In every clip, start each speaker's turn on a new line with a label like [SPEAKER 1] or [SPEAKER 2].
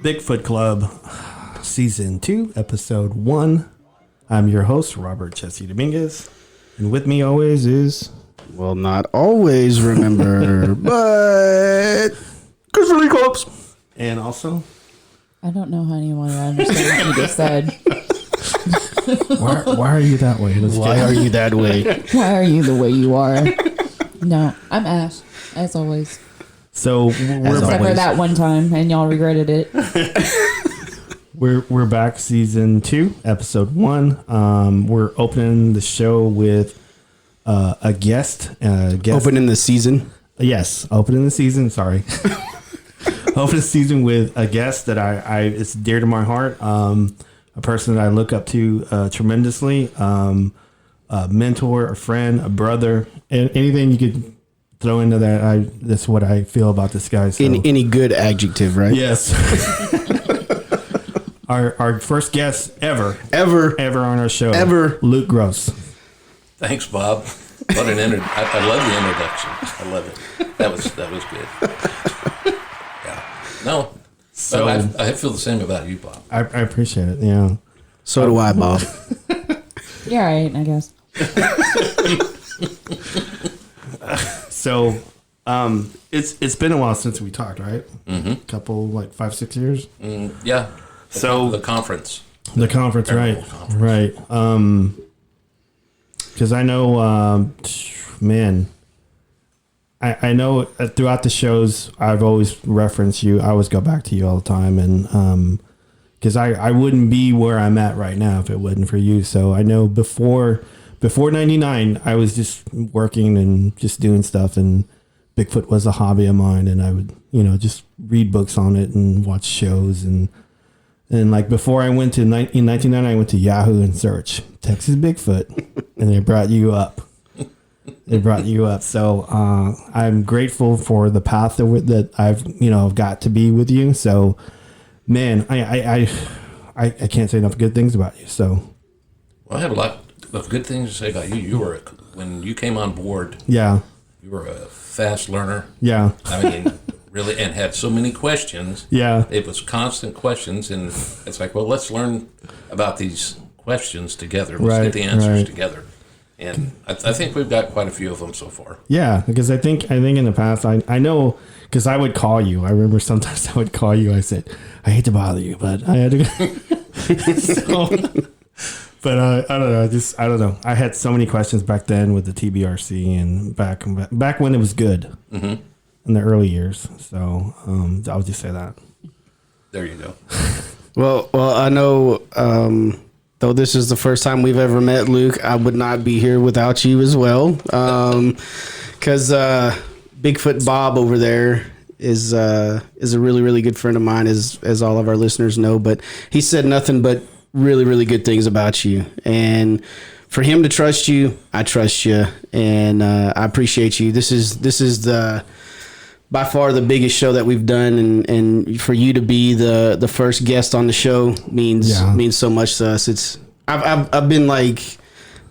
[SPEAKER 1] Bigfoot Club, Season 2, Episode 1. I'm your host, Robert Jesse Dominguez. And with me always is...
[SPEAKER 2] Well, not always, remember, but...
[SPEAKER 1] Grizzly Clubs. And also...
[SPEAKER 3] I don't know how anyone will understand what you just said.
[SPEAKER 1] Why are you that way?
[SPEAKER 2] Why are you that way?
[SPEAKER 3] Why are you the way you are? No, I'm Ash, as always.
[SPEAKER 1] So we're
[SPEAKER 3] Except for that one time, and y'all regretted it.
[SPEAKER 1] We're back, Season 2, Episode 1. We're opening the show with a guest.
[SPEAKER 2] Opening the season?
[SPEAKER 1] Yes, opening the season, sorry. Opening the season with a guest that I it's dear to my heart. A person that I look up to tremendously. A mentor, a friend, a brother, and anything you could throw into that. That's what I feel about this guy. So.
[SPEAKER 2] Any good adjective, right?
[SPEAKER 1] Yes. Our first guest ever on our show. Luke Gross.
[SPEAKER 4] Thanks, Bob. What an I love the introduction. I love it. That was good. Yeah. No. So I feel the same about you, Bob.
[SPEAKER 1] I appreciate it. Yeah.
[SPEAKER 2] So do I, Bob.
[SPEAKER 3] You're all right, I guess.
[SPEAKER 1] So, it's been a while since we talked, right?
[SPEAKER 4] Mm-hmm.
[SPEAKER 1] Couple, like 5-6 years.
[SPEAKER 4] Yeah.
[SPEAKER 1] So
[SPEAKER 4] the conference.
[SPEAKER 1] The conference, right?
[SPEAKER 4] Conference.
[SPEAKER 1] Right. Because I know, man. I know throughout the shows I've always referenced you. I always go back to you all the time, and because I wouldn't be where I'm at right now if it wasn't for you. So I know before 99, I was just working and just doing stuff, and Bigfoot was a hobby of mine, and I would, just read books on it and watch shows, and like before I went to in 1999, I went to Yahoo and search Texas Bigfoot, and they brought you up. So I'm grateful for the path that I've got to be with you. So, man, I can't say enough good things about you. So,
[SPEAKER 4] well, I have a lot of good things to say about you. When you came on board.
[SPEAKER 1] Yeah.
[SPEAKER 4] You were a fast learner.
[SPEAKER 1] Yeah.
[SPEAKER 4] I mean, really, and had so many questions.
[SPEAKER 1] Yeah.
[SPEAKER 4] It was constant questions, and it's like, well, let's learn about these questions together. Let's get the answers together. And I think we've got quite a few of them so far. Yeah,
[SPEAKER 1] because I think in the past, I know, because I would call you. I remember sometimes I would call you. I said, I hate to bother you, but I had to go. But I don't know. I don't know. I had so many questions back then with the TBRC and back when it was good in the early years. So I'll just say that.
[SPEAKER 4] There you go.
[SPEAKER 2] Well, I know... though this is the first time we've ever met, Luke, I would not be here without you as well. Because Bigfoot Bob over there is a really, really good friend of mine, as all of our listeners know. But he said nothing but really, really good things about you. And for him to trust you, I trust you. And I appreciate you. This is by far the biggest show that we've done, and for you to be the first guest on the show means so much to us. I've been like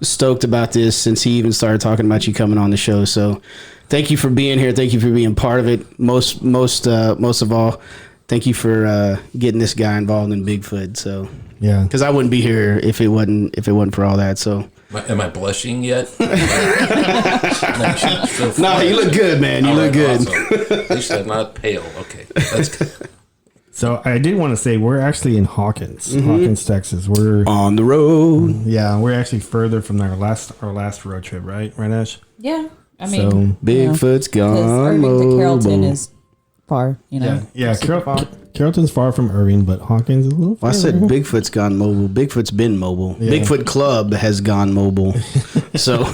[SPEAKER 2] stoked about this since he even started talking about you coming on the show. So thank you for being here. Thank you for being part of it. Most of all, thank you for getting this guy involved in Bigfoot. So
[SPEAKER 1] yeah,
[SPEAKER 2] because I wouldn't be here if it wasn't for all that. So.
[SPEAKER 4] Am I blushing yet?
[SPEAKER 2] No, you look good, man. You look good.
[SPEAKER 4] Awesome. At least I'm not pale. Okay, that's good.
[SPEAKER 1] So I did want to say we're actually in Hawkins, Texas. We're
[SPEAKER 2] on the road.
[SPEAKER 1] Yeah, we're actually further from our last road trip, right, Ash?
[SPEAKER 3] Yeah, I mean,
[SPEAKER 1] so,
[SPEAKER 2] Bigfoot's gone
[SPEAKER 3] Irving
[SPEAKER 2] mobile.
[SPEAKER 3] to Carrollton is far,
[SPEAKER 1] Yeah, Carrollton's far from Irving, but Hawkins is a little far.
[SPEAKER 2] Well, I said Bigfoot's gone mobile. Bigfoot's been mobile. Yeah. Bigfoot Club has gone mobile. So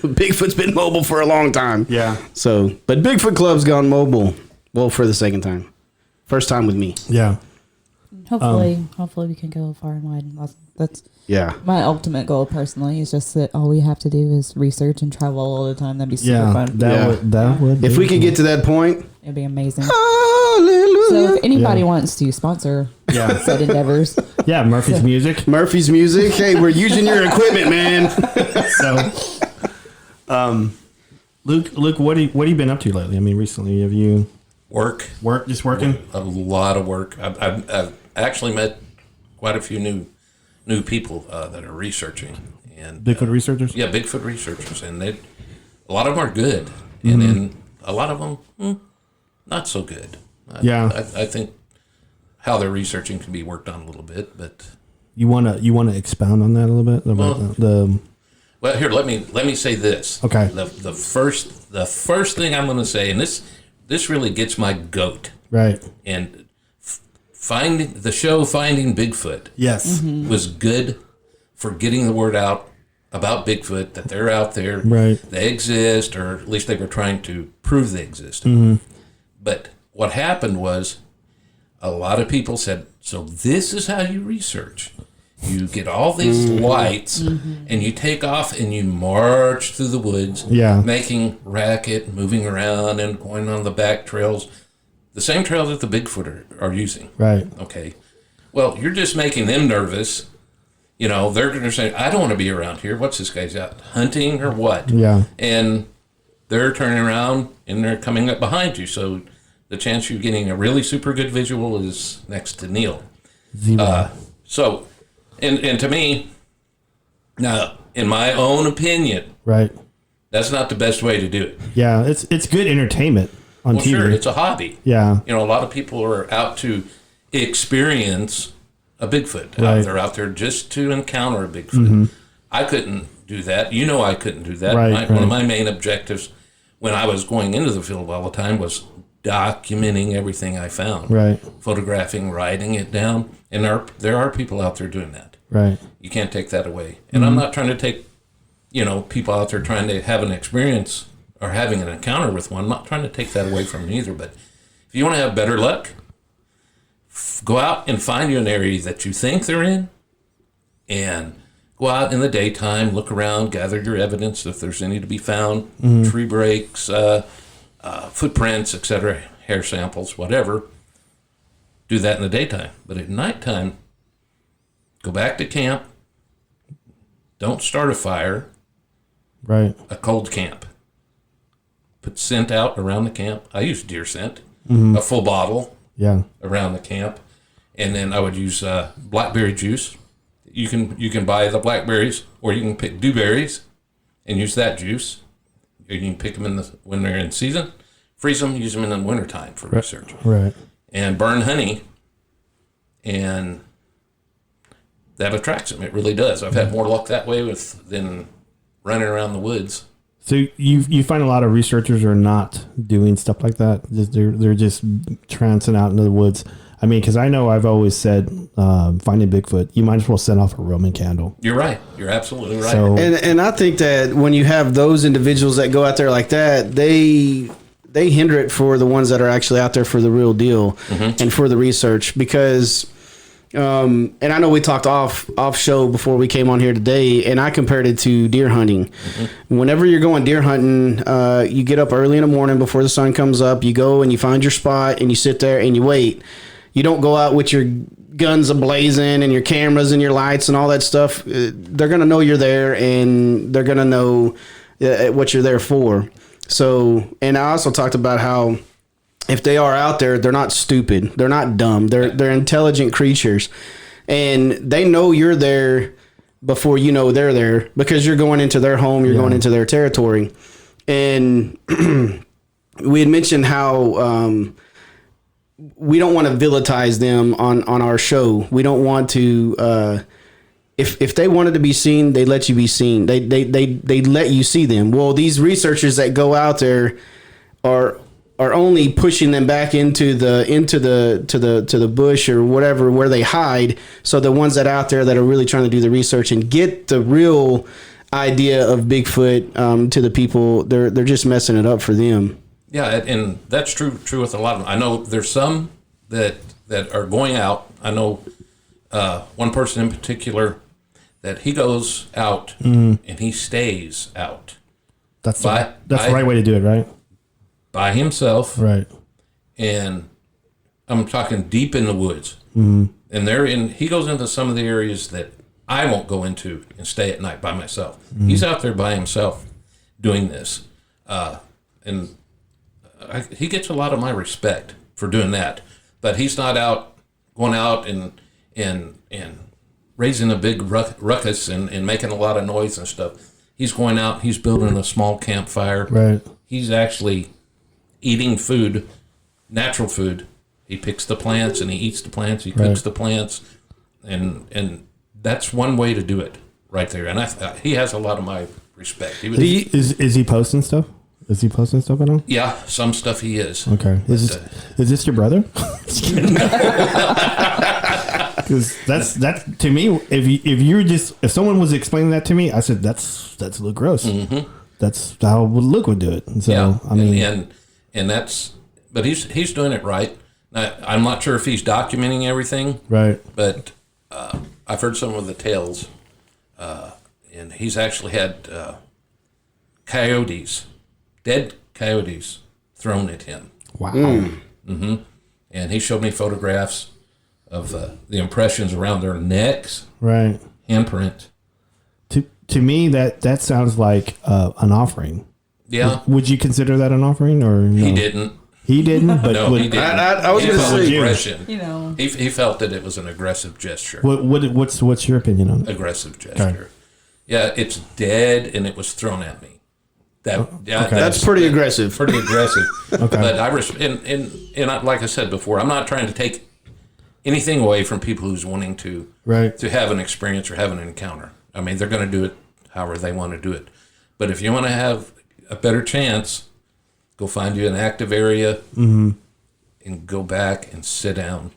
[SPEAKER 2] Bigfoot's been mobile for a long time.
[SPEAKER 1] Yeah.
[SPEAKER 2] So, but Bigfoot Club's gone mobile. Well, for the second time. First time with me.
[SPEAKER 1] Yeah.
[SPEAKER 3] Hopefully we can go far and wide. That's
[SPEAKER 2] Yeah.
[SPEAKER 3] My ultimate goal personally is just that all we have to do is research and travel all the time. That'd be super fun.
[SPEAKER 1] That would.
[SPEAKER 2] If we could get to that point,
[SPEAKER 3] it'd be amazing.
[SPEAKER 2] Hallelujah.
[SPEAKER 3] So if anybody wants to sponsor said endeavors.
[SPEAKER 1] Yeah, Murphy's Music.
[SPEAKER 2] Murphy's Music. Hey, we're using your equipment, man.
[SPEAKER 1] So, Luke, what have you been up to lately? I mean, recently, have you
[SPEAKER 4] Work,
[SPEAKER 1] just working?
[SPEAKER 4] a lot of work. I've actually met quite a few new people that are researching and
[SPEAKER 1] Bigfoot researchers?
[SPEAKER 4] Yeah, Bigfoot researchers, and a lot of them are good, and then a lot of them not so good. I think how they're researching can be worked on a little bit, but
[SPEAKER 1] you wanna expound on that a little bit about
[SPEAKER 4] well, here let me say this.
[SPEAKER 1] Okay.
[SPEAKER 4] The first thing I'm going to say, and this really gets my goat.
[SPEAKER 1] right.
[SPEAKER 4] And finding Bigfoot.
[SPEAKER 1] Yes.
[SPEAKER 4] Was good for getting the word out about Bigfoot, that they're out there,
[SPEAKER 1] Right.
[SPEAKER 4] they exist, or at least they were trying to prove they exist. But what happened was a lot of people said, so this is how you research. You get all these lights and you take off and you march through the woods, making racket, moving around and going on the back trails, the same trails that the Bigfoot are using.
[SPEAKER 1] Right.
[SPEAKER 4] Okay. Well, you're just making them nervous. You know, they're going to say, I don't want to be around here. What's this guy's out hunting or what?
[SPEAKER 1] Yeah.
[SPEAKER 4] And they're turning around and they're coming up behind you. So the chance you're getting a really super good visual is next to nil. So, and to me, now, in my own opinion,
[SPEAKER 1] Right.
[SPEAKER 4] that's not the best way to do it.
[SPEAKER 1] Yeah. It's good entertainment on
[SPEAKER 4] Well,
[SPEAKER 1] TV.
[SPEAKER 4] sure, it's a hobby.
[SPEAKER 1] Yeah.
[SPEAKER 4] You know, a lot of people are out to experience a Bigfoot.
[SPEAKER 1] Right.
[SPEAKER 4] They're out there just to encounter a Bigfoot. I couldn't do that. You know, I couldn't do that.
[SPEAKER 1] Right,
[SPEAKER 4] One of my main objectives when I was going into the field all the time was documenting everything I found.
[SPEAKER 1] Right.
[SPEAKER 4] Photographing, writing it down. And there are people out there doing that.
[SPEAKER 1] Right.
[SPEAKER 4] You can't take that away. And I'm not trying to take, people out there trying to have an experience or having an encounter with one. I'm not trying to take that away from them either. But if you want to have better luck, go out and find you an area that you think they're in and go out in the daytime, look around, gather your evidence if there's any to be found, tree breaks, footprints, etc., hair samples, whatever. Do that in the daytime. But at nighttime, go back to camp. Don't start a fire.
[SPEAKER 1] Right.
[SPEAKER 4] A cold camp. Put scent out around the camp. I use deer scent, a full bottle around the camp, and then I would use blackberry juice. You can buy the blackberries, or you can pick dewberries and use that juice. You can pick them when they're in season, freeze them, use them in the wintertime for research.
[SPEAKER 1] Right.
[SPEAKER 4] And burn honey, and that attracts them. It really does. I've had more luck that way than running around the woods.
[SPEAKER 1] So you find a lot of researchers are not doing stuff like that. They're just trancing out into the woods. I mean, because I know I've always said finding Bigfoot, you might as well set off a Roman candle.
[SPEAKER 4] You're right. You're absolutely right.
[SPEAKER 1] So,
[SPEAKER 2] And I think that when you have those individuals that go out there like that, they hinder it for the ones that are actually out there for the real deal and for the research. Because, and I know we talked off show before we came on here today, and I compared it to deer hunting. Whenever you're going deer hunting, you get up early in the morning before the sun comes up. You go and you find your spot and you sit there and you wait. You don't go out with your guns ablazing and your cameras and your lights and all that stuff. They're going to know you're there, and they're going to know what you're there for. So, and I also talked about how if they are out there, they're not stupid. They're not dumb. They're intelligent creatures, and they know you're there before you know they're there, because you're going into their home. You're going into their territory. And we had mentioned how we don't want to villainize them on our show. We don't want to. If they wanted to be seen, they let you be seen. They let you see them. Well, these researchers that go out there are only pushing them back into the bush or whatever where they hide. So the ones that are out there that are really trying to do the research and get the real idea of Bigfoot to the people, they're just messing it up for them.
[SPEAKER 4] Yeah, and that's true with a lot of them. I know there's some that are going out. I know one person in particular that he goes out and he stays out.
[SPEAKER 1] that's the right way to do it, right?
[SPEAKER 4] By himself.
[SPEAKER 1] Right.
[SPEAKER 4] And I'm talking deep in the woods. And he goes into some of the areas that I won't go into and stay at night by myself. He's out there by himself doing this. and he gets a lot of my respect for doing that. But he's not going out and raising a big ruckus and making a lot of noise and stuff. He's going out. He's building a small campfire.
[SPEAKER 1] Right.
[SPEAKER 4] He's actually eating food, natural food. He picks the plants and he eats the plants. He cooks the plants, and that's one way to do it right there. And he has a lot of my respect.
[SPEAKER 1] Is he posting stuff? Is he posting stuff at all?
[SPEAKER 4] Yeah, some stuff he is.
[SPEAKER 1] Okay. Is this your brother? Because that's to me. If someone was explaining that to me, I said that's Luke Gross. Mm-hmm. That's how Luke would do it. And so
[SPEAKER 4] yeah,
[SPEAKER 1] I mean,
[SPEAKER 4] and that's, but he's doing it right. I'm not sure if he's documenting everything,
[SPEAKER 1] right?
[SPEAKER 4] But I've heard some of the tales, and he's actually had dead coyotes thrown at him.
[SPEAKER 1] Wow.
[SPEAKER 4] Mm-hmm. And he showed me photographs of the impressions around their necks.
[SPEAKER 1] Right.
[SPEAKER 4] Handprint.
[SPEAKER 1] To me, that sounds like an offering.
[SPEAKER 4] Yeah.
[SPEAKER 1] Would you consider that an offering, or no?
[SPEAKER 4] He didn't?
[SPEAKER 1] He didn't. But
[SPEAKER 4] no, he didn't.
[SPEAKER 2] I was going to say
[SPEAKER 4] aggression.
[SPEAKER 3] You know,
[SPEAKER 4] he felt that it was an aggressive gesture.
[SPEAKER 1] What's your opinion on it?
[SPEAKER 4] Aggressive gesture.
[SPEAKER 1] Okay.
[SPEAKER 4] Yeah, it's dead, and it was thrown at me.
[SPEAKER 2] That's pretty aggressive.
[SPEAKER 4] Pretty aggressive.
[SPEAKER 1] Okay.
[SPEAKER 4] But like I said before, I'm not trying to take anything away from people who's wanting to have an experience or have an encounter. I mean, they're going to do it however they want to do it. But if you want to have a better chance, go find you an active area and go back and sit down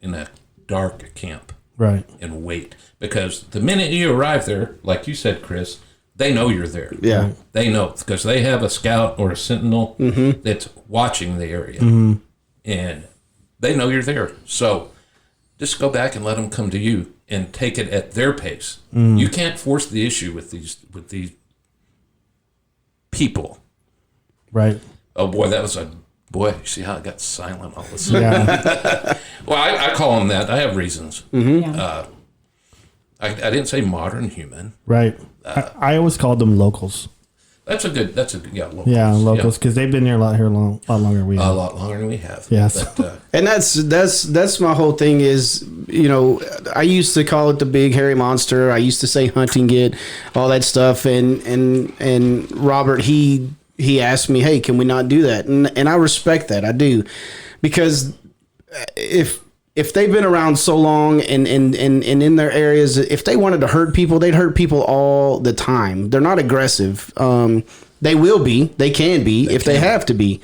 [SPEAKER 4] in a dark camp.
[SPEAKER 1] Right.
[SPEAKER 4] And wait. Because the minute you arrive there, like you said, Chris, they know you're there.
[SPEAKER 2] Yeah.
[SPEAKER 4] They know because they have a scout or a sentinel that's watching the area. And they know you're there. So just go back and let them come to you and take it at their pace. You can't force the issue with these people.
[SPEAKER 1] Right.
[SPEAKER 4] Oh, boy, you see how it got silent all of a sudden?
[SPEAKER 1] Yeah.
[SPEAKER 4] Well, I call them that. I have reasons.
[SPEAKER 3] Yeah.
[SPEAKER 4] I didn't say modern human.
[SPEAKER 1] Right. I always called them locals.
[SPEAKER 4] That's a good, locals.
[SPEAKER 1] Yeah, locals, because they've been there a lot longer than we have.
[SPEAKER 4] A lot longer than we have.
[SPEAKER 1] Yes.
[SPEAKER 4] But,
[SPEAKER 2] and that's my whole thing is, I used to call it the big hairy monster. I used to say hunting it, all that stuff. And Robert, he asked me, hey, can we not do that? And I respect that. I do. Because if they've been around so long and in their areas, if they wanted to hurt people, they'd hurt people all the time. They're not aggressive. They will be. They can be if they have to be.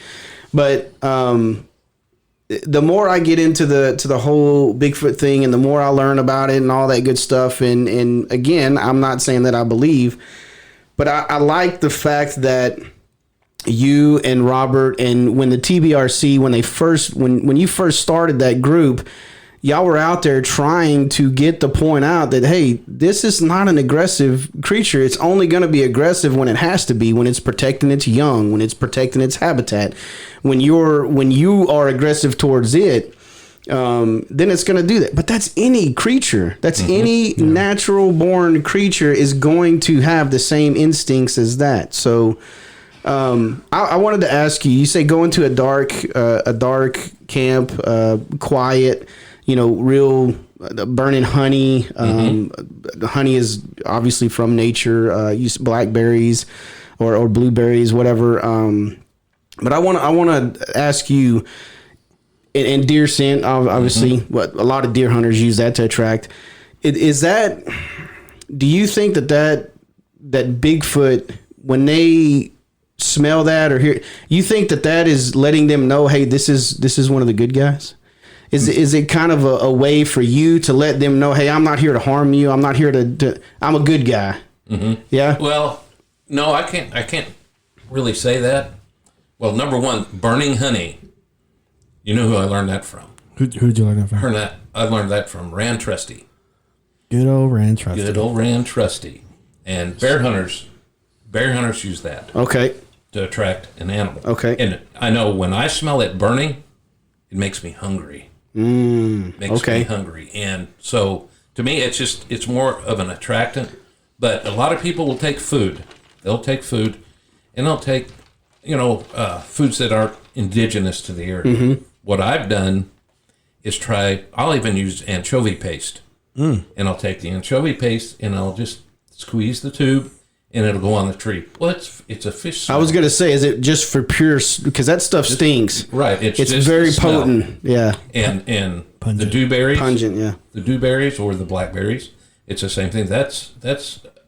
[SPEAKER 2] But the more I get into the whole Bigfoot thing and the more I learn about it and all that good stuff, and again, I'm not saying that I believe, but I like the fact that you and Robert, and when the TBRC, when you first started that group, y'all were out there trying to get the point out that, hey, this is not an aggressive creature. It's only going to be aggressive when it has to be, when it's protecting its young, when it's protecting its habitat. When you are aggressive towards it, then it's going to do that. But that's any creature. That's any natural born creature is going to have the same instincts as that. So I wanted to ask you. You say go into a dark camp, quiet. Real burning honey. The honey is obviously from nature. Use blackberries or blueberries, whatever. But I want to ask you. And deer scent, obviously, what a lot of deer hunters use that to attract. Is that? Do you think that Bigfoot, when they smell that or hear, you think that is letting them know, hey, this is one of the good guys? Is it kind of a way for you to let them know, hey, I'm not here to harm you. I'm not here to I'm a good guy. Mm-hmm. Yeah.
[SPEAKER 4] Well, no, I can't really say that. Well, number one, burning honey. You know who I learned that from?
[SPEAKER 1] Who'd you learn that from?
[SPEAKER 4] I learned that from Rand Trusty.
[SPEAKER 1] Good old Rand Trusty.
[SPEAKER 4] Good old Rand Trusty. And bear hunters use that.
[SPEAKER 2] Okay.
[SPEAKER 4] To attract an animal.
[SPEAKER 2] Okay.
[SPEAKER 4] And I know when I smell it burning, it makes me hungry. Makes me hungry. And so to me, it's more of an attractant. But a lot of people will take food. They'll take food and they'll take foods that aren't indigenous to the area. What I've done is I'll even use anchovy paste. And I'll take the anchovy paste and I'll just squeeze the tube and it'll go on the tree. Well, it's a fish smell.
[SPEAKER 2] I was going to say, is it just for pure, because that stuff stinks.
[SPEAKER 4] Right. It's just
[SPEAKER 2] very
[SPEAKER 4] the smell.
[SPEAKER 2] potent. Yeah.
[SPEAKER 4] And the dewberries.
[SPEAKER 2] Pungent, yeah.
[SPEAKER 4] The dewberries or the blackberries, it's the same thing. That's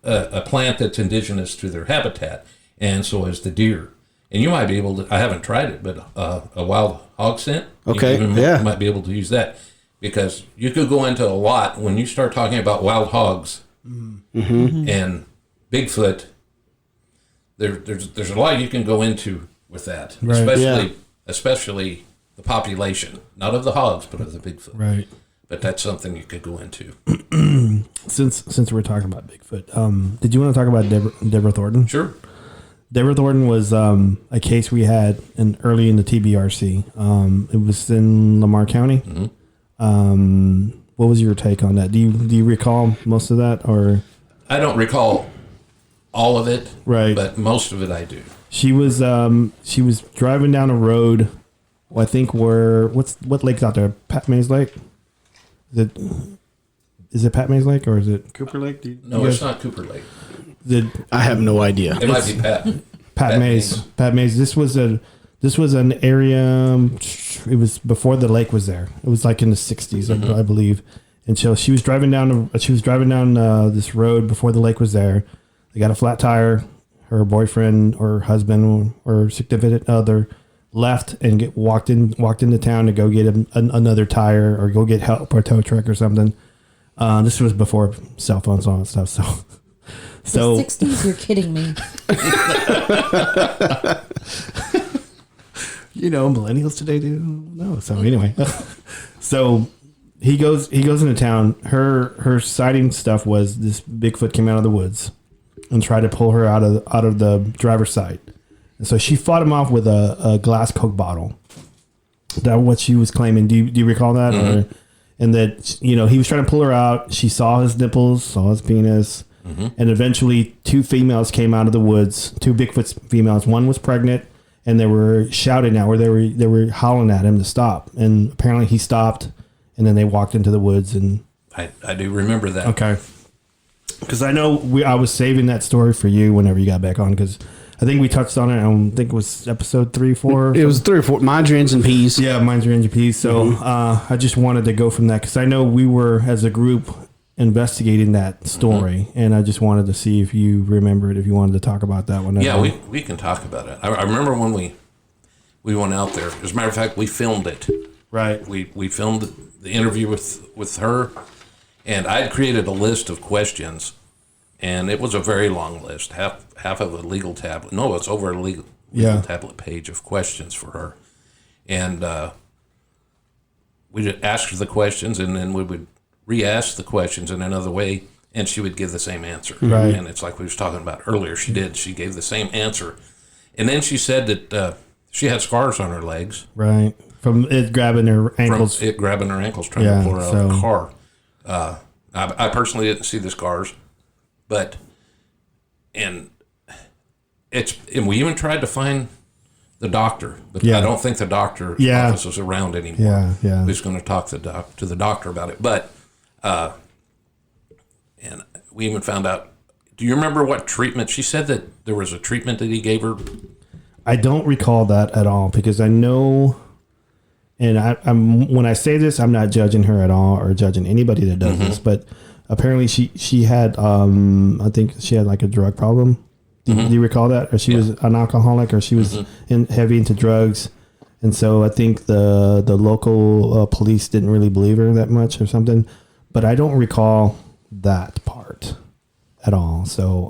[SPEAKER 4] a plant that's indigenous to their habitat. And so is the deer. And you might be able to, I haven't tried it, but a wild hog scent.
[SPEAKER 2] Okay,
[SPEAKER 4] you might be able to use that. Because you could go into a lot when you start talking about wild hogs and Bigfoot. There's a lot you can go into with that,
[SPEAKER 1] Right.
[SPEAKER 4] especially the population, not of the hogs, but of the Bigfoot.
[SPEAKER 1] Right.
[SPEAKER 4] But that's something you could go into.
[SPEAKER 1] Since we're talking about Bigfoot, did you want to talk about Deborah Thornton?
[SPEAKER 4] Sure.
[SPEAKER 1] Deborah Thornton was a case we had early in the TBRC. It was in Lamar County. What was your take on that? Do you recall most of that, or?
[SPEAKER 4] I don't recall all of it,
[SPEAKER 1] right?
[SPEAKER 4] But most of it I do.
[SPEAKER 1] She was driving down a road. Well, I think what lake's out there? Pat Mays Lake. Is it Pat Mays Lake or is it Cooper Lake?
[SPEAKER 4] No, it's not Cooper Lake.
[SPEAKER 2] I have no idea.
[SPEAKER 4] It might be
[SPEAKER 1] Pat Mays. Pat Mays. This was an area. It was before the lake was there. It was like in the 60s, I believe. And so she was driving down. This road before the lake was there. They got a flat tire. Her boyfriend or husband or significant other left and walked into town to go get another tire or go get help or a tow truck or something. This was before cell phones and all that stuff. So
[SPEAKER 3] the 60s, you're kidding me.
[SPEAKER 1] Millennials today do no. So anyway, so he goes into town. Her sighting stuff was this Bigfoot came out of the woods and tried to pull her out of the driver's side. And so she fought him off with a glass Coke bottle. That what she was claiming. Do you recall that?
[SPEAKER 4] Mm-hmm.
[SPEAKER 1] And that he was trying to pull her out. She saw his nipples, saw his penis, and eventually two females came out of the woods. Two Bigfoot females. One was pregnant, and they were shouting at her. They were howling at him to stop. And apparently he stopped, and then they walked into the woods. And
[SPEAKER 4] I do remember that.
[SPEAKER 1] Okay, because I know I was saving that story for you whenever you got back on because. I think we touched on it. I think it was episode 3, 4.
[SPEAKER 2] It was 3 or 4. Mine's your ends and peas.
[SPEAKER 1] Yeah, mine's your ends and peas. So I just wanted to go from that because I know we were as a group investigating that story, and I just wanted to see if you remember it. If you wanted to talk about that one.
[SPEAKER 4] Yeah, we can talk about it. I remember when we went out there. As a matter of fact, we filmed it.
[SPEAKER 1] Right.
[SPEAKER 4] We filmed the interview with her, and I'd created a list of questions. And it was a very long list, half of a legal tablet. No, it's over a legal tablet page of questions for her. And we just asked her the questions, and then we would re-ask the questions in another way, and she would give the same answer.
[SPEAKER 1] Right.
[SPEAKER 4] And it's like we was talking about earlier. She gave the same answer. And then she said that she had scars on her legs.
[SPEAKER 1] Right. From it grabbing her ankles.
[SPEAKER 4] Trying to pull her out of the car. I personally didn't see the scars. But we even tried to find the doctor, but I don't think the doctor's office was around anymore.
[SPEAKER 1] Yeah.
[SPEAKER 4] We was going to talk to the doctor about it, but and we even found out. Do you remember what treatment? She said that there was a treatment that he gave her.
[SPEAKER 1] I don't recall that at all because I know, and I'm when I say this, I'm not judging her at all or judging anybody that does this, but. Apparently, she had, I think she had like a drug problem. Do you recall that? Or she was an alcoholic, or she was heavy into drugs. And so I think the local police didn't really believe her that much or something. But I don't recall that part at all. So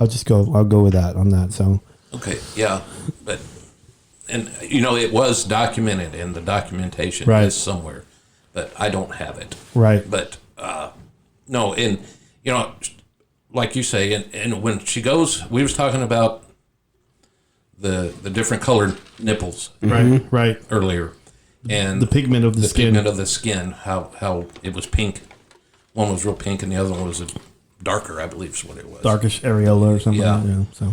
[SPEAKER 1] I'll go with that on that. So
[SPEAKER 4] okay, yeah, but and it was documented, and the documentation is somewhere, but I don't have it.
[SPEAKER 1] Right,
[SPEAKER 4] but. No, and like you say, and when she goes, we was talking about the different colored nipples,
[SPEAKER 1] right,
[SPEAKER 4] earlier, and
[SPEAKER 1] the pigment of the skin,
[SPEAKER 4] how it was pink. One was real pink, and the other one was darker, I believe is what it was,
[SPEAKER 1] darkish areola or something. Yeah. So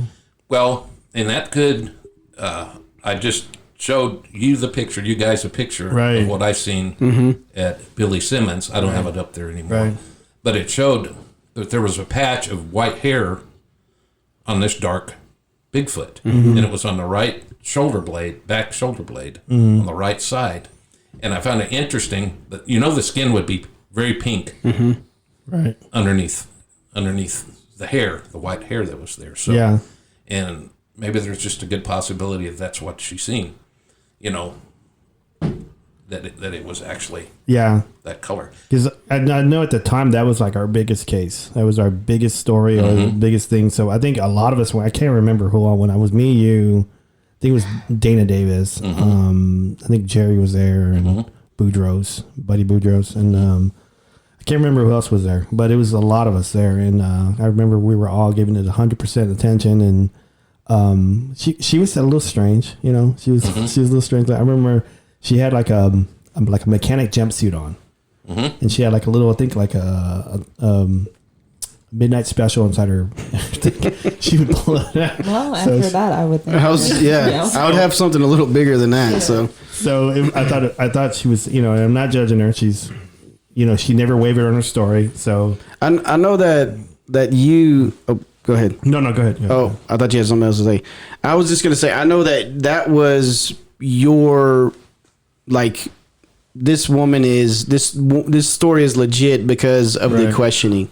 [SPEAKER 4] well, and that could I just showed you guys a picture
[SPEAKER 1] Right.
[SPEAKER 4] of what I've seen at Billy Simmons. I don't have it up there anymore.
[SPEAKER 1] Right.
[SPEAKER 4] But it showed that there was a patch of white hair on this dark Bigfoot. And it was on the right back shoulder blade on the right side. And I found it interesting that, the skin would be very pink
[SPEAKER 1] Right.
[SPEAKER 4] underneath the hair, the white hair that was there. So,
[SPEAKER 1] Yeah.
[SPEAKER 4] and maybe there's just a good possibility that that's what she's seen, that it was actually
[SPEAKER 1] Yeah.
[SPEAKER 4] that color.
[SPEAKER 1] Because I know at the time that was like our biggest case. That was our biggest story or the biggest thing. So I think a lot of us, I can't remember who all went. I was me, you, I think it was Dana Davis. I think Jerry was there and Boudreaux, Buddy Boudreaux. And I can't remember who else was there, but it was a lot of us there. And I remember we were all giving it 100% attention. And she was a little strange, she was a little strange. I remember she had like a mechanic jumpsuit on. And she had like a little, I think like a midnight special inside her. She would pull it out.
[SPEAKER 3] Well, after that, I would think.
[SPEAKER 2] I would have something a little bigger than that. So
[SPEAKER 1] I thought she was, and I'm not judging her. She's, she never wavered on her story. So
[SPEAKER 2] I know that you. Oh, go ahead.
[SPEAKER 1] No, go ahead.
[SPEAKER 2] Oh, I thought you had something else to say. I was just gonna say I know that was your this woman is this story is legit because of the questioning.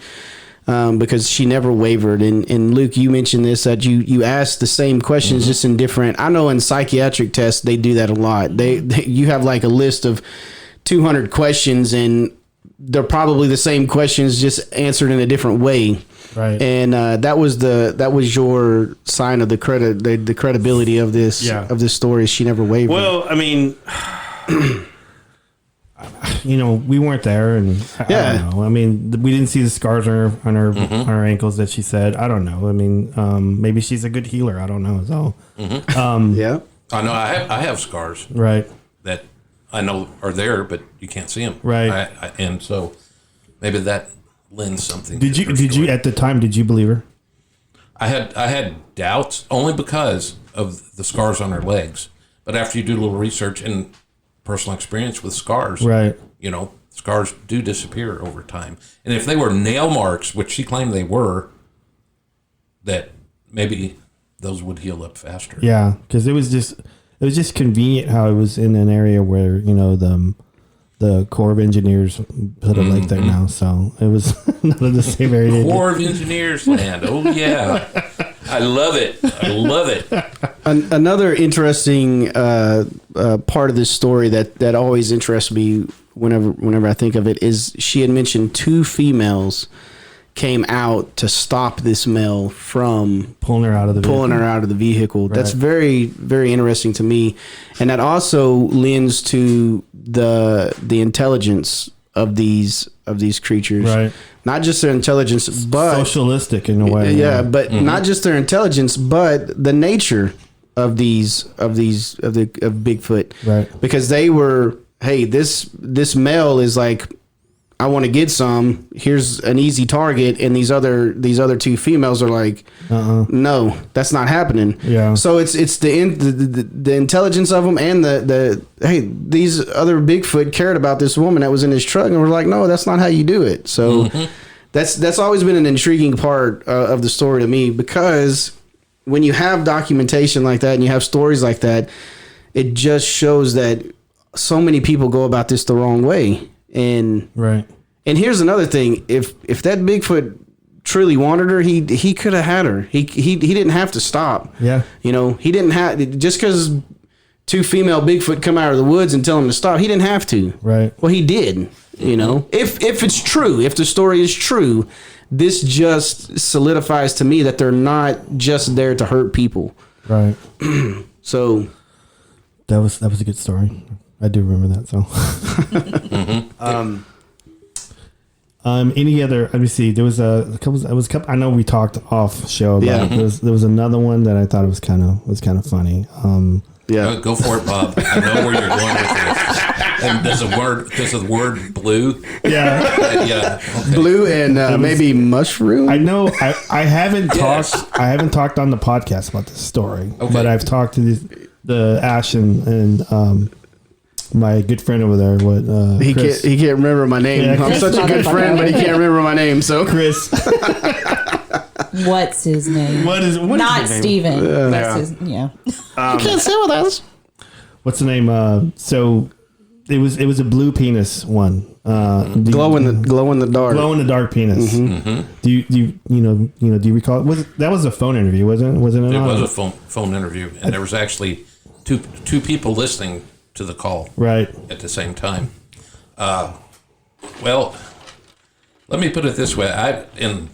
[SPEAKER 2] Because she never wavered. And Luke, you mentioned this, that you asked the same questions just in different, I know in psychiatric tests, they do that a lot. You have like a list of 200 questions and they're probably the same questions, just answered in a different way.
[SPEAKER 1] Right.
[SPEAKER 2] And that was your sign of the credibility of this, of this story. She never wavered.
[SPEAKER 1] Well, I mean, we weren't there, and I don't know. I mean, we didn't see the scars on her ankles that she said. I don't know. I mean, maybe she's a good healer. I don't know. So,
[SPEAKER 2] yeah,
[SPEAKER 4] I know. I have scars,
[SPEAKER 1] right,
[SPEAKER 4] that I know are there, but you can't see them,
[SPEAKER 1] right.
[SPEAKER 4] And so maybe that lends something.
[SPEAKER 1] Did you at the time? Did you believe her?
[SPEAKER 4] I had doubts only because of the scars on her legs, but after you do a little research and personal experience with scars,
[SPEAKER 1] right?
[SPEAKER 4] Scars do disappear over time, and if they were nail marks, which she claimed they were, that maybe those would heal up faster.
[SPEAKER 1] Yeah, because it was just convenient how it was in an area where the Corps of Engineers put a lake there now, so it was not in the same area.
[SPEAKER 4] Corps of Engineers land. Oh yeah, I love it. I love it.
[SPEAKER 2] Another interesting part of this story that always interests me whenever I think of it is she had mentioned 2 females came out to stop this male from
[SPEAKER 1] pulling her out of the vehicle.
[SPEAKER 2] Right. That's very, very interesting to me, and that also lends to the intelligence of these creatures,
[SPEAKER 1] right?
[SPEAKER 2] Not just their intelligence, but
[SPEAKER 1] socialistic in a way.
[SPEAKER 2] Yeah, but not just their intelligence, but the nature of Bigfoot,
[SPEAKER 1] right?
[SPEAKER 2] Because they were, hey, this male is like, I want to get some. Here's an easy target, and these other 2 females are like, no, that's not happening.
[SPEAKER 1] Yeah.
[SPEAKER 2] So it's the intelligence of them, and the hey, these other Bigfoot cared about this woman that was in his truck, and we're like, no, that's not how you do it. So that's always been an intriguing part of the story to me, because when you have documentation like that and you have stories like that, it just shows that so many people go about this the wrong way. And
[SPEAKER 1] right.
[SPEAKER 2] And here's another thing: if that Bigfoot truly wanted her, he could have had her. He didn't have to stop.
[SPEAKER 1] Yeah.
[SPEAKER 2] He didn't have, just because 2 female Bigfoot come out of the woods and tell him to stop, he didn't have to.
[SPEAKER 1] Right.
[SPEAKER 2] Well, he did. If it's true, if the story is true, this just solidifies to me that they're not just there to hurt people.
[SPEAKER 1] Right.
[SPEAKER 2] So
[SPEAKER 1] that was a good story. I do remember that. So, any other? Let me see. There was a couple. I know we talked off show about it. There was another one that I thought was kind of funny.
[SPEAKER 2] Yeah.
[SPEAKER 4] Go for it, Bob. I know where you're going with this. And does the word blue?
[SPEAKER 1] Yeah.
[SPEAKER 4] Yeah. Okay.
[SPEAKER 2] Blue and maybe mushroom.
[SPEAKER 1] I know. I haven't talked on the podcast about this story,
[SPEAKER 4] Okay.
[SPEAKER 1] but I've talked to the Ash and my good friend over there.
[SPEAKER 2] He
[SPEAKER 1] Chris.
[SPEAKER 2] can't remember my name.
[SPEAKER 1] Yeah,
[SPEAKER 2] I'm
[SPEAKER 1] Chris
[SPEAKER 2] such a good friend, but he can't remember my name. So
[SPEAKER 1] Chris.
[SPEAKER 3] What's his name?
[SPEAKER 1] What is
[SPEAKER 3] Not
[SPEAKER 1] his name?
[SPEAKER 3] Steven. That's his, yeah.
[SPEAKER 2] you can't sit with us.
[SPEAKER 1] What's the name? So it was a blue penis one.
[SPEAKER 2] Glow in the dark.
[SPEAKER 1] Glow in the dark penis.
[SPEAKER 4] Mm-hmm.
[SPEAKER 1] Do you recall? That was a phone interview, wasn't it? Wasn't it?
[SPEAKER 4] It was a phone interview, and there was actually two people listening to the call
[SPEAKER 1] Right.
[SPEAKER 4] at the same time. Well, let me put it this way.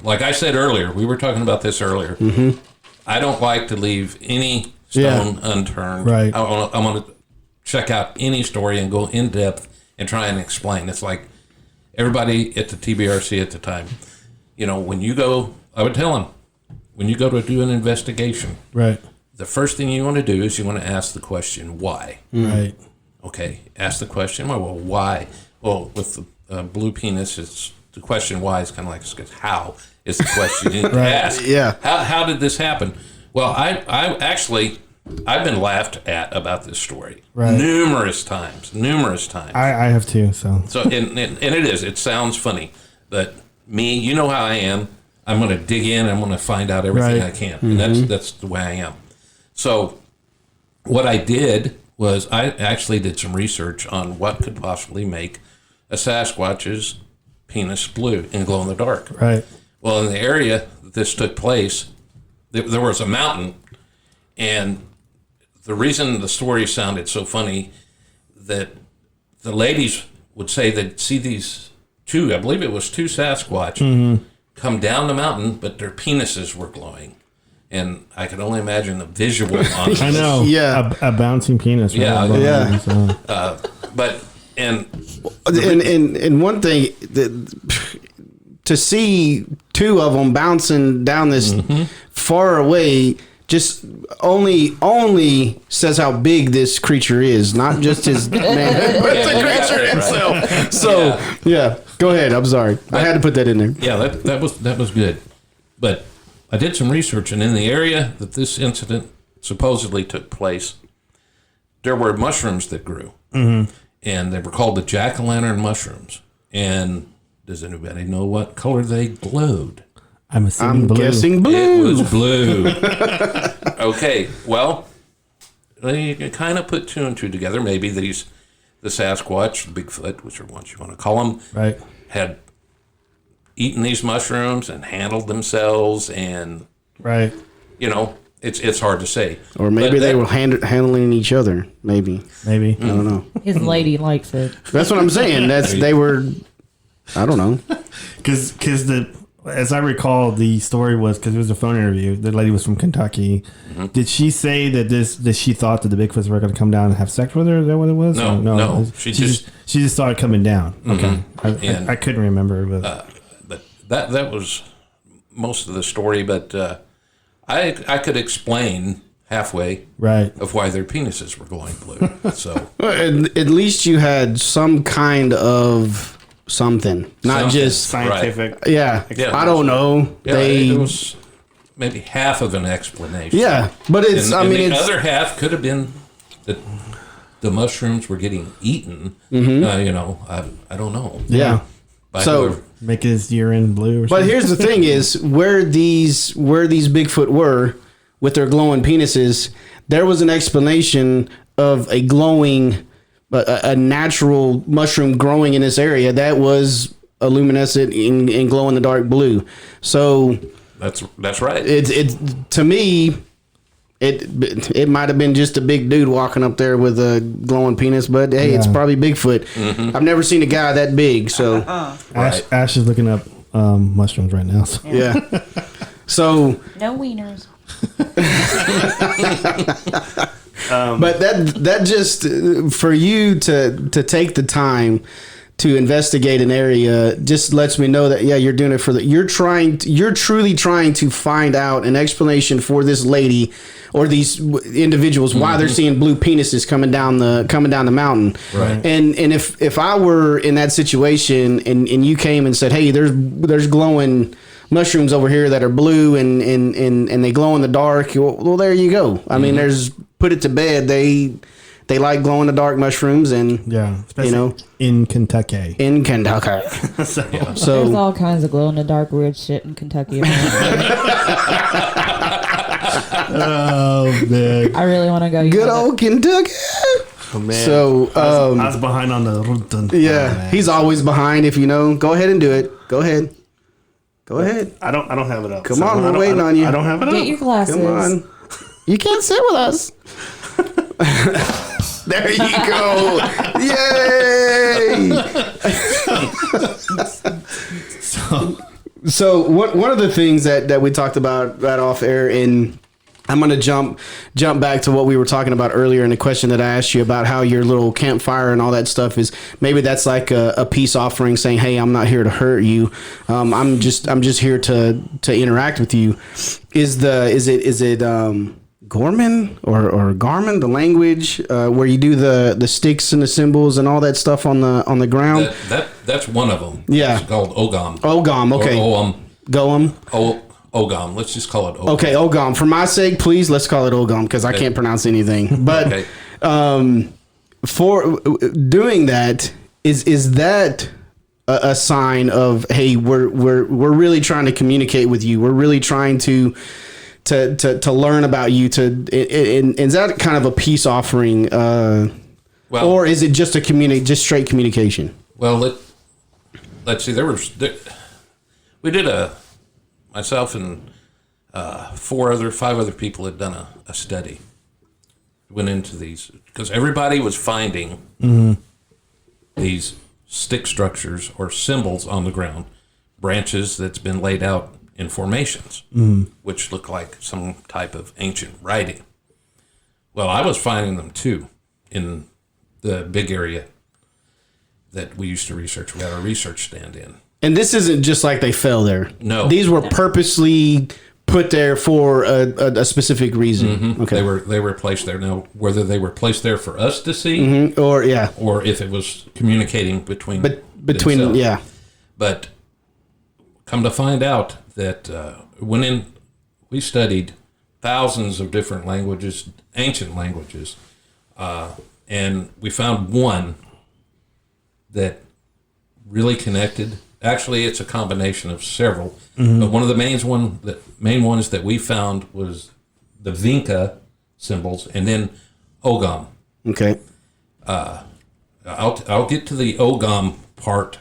[SPEAKER 4] Like I said earlier, we were talking about this earlier. Mm-hmm. I don't like to leave any stone unturned.
[SPEAKER 1] Right.
[SPEAKER 4] I want to check out any story and go in depth and try and explain. It's like everybody at the TBRC at the time. When you go, I would tell them, when you go to do an investigation,
[SPEAKER 1] Right.
[SPEAKER 4] the first thing you want to do is you want to ask the question, why?
[SPEAKER 1] Right.
[SPEAKER 4] Okay, ask the question, well, why? Well, with the blue penis, the question why is kind of like, how is the question you ask?
[SPEAKER 2] Yeah.
[SPEAKER 4] How did this happen? Well, I've been laughed at about this story numerous times.
[SPEAKER 1] I have too. So
[SPEAKER 4] And it sounds funny, but me, you know how I am. I'm going to dig in. I'm going to find out everything I can, and that's the way I am. So what I did was I actually did some research on what could possibly make a Sasquatch's penis blue and glow in the dark.
[SPEAKER 1] right.
[SPEAKER 4] Well, in the area that this took place, there was a mountain, and the reason the story sounded so funny, that the ladies would say they'd see these two, I believe it was two Sasquatch, come down the mountain, but their penises were glowing. And I could only imagine the visual on this.
[SPEAKER 1] I know.
[SPEAKER 2] Yeah.
[SPEAKER 1] A bouncing penis. Right?
[SPEAKER 4] Yeah,
[SPEAKER 2] yeah.
[SPEAKER 1] So.
[SPEAKER 4] But, and
[SPEAKER 2] And one thing, to see two of them bouncing down this far away just only says how big this creature is, not just his man, but the creature himself. So yeah, go ahead. I'm sorry, I had to put that in there.
[SPEAKER 4] yeah, that was good. But I did some research, and in the area that this incident supposedly took place, there were mushrooms that grew, and they were called the jack-o'-lantern mushrooms. And does anybody know what color they glowed?
[SPEAKER 1] I'm assuming
[SPEAKER 2] I'm
[SPEAKER 1] blue.
[SPEAKER 2] guessing blue.
[SPEAKER 4] It was blue. Okay, well, you can kind of put two and two together. Maybe the Sasquatch, Bigfoot, whichever ones you want to call them,
[SPEAKER 1] Right.
[SPEAKER 4] had eaten these mushrooms and handled themselves, and
[SPEAKER 1] Right.
[SPEAKER 4] it's hard to say.
[SPEAKER 2] Or maybe
[SPEAKER 4] But
[SPEAKER 2] they
[SPEAKER 4] that-
[SPEAKER 2] were handling each other. Maybe
[SPEAKER 1] Maybe.
[SPEAKER 2] I don't know.
[SPEAKER 3] His lady likes it.
[SPEAKER 2] That's what I'm saying. They were. I don't know.
[SPEAKER 1] Because as I recall, the story was because it was a phone interview. The lady was from Kentucky. Did she say that she thought that the Bigfoots were going to come down and have sex with her? Is that what it was?
[SPEAKER 4] No,
[SPEAKER 1] Or
[SPEAKER 4] no.
[SPEAKER 1] She just saw it coming down. Okay,
[SPEAKER 4] And-
[SPEAKER 1] I couldn't remember, but
[SPEAKER 4] but that was most of the story. But I could explain halfway
[SPEAKER 1] right.
[SPEAKER 4] of why their penises were glowing blue. So
[SPEAKER 2] Well, at least you had some kind of something, not
[SPEAKER 4] Something.
[SPEAKER 2] just
[SPEAKER 1] Scientific.
[SPEAKER 2] yeah.
[SPEAKER 4] Yeah.
[SPEAKER 2] I don't know.
[SPEAKER 4] yeah, it was maybe half of an explanation.
[SPEAKER 2] Yeah, but it's.
[SPEAKER 4] And the
[SPEAKER 2] it's
[SPEAKER 4] other half could have been that the mushrooms were getting eaten. I don't know.
[SPEAKER 2] yeah.
[SPEAKER 4] By
[SPEAKER 2] So-
[SPEAKER 4] whoever.
[SPEAKER 1] Make his urine blue or
[SPEAKER 2] But
[SPEAKER 1] something.
[SPEAKER 2] here's the thing: is where these Bigfoot were with their glowing penises, there was an explanation of a glowing, a natural mushroom growing in this area that was a luminescent and glow in the dark blue. So
[SPEAKER 4] That's right.
[SPEAKER 2] it to me. It might have been just a big dude walking up there with a glowing penis, but hey, it's
[SPEAKER 1] Yeah.
[SPEAKER 2] probably Bigfoot. I've never seen a guy that big, so
[SPEAKER 1] Ash is looking up mushrooms right now. So.
[SPEAKER 2] yeah. So,
[SPEAKER 3] No wieners.
[SPEAKER 2] but that just for you to take the time to investigate an area just lets me know that you're doing it you're truly trying to find out an explanation for this lady or these individuals why they're seeing blue penises coming down the mountain.
[SPEAKER 4] Right.
[SPEAKER 2] And if I were in that situation and you came and said, hey, there's glowing mushrooms over here that are blue and they glow in the dark, well there you go. I mean, there's put it to bed. They like glow in the dark mushrooms, and
[SPEAKER 1] in Kentucky.
[SPEAKER 2] So
[SPEAKER 3] There's all kinds of glow in the dark weird shit in Kentucky.
[SPEAKER 1] Oh man,
[SPEAKER 3] I really want to go.
[SPEAKER 2] good old Kentucky.
[SPEAKER 1] oh, man.
[SPEAKER 2] So
[SPEAKER 1] I was behind on the
[SPEAKER 2] yeah, he's always behind. If you know, go ahead and do it. Go ahead.
[SPEAKER 1] I don't have it up.
[SPEAKER 2] Come on, we're waiting on you.
[SPEAKER 1] I don't have it up.
[SPEAKER 3] Get your glasses.
[SPEAKER 2] Come on. You can't sit with us. There you go. Yay. So one of the things that we talked about right off air, and I'm going to jump back to what we were talking about earlier in the question that I asked you about how your little campfire and all that stuff is, maybe that's like a peace offering saying, hey, I'm not here to hurt you. I'm just here to interact with you. Is it Gorman or Garmin, the language where you do the sticks and the symbols and all that stuff on the ground?
[SPEAKER 4] That's one of them.
[SPEAKER 2] Yeah.
[SPEAKER 4] It's called Ogam.
[SPEAKER 2] Ogam, okay.
[SPEAKER 4] Or
[SPEAKER 2] Goem.
[SPEAKER 4] Ogam. Let's just call it Ogam.
[SPEAKER 2] Okay, Ogam. For my sake, please, let's call it Ogam because I can't pronounce anything. But for doing that, is that a sign of, hey, we're really trying to communicate with you. We're really trying to learn about you. Is that kind of a peace offering, or is it just just straight communication?
[SPEAKER 4] Well, let's see. We did myself and 5 other people had done a study. Went into these because everybody was finding these stick structures or symbols on the ground, branches that's been laid out in formations, which look like some type of ancient writing. Well, I was finding them too in the big area that we used to research. We had our research stand in.
[SPEAKER 2] And this isn't just like they fell there.
[SPEAKER 4] No.
[SPEAKER 2] These were purposely put there for a specific reason.
[SPEAKER 4] Mm-hmm.
[SPEAKER 2] Okay.
[SPEAKER 4] They were placed there. Now, whether they were placed there for us to see,
[SPEAKER 2] or
[SPEAKER 4] if it was communicating between
[SPEAKER 2] themselves. Yeah.
[SPEAKER 4] But come to find out that we studied thousands of different languages, ancient languages, and we found one that really connected. Actually, it's a combination of several, but one of the main ones that we found was the Vinca symbols, and then Ogam.
[SPEAKER 2] Okay.
[SPEAKER 4] I'll get to the Ogam part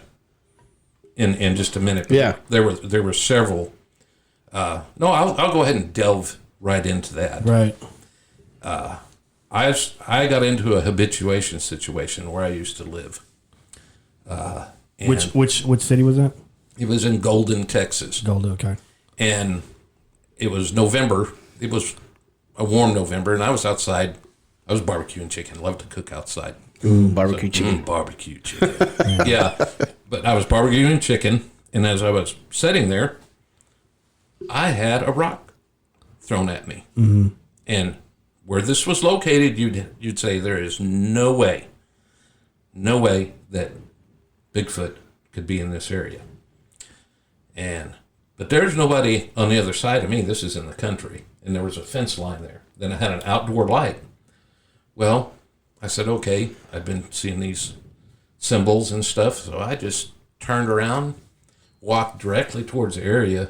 [SPEAKER 4] in just a minute.
[SPEAKER 2] Yeah.
[SPEAKER 4] There were several. No, I'll go ahead and delve right into that.
[SPEAKER 1] Right.
[SPEAKER 4] I got into a habituation situation where I used to live.
[SPEAKER 1] Which city was that?
[SPEAKER 4] It was in Golden, Texas.
[SPEAKER 1] Golden, okay.
[SPEAKER 4] And it was November. It was a warm November, and I was outside. I was barbecuing chicken. Love to cook outside.
[SPEAKER 2] Barbecue chicken.
[SPEAKER 4] Barbecue chicken. Yeah. But I was barbecuing chicken, and as I was sitting there, I had a rock thrown at me. Mm-hmm. And where this was located, you'd say there is no way that Bigfoot could be in this area. But there's nobody on the other side of me. This is in the country, and there was a fence line there. Then I had an outdoor light. Well, I said, okay, I've been seeing these symbols and stuff, so I just turned around, walked directly towards the area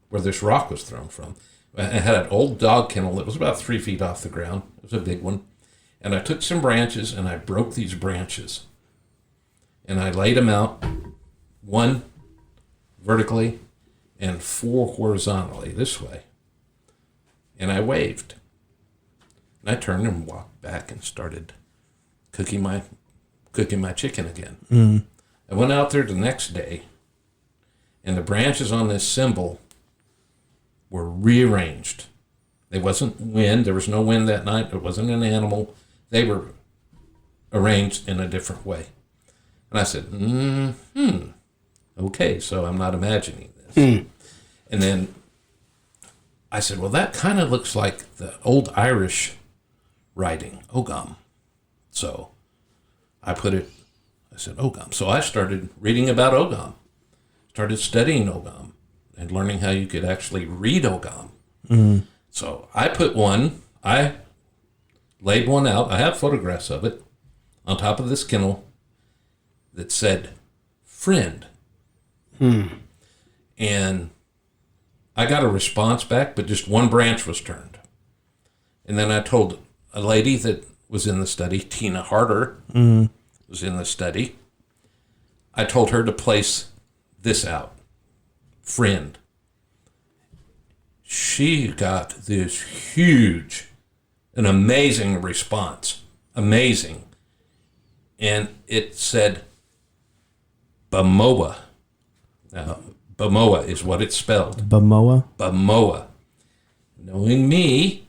[SPEAKER 4] where this rock was thrown from. I had an old dog kennel that was about 3 feet off the ground. It was a big one. And I took some branches, and I broke these branches. And I laid them out, 1 vertically and 4 horizontally this way. And I waved. And I turned and walked back and started cooking my chicken again. Mm. I went out there the next day, and the branches on this symbol were rearranged. There wasn't wind. There was no wind that night. There wasn't an animal. They were arranged in a different way. And I said, okay, so I'm not imagining this. And then I said, well, that kind of looks like the old Irish writing, Ogam. So I said, Ogam. So I started reading about Ogam, started studying Ogam, and learning how you could actually read Ogam. Mm-hmm. So I laid one out. I have photographs of it on top of this kennel that said, friend. And I got a response back, but just one branch was turned. And then I told a lady that was in the study, Tina Harder, was in the study. I told her to place this out, friend. She got this huge, an amazing response. Amazing. And it said, Bamoa. Bamoa is what it's spelled.
[SPEAKER 1] Bamoa?
[SPEAKER 4] Bamoa. Knowing me,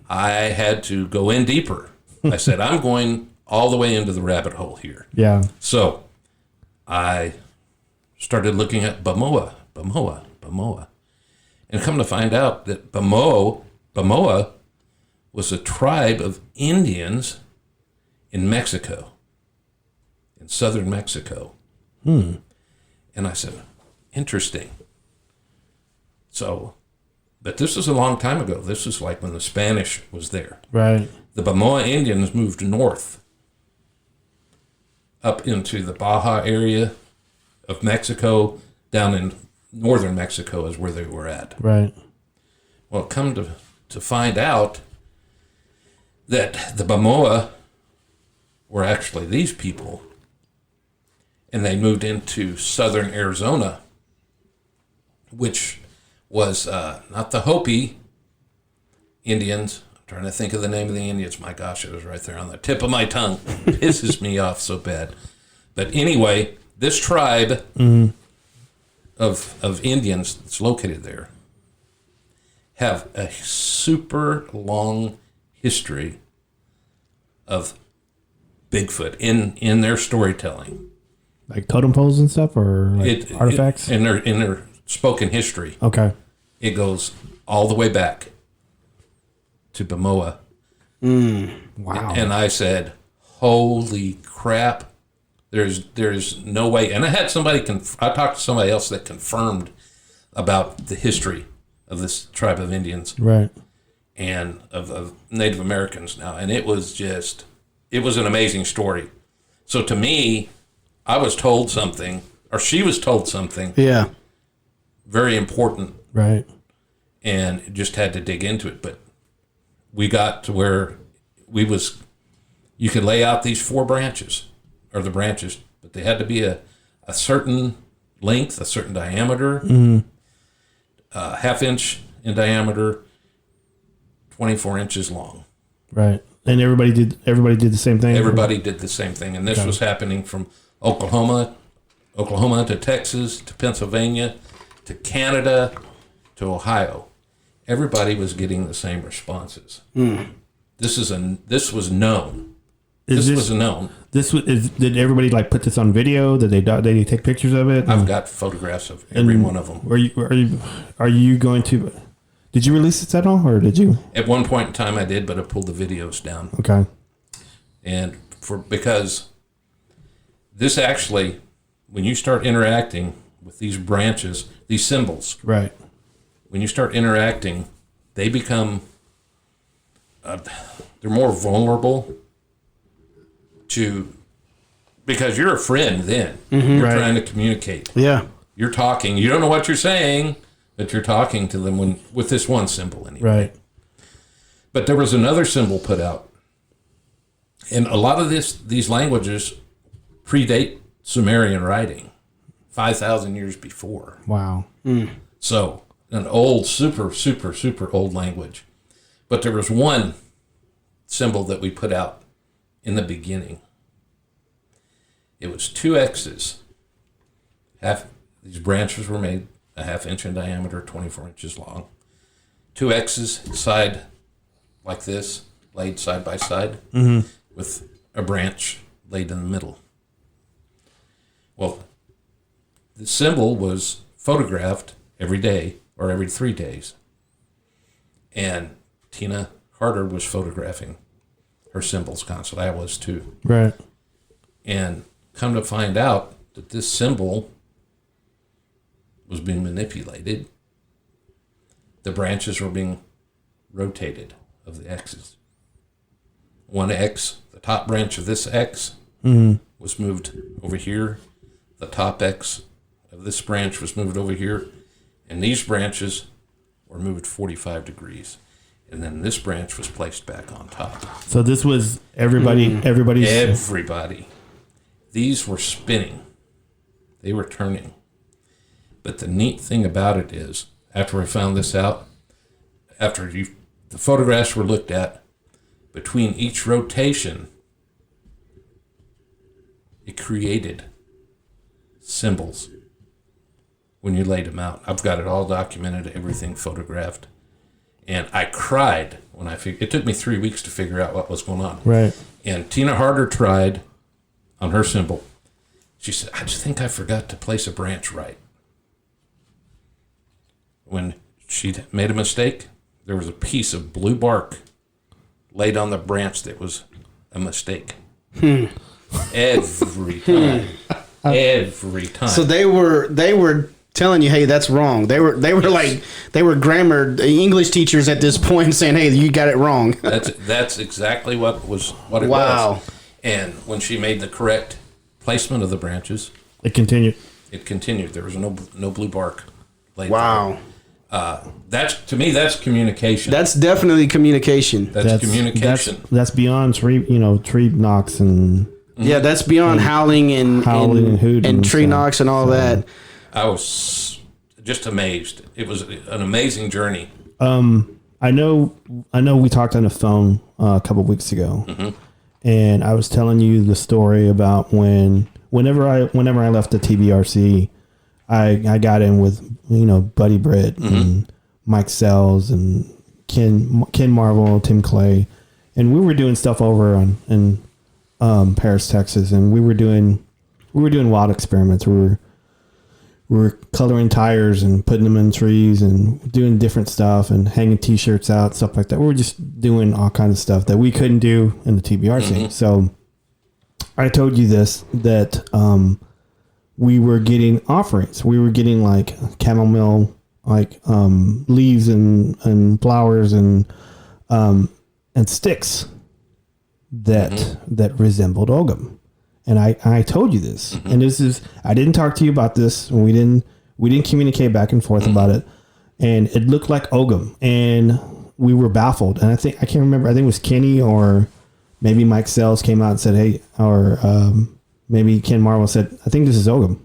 [SPEAKER 4] I had to go in deeper. I said, I'm going all the way into the rabbit hole here.
[SPEAKER 1] Yeah.
[SPEAKER 4] So I started looking at Bamoa, and come to find out that Bamoa was a tribe of Indians in Mexico, in southern Mexico. And I said, interesting. So, but this was a long time ago. This was like when the Spanish was there.
[SPEAKER 1] Right.
[SPEAKER 4] The Bamoa Indians moved north up into the Baja area of Mexico, down in northern Mexico is where they were at.
[SPEAKER 1] Right.
[SPEAKER 4] Well, come to find out that the Bamoa were actually these people, and they moved into southern Arizona, which was not the Hopi Indians. I'm trying to think of the name of the Indians. My gosh, it was right there on the tip of my tongue. Pisses me off so bad. But anyway, this tribe of Indians that's located there have a super long history of Bigfoot in their storytelling.
[SPEAKER 1] Like totem poles and stuff, or like artifacts?
[SPEAKER 4] In their spoken history.
[SPEAKER 1] Okay.
[SPEAKER 4] It goes all the way back to Bamoa.
[SPEAKER 1] Wow.
[SPEAKER 4] And I said, holy crap. There's no way. And I had I talked to somebody else that confirmed about the history of this tribe of Indians.
[SPEAKER 1] Right.
[SPEAKER 4] And of Native Americans now. And it was an amazing story. So to me, I was told something, or she was told something.
[SPEAKER 2] Yeah.
[SPEAKER 4] Very important.
[SPEAKER 1] Right.
[SPEAKER 4] And just had to dig into it. But we got to where you could lay out these 4 branches, or the branches, but they had to be a certain length, a certain diameter, half-inch in diameter, 24 inches long.
[SPEAKER 1] Right. And everybody did the same thing?
[SPEAKER 4] Everybody did the same thing. And this was happening from Oklahoma to Texas, to Pennsylvania, to Canada, to Ohio. Everybody was getting the same responses. This was known.
[SPEAKER 1] Did everybody like put this on video? Did they take pictures of it?
[SPEAKER 4] I've got photographs of every one of them.
[SPEAKER 1] Are you going to? Did you release this at all, or did you?
[SPEAKER 4] At one point in time, I did, but I pulled the videos down.
[SPEAKER 1] Okay.
[SPEAKER 4] And because this actually, when you start interacting with these branches, these symbols,
[SPEAKER 1] right?
[SPEAKER 4] When you start interacting, they become they're more vulnerable to, because you're a friend then. You're trying to communicate.
[SPEAKER 2] Yeah.
[SPEAKER 4] You're talking. You don't know what you're saying, but you're talking to them with this one symbol anyway.
[SPEAKER 1] Right.
[SPEAKER 4] But there was another symbol put out. And a lot of these languages predate Sumerian writing, 5,000 years before.
[SPEAKER 1] Wow.
[SPEAKER 4] So an old, super, super, super old language. But there was one symbol that we put out in the beginning. It was 2 X's. These branches were made a half-inch in diameter, 24 inches long. 2 X's side like this, laid side by side, with a branch laid in the middle. Well, the symbol was photographed every day or every 3 days. And Tina Carter was photographing her symbols constantly. I was too.
[SPEAKER 1] Right.
[SPEAKER 4] And come to find out that this symbol was being manipulated. The branches were being rotated of the X's. One X, the top branch of this X, was moved over here. The top X of this branch was moved over here. And these branches were moved 45 degrees. And then this branch was placed back on top.
[SPEAKER 1] So this was everybody.
[SPEAKER 4] Everybody. These were spinning. They were turning. But the neat thing about it is, after I found this out, the photographs were looked at, between each rotation, it created symbols when you laid them out. I've got it all documented, everything photographed. And I cried when it took me 3 weeks to figure out what was going on.
[SPEAKER 1] Right.
[SPEAKER 4] And Tina Harder tried on her symbol. She said, I just think I forgot to place a branch right. When she made a mistake, there was a piece of blue bark laid on the branch that was a mistake. Every time. Every time.
[SPEAKER 2] So they were telling you, hey, that's wrong. They were grammar English teachers at this point saying, hey, you got it wrong.
[SPEAKER 4] That's exactly what it was. And when she made the correct placement of the branches,
[SPEAKER 1] it continued.
[SPEAKER 4] There was no blue bark laid
[SPEAKER 2] wow.
[SPEAKER 4] there. To me, that's communication.
[SPEAKER 2] That's definitely communication.
[SPEAKER 4] That's communication.
[SPEAKER 1] That's beyond tree knocks and
[SPEAKER 2] yeah, that's beyond howling and
[SPEAKER 1] hooting
[SPEAKER 2] and tree knocks and all that.
[SPEAKER 4] I was just amazed. It was an amazing journey.
[SPEAKER 1] I know we talked on the phone a couple of weeks ago, and I was telling you the story about whenever I left the TBRC, I got in with Buddy Britt and Mike Sells and Ken Marvel, Tim Clay, and we were doing stuff over in Paris, Texas, and we were doing wild experiments. We were coloring tires and putting them in trees and doing different stuff and hanging T-shirts out, stuff like that. We were just doing all kinds of stuff that we couldn't do in the TBRC. So I told you that we were getting offerings. We were getting like chamomile, leaves and flowers and sticks that resembled Ogum. And I told you this, and I didn't talk to you about this, and we didn't communicate back and forth about it, and it looked like Ogum, and we were baffled. And I can't remember. I think it was Kenny or maybe Mike Sells came out and said, hey, or maybe Ken Marvel said, I think this is Ogum.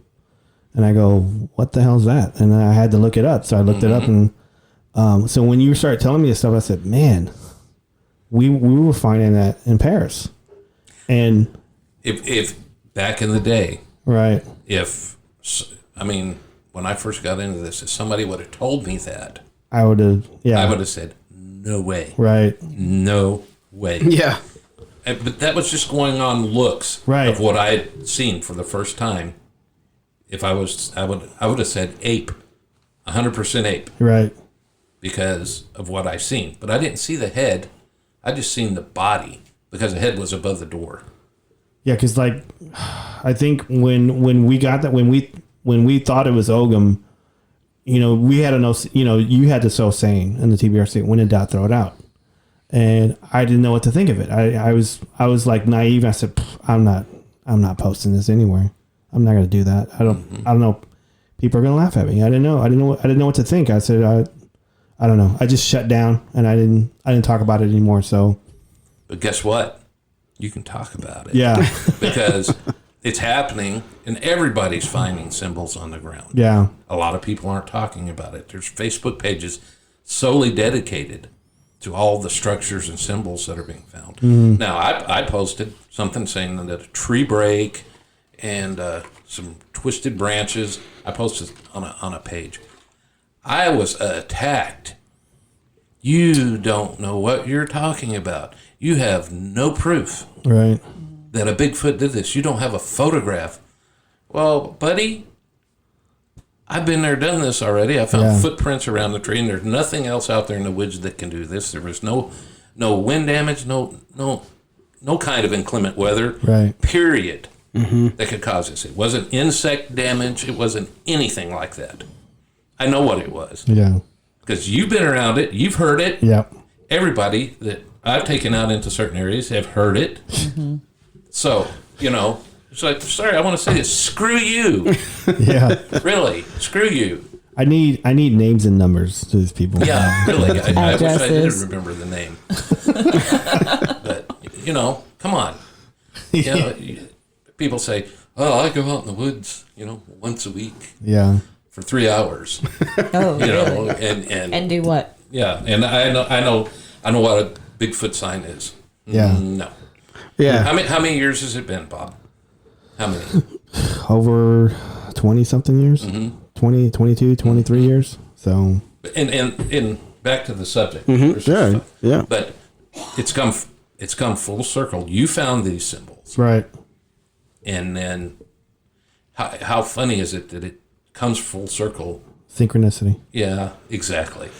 [SPEAKER 1] And I go, what the hell is that? And I had to look it up. So I looked it up, and so when you started telling me this stuff, I said, man, we were finding that in Paris, and.
[SPEAKER 4] If back in the day,
[SPEAKER 1] right?
[SPEAKER 4] When I first got into this, if somebody would have told me that,
[SPEAKER 1] I would have
[SPEAKER 4] said, no way,
[SPEAKER 1] right?
[SPEAKER 4] No way,
[SPEAKER 2] yeah.
[SPEAKER 4] But that was just going on looks of what I had seen for the first time. If I would have said ape, 100% ape,
[SPEAKER 1] right?
[SPEAKER 4] Because of what I seen, but I didn't see the head. I just seen the body because the head was above the door.
[SPEAKER 1] Yeah, because I think when we got that, when we thought it was Ogum, we had to know, you had to so sane in the TBRC. When in doubt, throw it out. And I didn't know what to think of it. I was like naive. I said, I'm not posting this anywhere. I'm not going to do that. I don't know. People are going to laugh at me. I didn't know what to think. I said, I don't know. I just shut down, and I didn't talk about it anymore. So,
[SPEAKER 4] but guess what? You can talk about it.
[SPEAKER 1] Yeah.
[SPEAKER 4] Because it's happening and everybody's finding symbols on the ground.
[SPEAKER 1] Yeah.
[SPEAKER 4] A lot of people aren't talking about it. There's Facebook pages solely dedicated to all the structures and symbols that are being found. Now, I posted something saying that a tree break and some twisted branches, I posted on a page. I was attacked. You don't know what you're talking about. You have no proof that a Bigfoot did this. You don't have a photograph. Well, buddy, I've been there, done this already. I found
[SPEAKER 1] Yeah.
[SPEAKER 4] footprints around the tree, and there's nothing else out there in the woods that can do this. There was no wind damage, no kind of inclement weather,
[SPEAKER 1] Right.
[SPEAKER 4] period, that could cause this. It wasn't insect damage. It wasn't anything like that. I know what it was
[SPEAKER 1] Yeah.
[SPEAKER 4] because you've been around it. You've heard it.
[SPEAKER 1] Yep.
[SPEAKER 4] Everybody that I've taken out into certain areas have heard it. So, it's like, sorry, I want to say this. Screw you.
[SPEAKER 1] Yeah.
[SPEAKER 4] Really. Screw you.
[SPEAKER 1] I need names and numbers to these people.
[SPEAKER 4] Yeah, really. I wish I did
[SPEAKER 3] Addresses.
[SPEAKER 4] remember the name. But, come on. People say, oh, I go out in the woods, once a week
[SPEAKER 1] Yeah.
[SPEAKER 4] for 3 hours.
[SPEAKER 3] Oh,
[SPEAKER 4] You
[SPEAKER 3] really?
[SPEAKER 4] know, and
[SPEAKER 3] And do what?
[SPEAKER 4] yeah, and I know what a Bigfoot sign is.
[SPEAKER 1] Yeah.
[SPEAKER 4] No.
[SPEAKER 2] Yeah.
[SPEAKER 4] How many years has it been, Bob? How many?
[SPEAKER 1] Over 20 something years. 20, 22, 23 years. So
[SPEAKER 4] And back to the subject.
[SPEAKER 2] Yeah. Yeah.
[SPEAKER 4] But it's come full circle. You found these symbols,
[SPEAKER 1] right.
[SPEAKER 4] and then how funny is it that it comes full circle?
[SPEAKER 1] Synchronicity.
[SPEAKER 4] Yeah, exactly.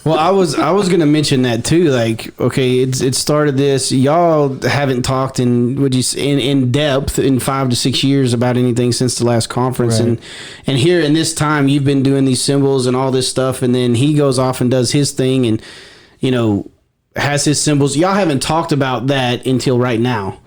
[SPEAKER 2] Well, I was gonna mention that too. Like, okay, it started this. Y'all haven't talked in depth in 5 to 6 years about anything since the last conference,
[SPEAKER 1] Right.
[SPEAKER 2] and here in this time you've been doing these symbols and all this stuff, and then he goes off and does his thing, and has his symbols. Y'all haven't talked about that until right now,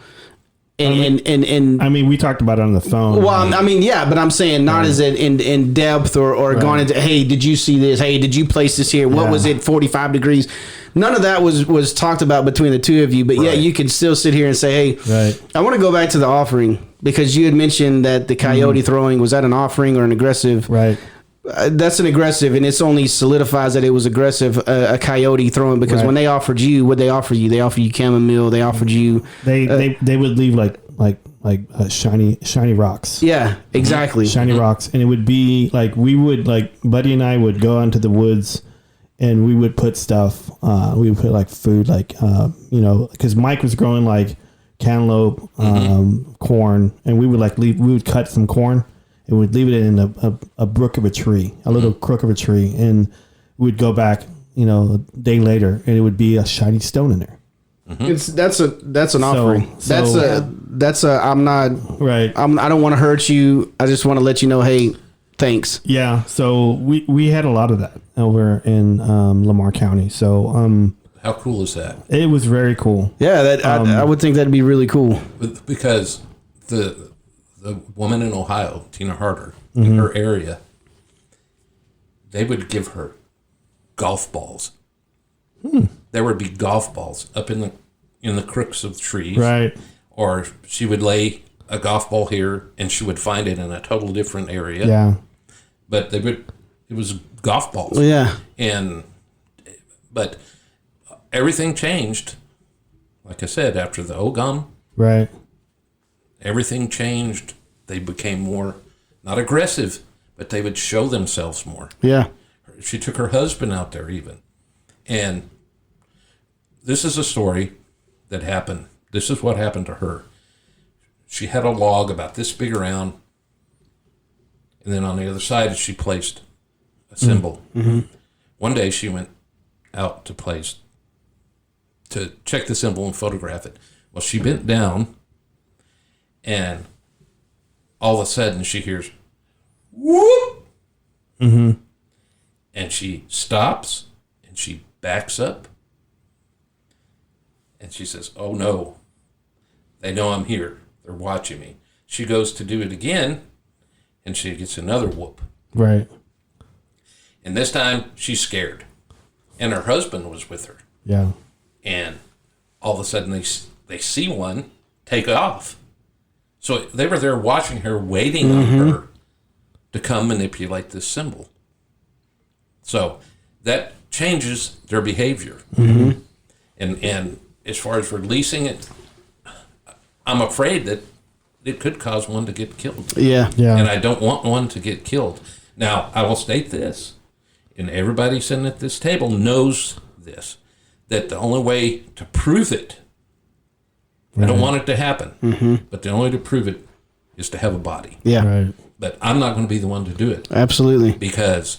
[SPEAKER 2] and
[SPEAKER 1] I mean, we talked about it on the phone.
[SPEAKER 2] well, I mean, yeah, but I'm saying not as in depth or gone into, hey, did you see this? Hey, did you place this here? What
[SPEAKER 1] Yeah.
[SPEAKER 2] was it, 45 degrees? None of that was talked about between the two of you, but yeah,
[SPEAKER 4] Right.
[SPEAKER 2] you can still sit here and say, hey,
[SPEAKER 1] Right.
[SPEAKER 2] I want to go back to the offering because you had mentioned that the coyote throwing, was that an offering or an aggressive?
[SPEAKER 1] Right.
[SPEAKER 2] That's an aggressive, and it's only solidifies that it was aggressive, a coyote throwing, because
[SPEAKER 1] Right.
[SPEAKER 2] when they offered you, what they offer you? They offer you chamomile, they offered you...
[SPEAKER 1] They would leave like shiny rocks.
[SPEAKER 2] Yeah, exactly.
[SPEAKER 1] Shiny rocks, and it would be like Buddy and I would go into the woods, and we would put stuff. We would put like food, because Mike was growing like cantaloupe, corn, and we would we would cut some corn and we'd leave it in a brook of a tree, a little crook of a tree, and we'd go back, a day later, and it would be a shiny stone in there.
[SPEAKER 2] That's an offering. I'm not
[SPEAKER 1] Right.
[SPEAKER 2] I don't want to hurt you. I just want to let you know, hey, thanks.
[SPEAKER 1] Yeah. So we had a lot of that over in Lamar County. So
[SPEAKER 4] How cool is that?
[SPEAKER 1] it was very cool.
[SPEAKER 2] Yeah, that I would think that'd be really cool.
[SPEAKER 4] Because the woman in Ohio, Tina Harder, in her area, they would give her golf balls. There would be golf balls up in the crooks of trees.
[SPEAKER 1] Right.
[SPEAKER 4] Or she would lay a golf ball here and she would find it in a total different area.
[SPEAKER 1] Yeah.
[SPEAKER 4] But it was golf balls.
[SPEAKER 2] Yeah.
[SPEAKER 4] But everything changed. Like I said, after the Ogum,
[SPEAKER 1] Right.
[SPEAKER 4] everything changed. They became more, not aggressive, but they would show themselves more.
[SPEAKER 2] Yeah.
[SPEAKER 4] She took her husband out there even. And this is a story that happened. This is what happened to her. She had a log about this big around, and then on the other side she placed a symbol. One day she went out to check the symbol and photograph it. Well, she bent down, and all of a sudden she hears, whoop! And she stops, and she backs up, and she says, oh no, they know I'm here. They're watching me. She goes to do it again, and she gets another whoop.
[SPEAKER 1] Right.
[SPEAKER 4] And this time she's scared, and her husband was with her.
[SPEAKER 1] Yeah.
[SPEAKER 4] And all of a sudden they see one take off. So they were there watching her, waiting on her to come manipulate this symbol. So that changes their behavior. And as far as releasing it, I'm afraid that it could cause one to get killed.
[SPEAKER 2] Yeah.
[SPEAKER 1] Yeah.
[SPEAKER 4] And I don't want one to get killed. Now, I will state this, and everybody sitting at this table knows this, that the only way to prove it, I don't want it to happen, but the only way to prove it is to have a body.
[SPEAKER 2] Yeah.
[SPEAKER 1] Right.
[SPEAKER 4] but I'm not going to be the one to do it
[SPEAKER 2] Absolutely.
[SPEAKER 4] because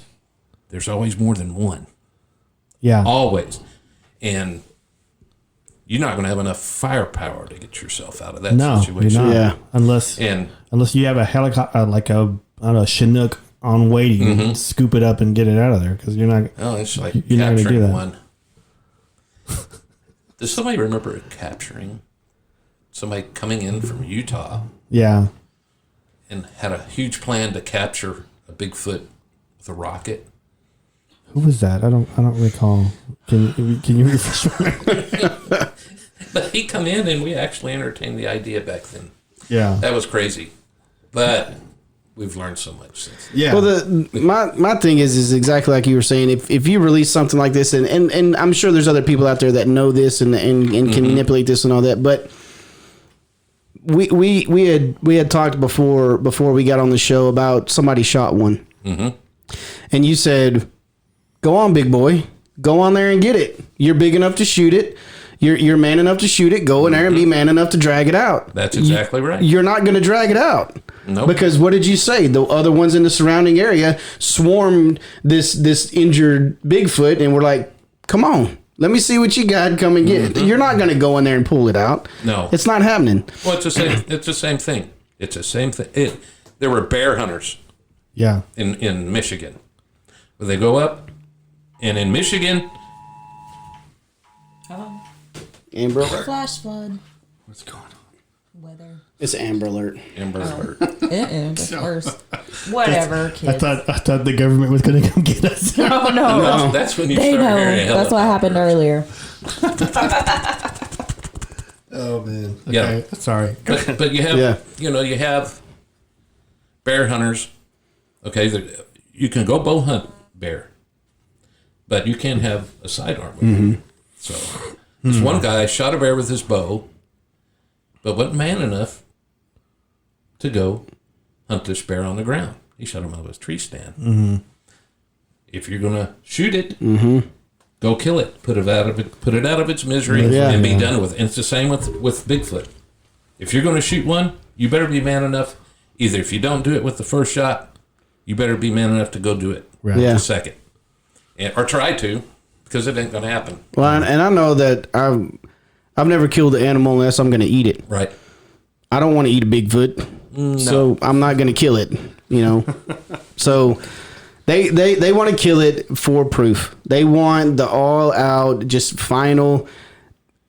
[SPEAKER 4] there's always more than one.
[SPEAKER 1] Yeah.
[SPEAKER 4] Always. And you're not going to have enough firepower to get yourself out of that
[SPEAKER 1] No,
[SPEAKER 4] situation.
[SPEAKER 1] you're not.
[SPEAKER 2] Yeah.
[SPEAKER 1] Unless you have a helicopter, like a I don't know, Chinook on waiting, scoop it up and get it out of there because you're not.
[SPEAKER 4] Oh, it's like
[SPEAKER 1] you're not gonna do
[SPEAKER 4] capturing
[SPEAKER 1] that.
[SPEAKER 4] one. Does somebody remember capturing somebody coming in from Utah
[SPEAKER 1] Yeah.
[SPEAKER 4] and had a huge plan to capture a Bigfoot with a rocket?
[SPEAKER 1] Who was that? I don't recall. Can you refresh my memory?
[SPEAKER 4] But he come in and we actually entertained the idea back then.
[SPEAKER 1] Yeah.
[SPEAKER 4] That was crazy. But we've learned so much since.
[SPEAKER 1] Yeah.
[SPEAKER 2] Well, my thing is exactly like you were saying. If you release something like this, and I'm sure there's other people out there that know this and can manipulate this and all that, but we had talked before we got on the show about somebody shot one, and you said, "Go on, big boy, go on there and get it. You're big enough to shoot it. You're man enough to shoot it. Go in there and be man enough to drag it out."
[SPEAKER 4] That's exactly right.
[SPEAKER 2] You're not going to drag it out.
[SPEAKER 4] Nope.
[SPEAKER 2] Because what did you say? The other ones in the surrounding area swarmed this injured Bigfoot, and we're like, "Come on, let me see what you got. Come and get it." You're not going to go in there and pull it out.
[SPEAKER 4] No.
[SPEAKER 2] It's not happening.
[SPEAKER 4] Well, it's the same. It's the same thing. It's the same thing. There were bear hunters
[SPEAKER 1] Yeah.
[SPEAKER 4] in Michigan. Where they go up, and in Michigan,
[SPEAKER 2] Amber Alert.
[SPEAKER 3] Flash flood.
[SPEAKER 1] What's going on?
[SPEAKER 3] Weather.
[SPEAKER 2] It's Amber Alert.
[SPEAKER 4] Amber Alert.
[SPEAKER 3] It's worse. Whatever, kids.
[SPEAKER 1] I thought the government was going to come get us.
[SPEAKER 3] Oh, no.
[SPEAKER 4] That's when you
[SPEAKER 3] They
[SPEAKER 4] start
[SPEAKER 3] know.
[SPEAKER 4] hearing
[SPEAKER 3] That's what happened earlier.
[SPEAKER 1] Oh man. Okay.
[SPEAKER 4] Yeah.
[SPEAKER 1] Sorry.
[SPEAKER 4] But you have you have bear hunters. Okay, you can go bow hunt bear, but you can't have a sidearm with you. So this one guy shot a bear with his bow, but wasn't man enough to go hunt this bear on the ground. He shot him out of his tree stand. If you're gonna shoot it, go kill it. Put it out of its misery, and be done with it. And it's the same with Bigfoot. If you're gonna shoot one, you better be man enough. Either if you don't do it with the first shot, you better be man enough to go do it the second, or try to, because it ain't gonna happen.
[SPEAKER 2] Well, and I know that I've never killed an animal unless I'm going to eat it.
[SPEAKER 4] Right.
[SPEAKER 2] I don't want to eat a Bigfoot, so I'm not going to kill it. You know, so they want to kill it for proof. They want the all out, just final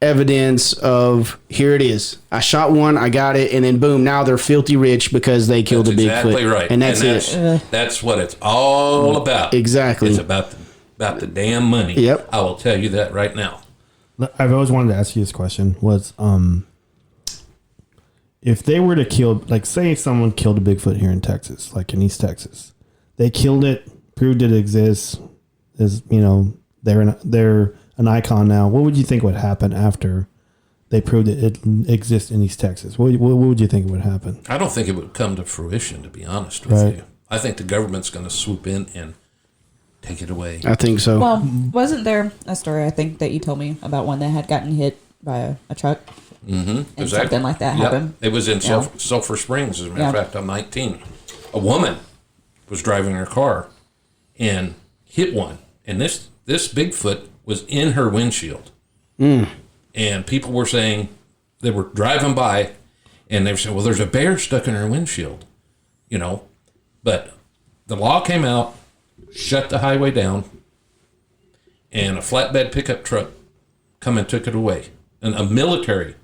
[SPEAKER 2] evidence of here it is. I shot one, I got it, and then boom, now they're filthy rich because they killed a Bigfoot.
[SPEAKER 4] Exactly right.
[SPEAKER 2] And that's it.
[SPEAKER 4] That's what it's all about.
[SPEAKER 2] Exactly.
[SPEAKER 4] It's about the damn money.
[SPEAKER 2] Yep.
[SPEAKER 4] I will tell you that right now.
[SPEAKER 1] I've always wanted to ask you this question: was if they were to kill, like, say someone killed a Bigfoot here in Texas, like in East Texas, they killed it, proved it exists, is they're an icon now. What would you think would happen after they proved it exists in East Texas? What would you think would happen?
[SPEAKER 4] I don't think it would come to fruition, to be honest with you. I think the government's going to swoop in and take it away.
[SPEAKER 2] I think so.
[SPEAKER 3] Well, wasn't there a story, I think, that you told me about one that had gotten hit by a truck? And something like that happened?
[SPEAKER 4] It was in Sulphur Springs, as a matter of fact, on 19. A woman was driving her car and hit one. And this Bigfoot was in her windshield. And people were saying, they were driving by, and they were saying, well, there's a bear stuck in her windshield. But the law came out, shut the highway down, and a flatbed pickup truck come and took it away. And a military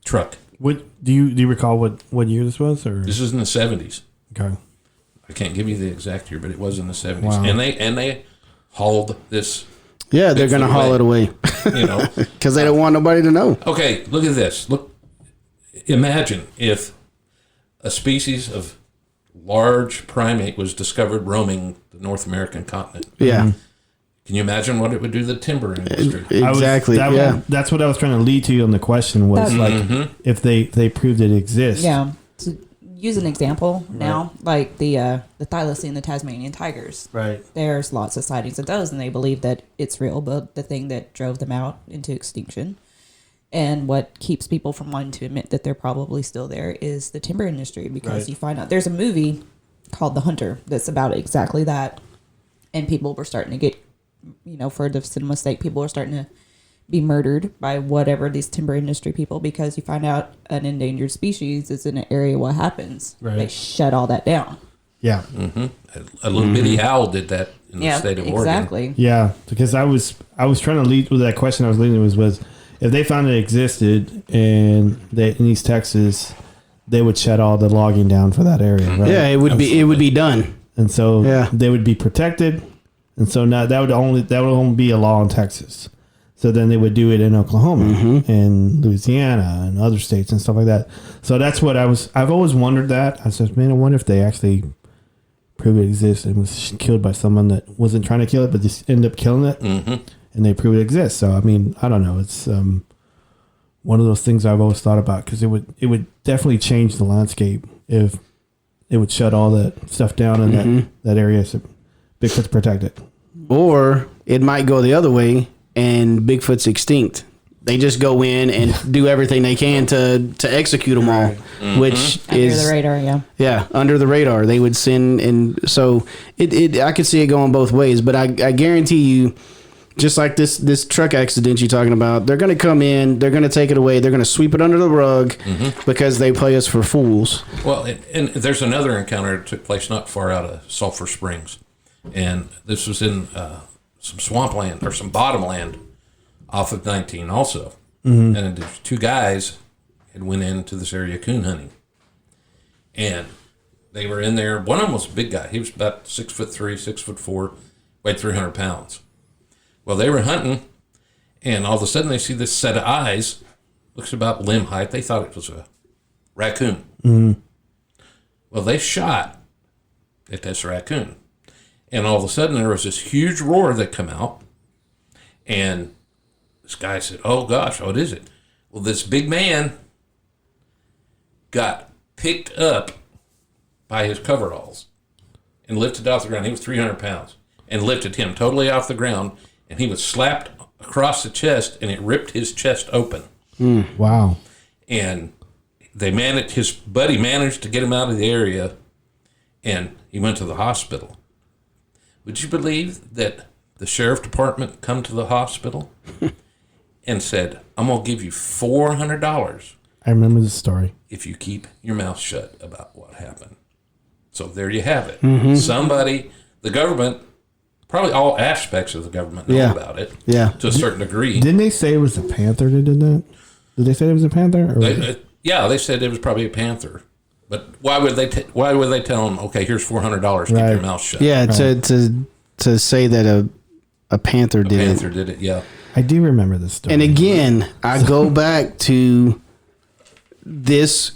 [SPEAKER 4] truck.
[SPEAKER 1] Do you recall what year this was? Or
[SPEAKER 4] This is in the 70s.
[SPEAKER 1] okay,
[SPEAKER 4] I can't give you the exact year, but it was in the 70s.
[SPEAKER 1] Wow.
[SPEAKER 4] And they hauled this.
[SPEAKER 2] Yeah, they're going to haul it away because they don't want nobody to know.
[SPEAKER 4] Okay, look at this. Imagine if a species of large primate was discovered roaming the North American continent.
[SPEAKER 2] Yeah.
[SPEAKER 4] Can you imagine what it would do to the timber industry?
[SPEAKER 2] Exactly.
[SPEAKER 1] That's what I was trying to lead to on the question was if they proved it exists.
[SPEAKER 3] Yeah. To use an example now, like the thylacine, the Tasmanian tigers.
[SPEAKER 1] Right.
[SPEAKER 3] There's lots of sightings of those, and they believe that it's real, but the thing that drove them out into extinction and what keeps people from wanting to admit that they're probably still there is the timber industry, because you find out there's a movie called The Hunter that's about exactly that. And people were starting to get, for the cinema's sake, people were starting to be murdered by whatever these timber industry people, because you find out an endangered species is in an area. What happens?
[SPEAKER 1] Right.
[SPEAKER 3] They shut all that down.
[SPEAKER 1] Yeah.
[SPEAKER 4] Mm-hmm. A little bitty owl did that in the state of Oregon.
[SPEAKER 3] Exactly.
[SPEAKER 1] Yeah, because I was trying to lead with that question. I was leading was if they found it existed in East Texas, they would shut all the logging down for that area. Right?
[SPEAKER 2] Yeah, it would be done.
[SPEAKER 1] And so
[SPEAKER 2] Yeah.
[SPEAKER 1] they would be protected. And so now that would only be a law in Texas. So then they would do it in Oklahoma and Louisiana and other states and stuff like that. So that's what I've always wondered that. I said, man, I wonder if they actually prove it exists and was killed by someone that wasn't trying to kill it, but just ended up killing it. Mm-hmm. And they prove it exists. So, I mean, I don't know. It's one of those things I've always thought about, because it would definitely change the landscape if it would shut all that stuff down in that area so Bigfoot's protected.
[SPEAKER 2] Or it might go the other way and Bigfoot's extinct. They just go in and do everything they can to execute them all, which is
[SPEAKER 3] Under the radar, yeah.
[SPEAKER 2] Yeah, under the radar. They would send, and so I could see it going both ways. But I guarantee you, just like this truck accident you're talking about, they're going to come in, they're going to take it away, they're going to sweep it under the rug because they play us for fools.
[SPEAKER 4] Well, and there's another encounter that took place not far out of Sulphur Springs, and this was in some swampland or some bottomland off of 19 also. And there's two guys had went into this area coon hunting, and they were in there. One of them was a big guy. He was about 6'3", 6'4", weighed 300 pounds. Well, they were hunting, and all of a sudden they see this set of eyes, looks about limb height. They thought it was a raccoon. Well, they shot at this raccoon, and all of a sudden there was this huge roar that come out, and this guy said, "Oh gosh, what is it?" Well, this big man got picked up by his coveralls and lifted off the ground. He was 300 pounds, and lifted him totally off the ground, and he was slapped across the chest, and it ripped his chest open.
[SPEAKER 1] Wow.
[SPEAKER 4] And his buddy managed to get him out of the area, and he went to the hospital. Would you believe that the sheriff department come to the hospital and said, "I'm going to give you $400
[SPEAKER 1] I remember this story.
[SPEAKER 4] if you keep your mouth shut about what happened." So there you have it. Somebody, the government, probably all aspects of the government know about it to a certain degree.
[SPEAKER 1] Didn't they say it was a panther that did that? Did they say it was a panther? Or
[SPEAKER 4] they said it was probably a panther. But why would they tell them, "Okay, here's $400, keep your mouth shut"?
[SPEAKER 2] Yeah, to say that a panther did
[SPEAKER 4] Panther did it, yeah.
[SPEAKER 1] I do remember this story.
[SPEAKER 2] And again, I go back to this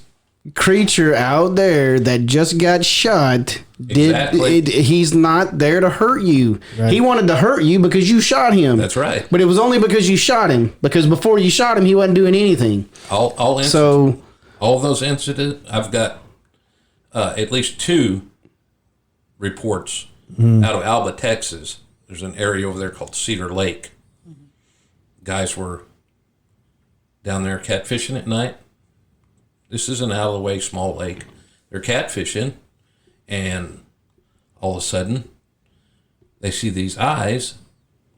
[SPEAKER 2] creature out there that just got shot.
[SPEAKER 4] Exactly.
[SPEAKER 2] He's not there to hurt you.
[SPEAKER 1] Right.
[SPEAKER 2] He wanted to hurt you because you shot him.
[SPEAKER 4] That's right.
[SPEAKER 2] But it was only because you shot him. Because before you shot him, he wasn't doing anything.
[SPEAKER 4] All of those incidents, I've got at least 2 reports out of Alba, Texas. There's an area over there called Cedar Lake. Guys were down there catfishing at night. This is an out of the way small lake. They're catfishing, and all of a sudden they see these eyes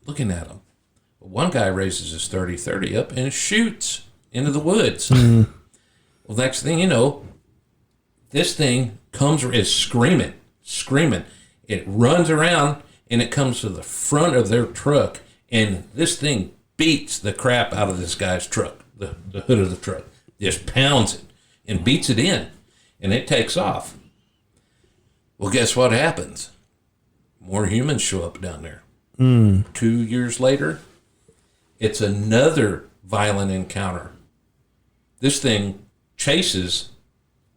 [SPEAKER 4] looking at them. One guy raises his 30-30 up and shoots into the woods. Well, next thing you know, this thing is screaming. It runs around, and it comes to the front of their truck, and this thing beats the crap out of this guy's truck, the hood of the truck. Just pounds it and beats it in, and it takes off. Well, guess what happens? More humans show up down there. 2 years later, it's another violent encounter. This thing chases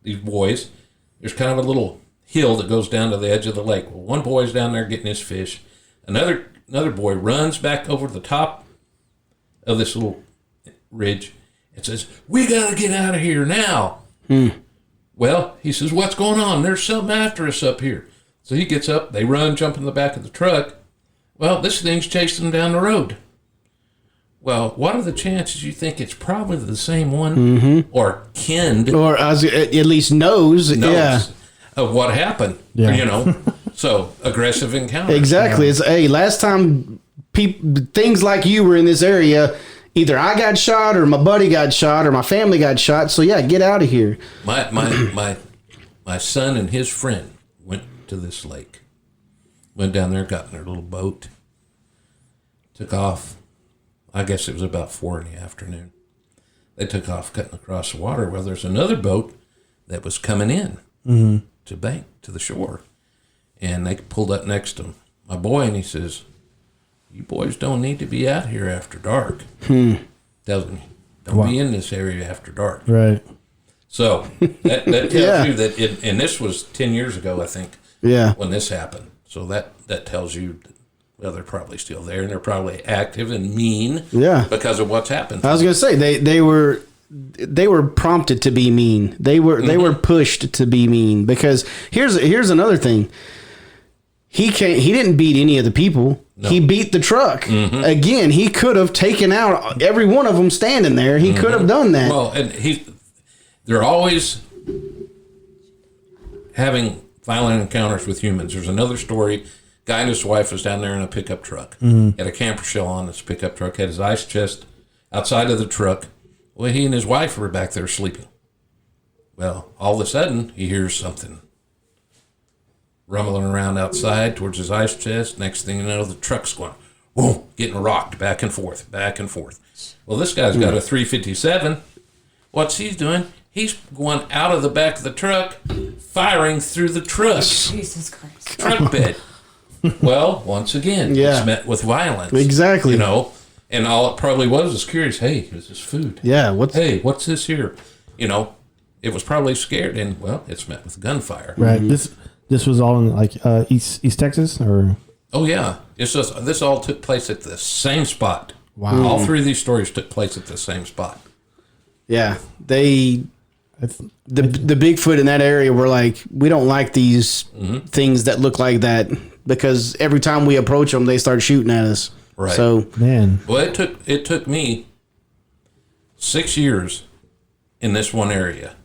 [SPEAKER 4] these boys. There's kind of a little hill that goes down to the edge of the lake. Well, one boy's down there getting his fish. Another boy runs back over the top of this little ridge and says, "We got to get out of here now." Well, he says, "What's going on? There's something after us up here." So he gets up. They run, jump in the back of the truck. Well, this thing's chasing them down the road. Well, what are the chances you think it's probably the same one or kin?
[SPEAKER 2] Or at least knows. Yeah.
[SPEAKER 4] of what happened.
[SPEAKER 1] Yeah.
[SPEAKER 4] You know, so aggressive encounter.
[SPEAKER 2] Exactly. It's hey, last time things like you were in this area, either I got shot or my buddy got shot or my family got shot. So yeah, get out of here.
[SPEAKER 4] My son and his friend went to this lake. Went down there, got in their little boat, took off. I guess it was about 4 in the afternoon. They took off cutting across the water. Well, there's another boat that was coming in to the shore. And they pulled up next to my boy, and he says, "You boys don't need to be out here after dark. Don't be in this area after dark."
[SPEAKER 1] Right.
[SPEAKER 4] So that tells you that, and this was 10 years ago, I think, when this happened. So that tells you, well, they're probably still there, and they're probably active and mean because of what's happened.
[SPEAKER 2] I was going to say, they were prompted to be mean. They were pushed to be mean, because here's another thing. He didn't beat any of the people. No. He beat the truck. Again, he could have taken out every one of them standing there. He could have done that.
[SPEAKER 4] Well, and they're always having violent encounters with humans. There's another story. Guy and his wife was down there in a pickup truck. Had a camper shell on his pickup truck. Had his ice chest outside of the truck. Well, he and his wife were back there sleeping. Well, all of a sudden, he hears something rumbling around outside towards his ice chest. Next thing you know, the truck's going, whoa, getting rocked back and forth, back and forth. Well, this guy's got a 357. What's he doing? He's going out of the back of the truck, firing through the truck.
[SPEAKER 3] Jesus Christ.
[SPEAKER 4] Truck bed. Well, once again, it's met with violence.
[SPEAKER 2] Exactly.
[SPEAKER 4] You know, and all it probably was curious. Hey, is this food?
[SPEAKER 2] Yeah.
[SPEAKER 4] What's this here? You know, it was probably scared, and well, it's met with gunfire.
[SPEAKER 1] Right. This was all in like East Texas, or?
[SPEAKER 4] Oh yeah, it's just this all took place at the same spot.
[SPEAKER 1] Wow.
[SPEAKER 4] All three of these stories took place at the same spot.
[SPEAKER 2] Yeah, the Bigfoot in that area were like, we don't like these things that look like that, because every time we approach them, they start shooting at us.
[SPEAKER 4] Right.
[SPEAKER 2] So
[SPEAKER 1] Man.
[SPEAKER 4] Well, it took me 6 years in this one area.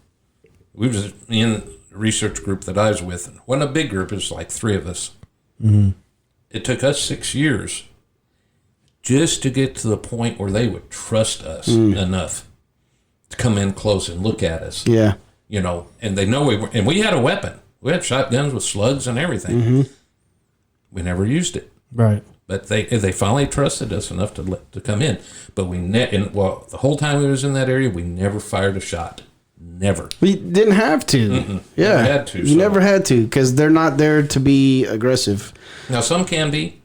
[SPEAKER 4] We was in a research group that I was with. It wasn't a big group. It was like 3 of us. It took us 6 years just to get to the point where they would trust us enough to come in close and look at us.
[SPEAKER 2] Yeah.
[SPEAKER 4] You know, and they know we were, and we had a weapon. We had shotguns with slugs and everything. We never used it.
[SPEAKER 1] Right.
[SPEAKER 4] But they finally trusted us enough to come in. But the whole time we was in that area, we never fired a shot. Never.
[SPEAKER 2] We didn't have to. Yeah.
[SPEAKER 4] Never had to.
[SPEAKER 2] You never had to, because they're not there to be aggressive.
[SPEAKER 4] Now, some can be.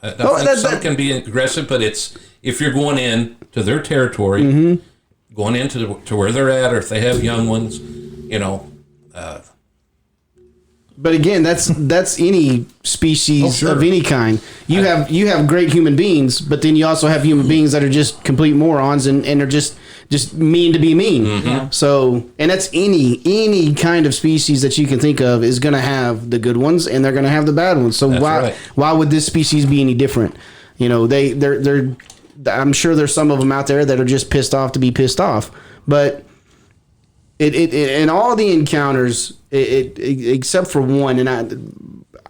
[SPEAKER 4] I think some can be aggressive, but it's if you're going in to their territory, going into to where they're at, or if they have young ones, you know.
[SPEAKER 2] But again, that's any species of any kind. You have great human beings, but then you also have human beings that are just complete morons and are just mean to be mean. So, and that's any kind of species that you can think of is going to have the good ones, and they're going to have the bad ones. So why would this species be any different? You know, they're I'm sure there's some of them out there that are just pissed off to be pissed off, but it in all the encounters, except for one, and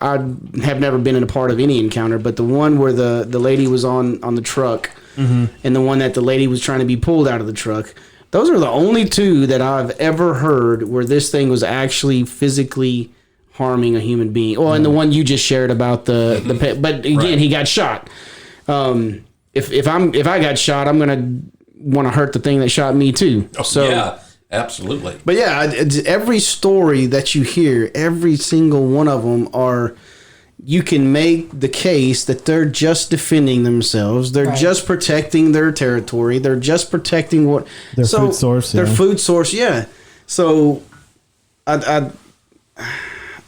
[SPEAKER 2] I have never been in a part of any encounter, but the one where the lady was on the truck, and the one that the lady was trying to be pulled out of the truck, those are the only 2 that I've ever heard where this thing was actually physically harming a human being. Well, and the one you just shared about the pet, but again, he got shot. If I got shot, I'm gonna want to hurt the thing that shot me too. So
[SPEAKER 4] yeah, absolutely.
[SPEAKER 2] But yeah, every story that you hear, every single one of them are. You can make the case that they're just defending themselves. They're just protecting their territory. They're just protecting
[SPEAKER 1] their food source.
[SPEAKER 2] Their food source, yeah. So, I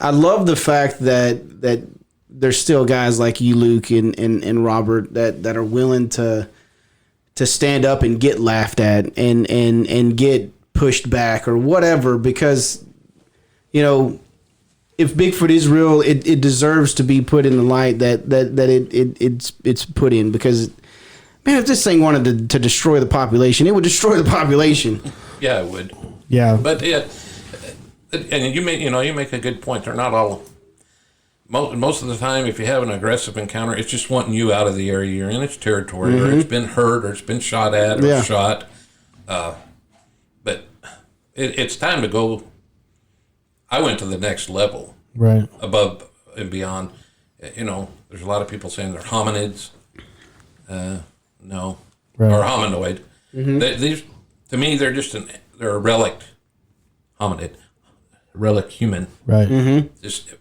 [SPEAKER 2] love the fact that there's still guys like you, Luke, and Robert that are willing to stand up and get laughed at and get pushed back or whatever, because, you know, if Bigfoot is real, it deserves to be put in the light that it's put in, because, man, if this thing wanted to destroy the population, it would destroy the population.
[SPEAKER 4] Yeah, it would.
[SPEAKER 1] Yeah.
[SPEAKER 4] But And you make a good point. They're not all. Most of the time, if you have an aggressive encounter, it's just wanting you out of the area you're in. Its territory, or it's been hurt, or it's been shot at, or shot. But it's time to go. I went to the next level,
[SPEAKER 1] right,
[SPEAKER 4] above and beyond. There's a lot of people saying they're hominids. No,
[SPEAKER 1] right.
[SPEAKER 4] Or hominoid. These, to me, they're they're a relic hominid, relic human,
[SPEAKER 1] right.
[SPEAKER 4] Just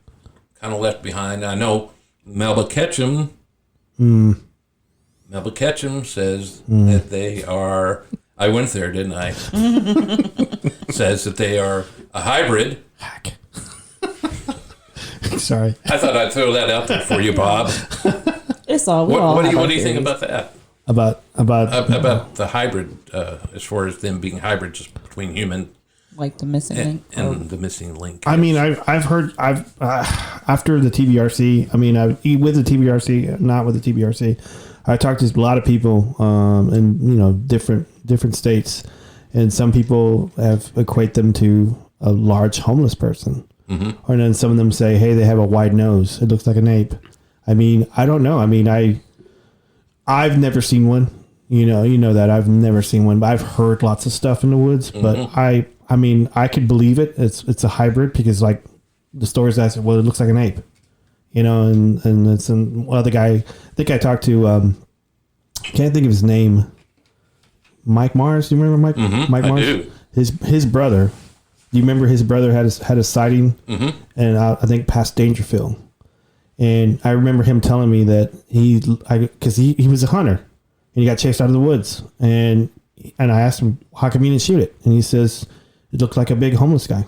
[SPEAKER 4] kind of left behind. I know Melba Ketchum. Melba Ketchum says that they are. I went there, didn't I? Says that they are a hybrid.
[SPEAKER 1] Hack. Sorry.
[SPEAKER 4] I thought I'd throw that out there for you, Bob.
[SPEAKER 3] It's all.
[SPEAKER 4] What do you think about that?
[SPEAKER 1] About
[SPEAKER 4] the hybrid, as far as them being hybrids between human,
[SPEAKER 3] like the missing link,
[SPEAKER 4] and the missing link.
[SPEAKER 1] I mean, I've heard after the TBRC. I mean, with the TBRC, not with the TBRC. I talked to a lot of people, in different states, and some people have equate them to a large homeless person, or then some of them say, "Hey, they have a wide nose. It looks like an ape." I mean, I don't know. I mean, I've never seen one. You know that I've never seen one, but I've heard lots of stuff in the woods. But I mean, I could believe it. It's a hybrid because like the stories I said, well, it looks like an ape, and it's the guy. I think I talked to. Can't think of his name. Mike Mars. Do you remember Mike? Mike Mars.
[SPEAKER 4] I do.
[SPEAKER 1] His brother. Do you remember his brother had a sighting? And I think past Dangerfield. And I remember him telling me that because he was a hunter and he got chased out of the woods. And I asked him, how come you didn't shoot it? And he says, it looked like a big homeless guy.